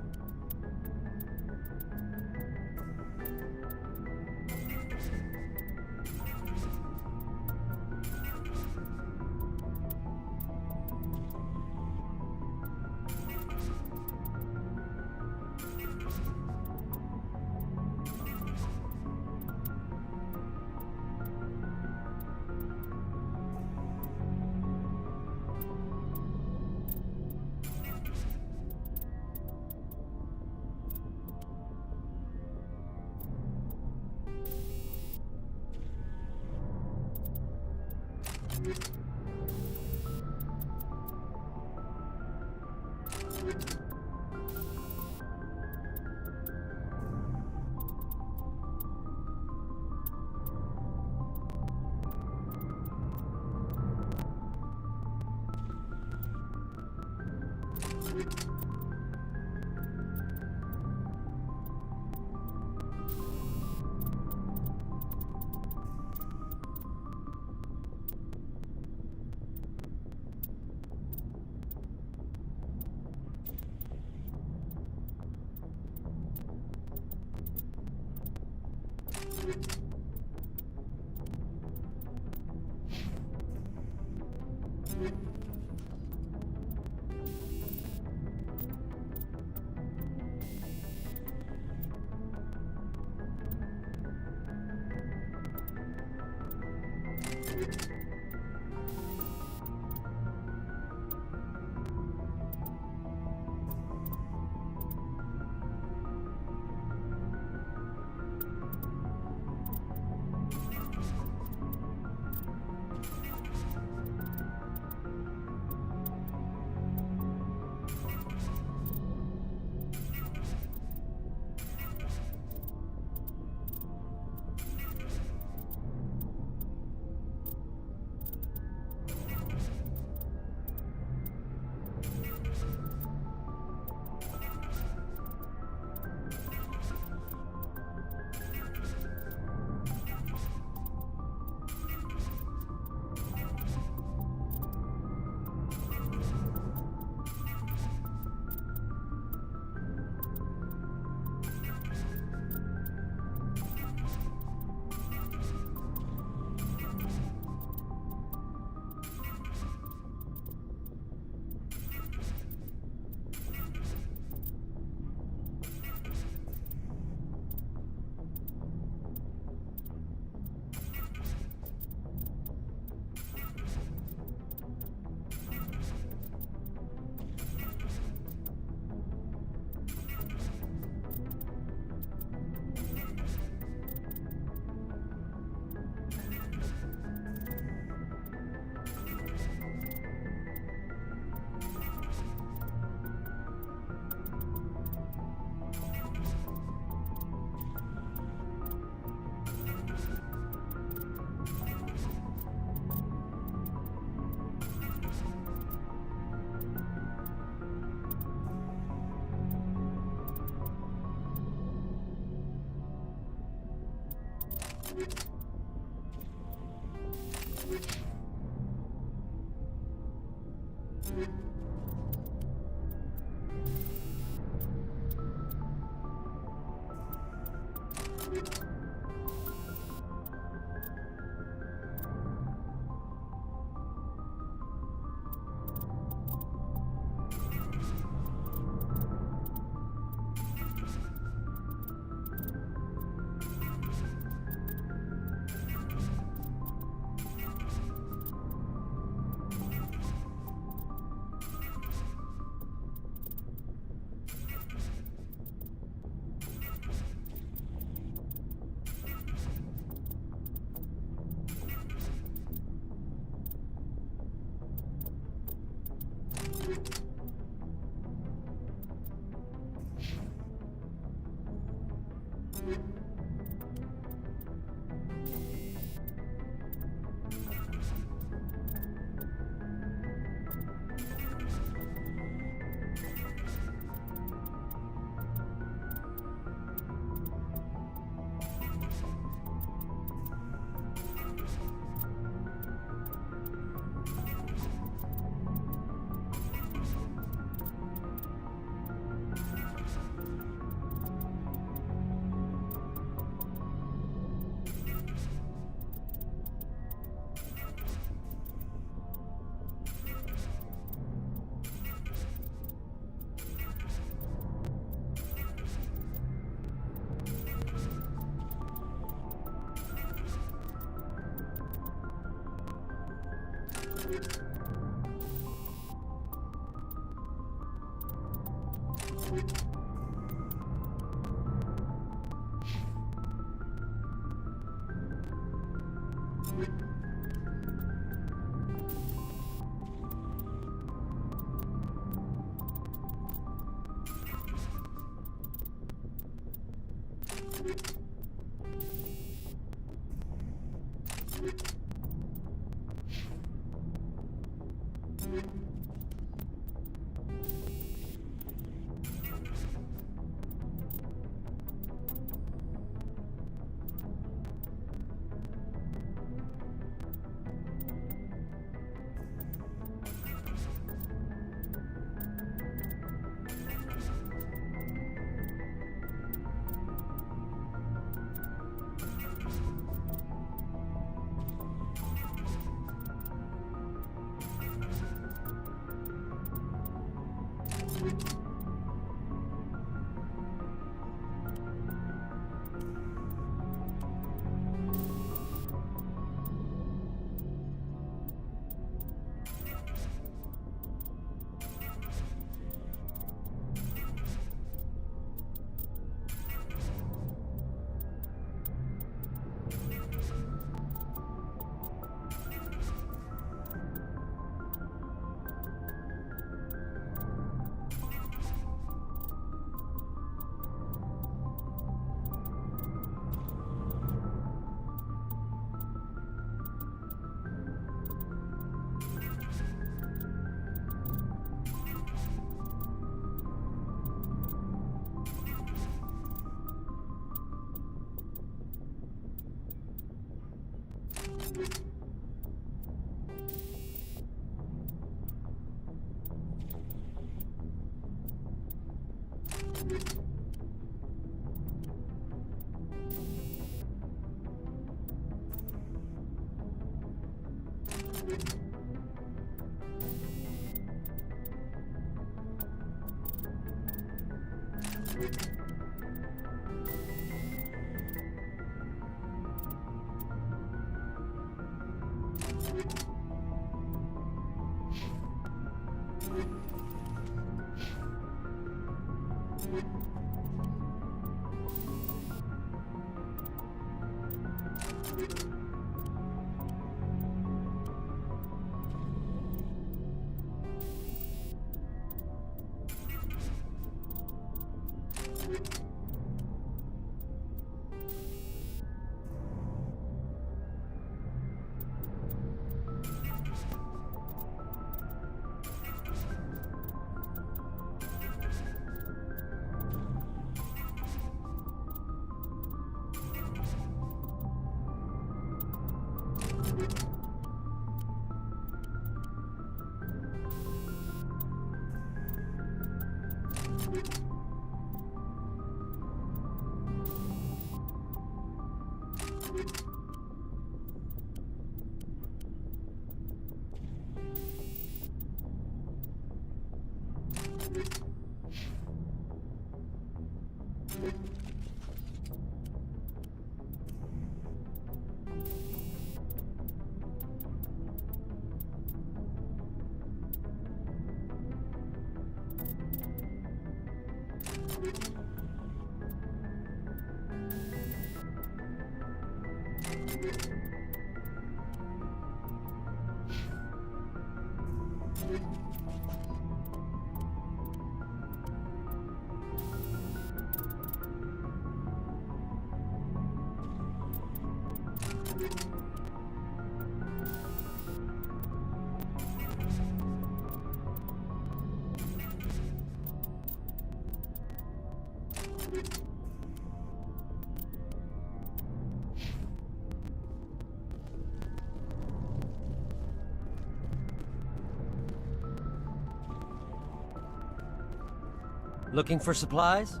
Looking for supplies?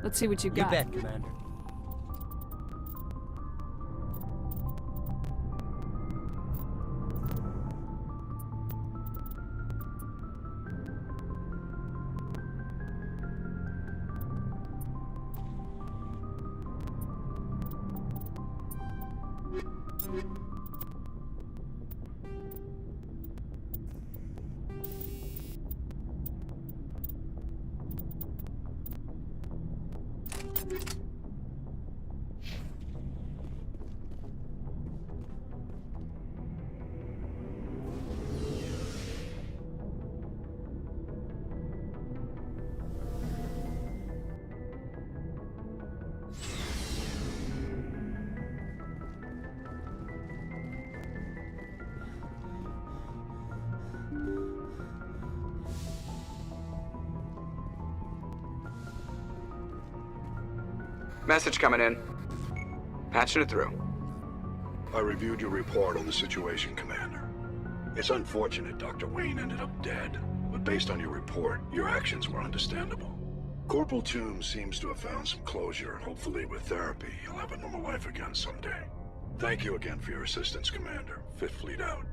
Let's see what you got. You bet, Commander. Message coming in. Patching it through. I reviewed your report on the situation, Commander. It's unfortunate Dr. Wayne ended up dead, but based on your report, your actions were understandable. Corporal Toombs seems to have found some closure, and hopefully with therapy, he'll have a normal life again someday. Thank you again for your assistance, Commander. Fifth Fleet out.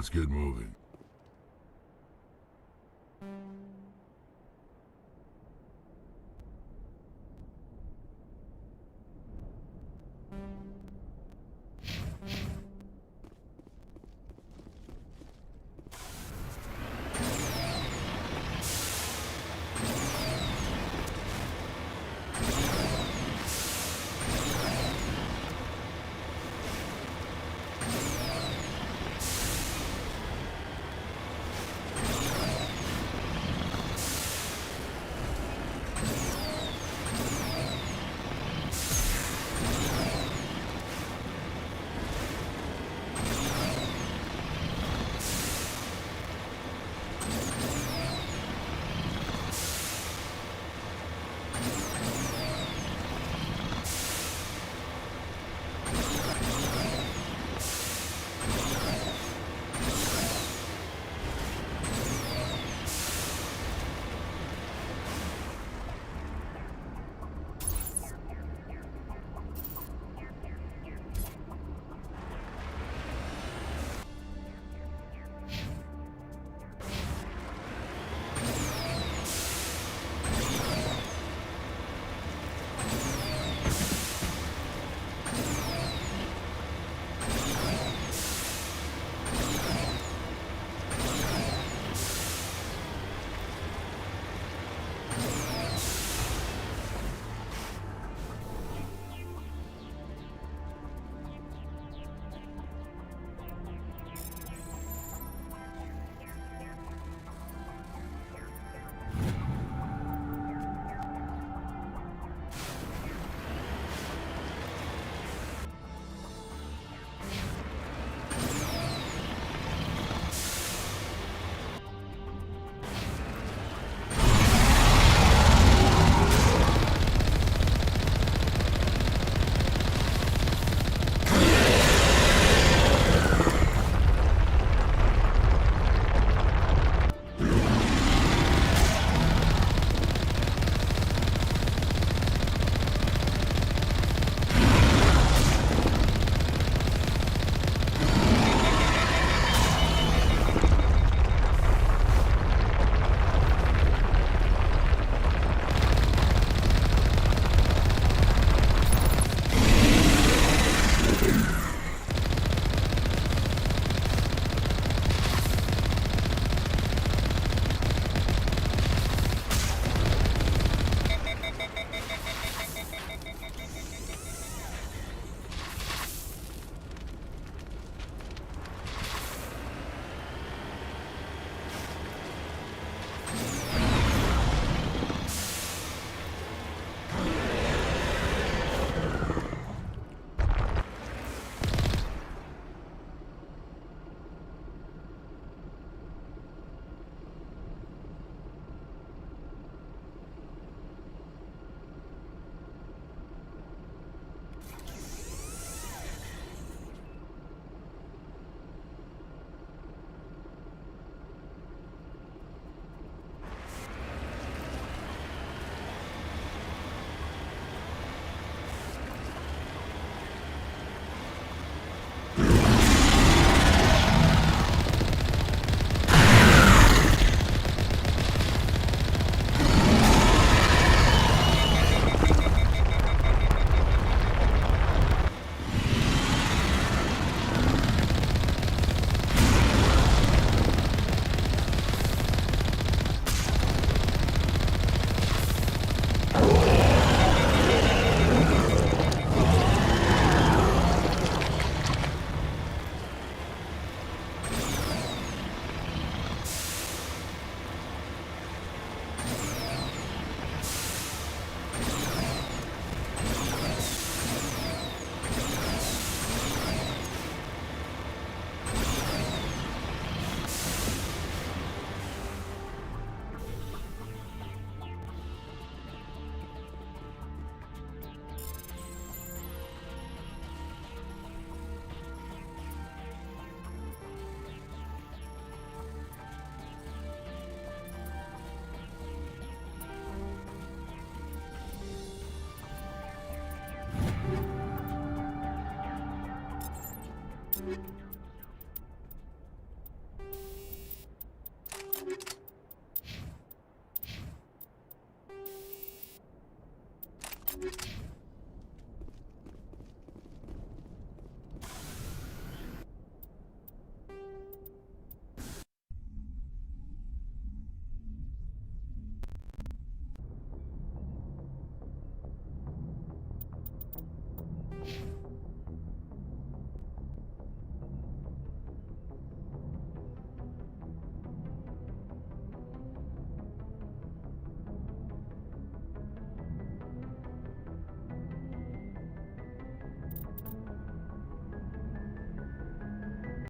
Let's get moving.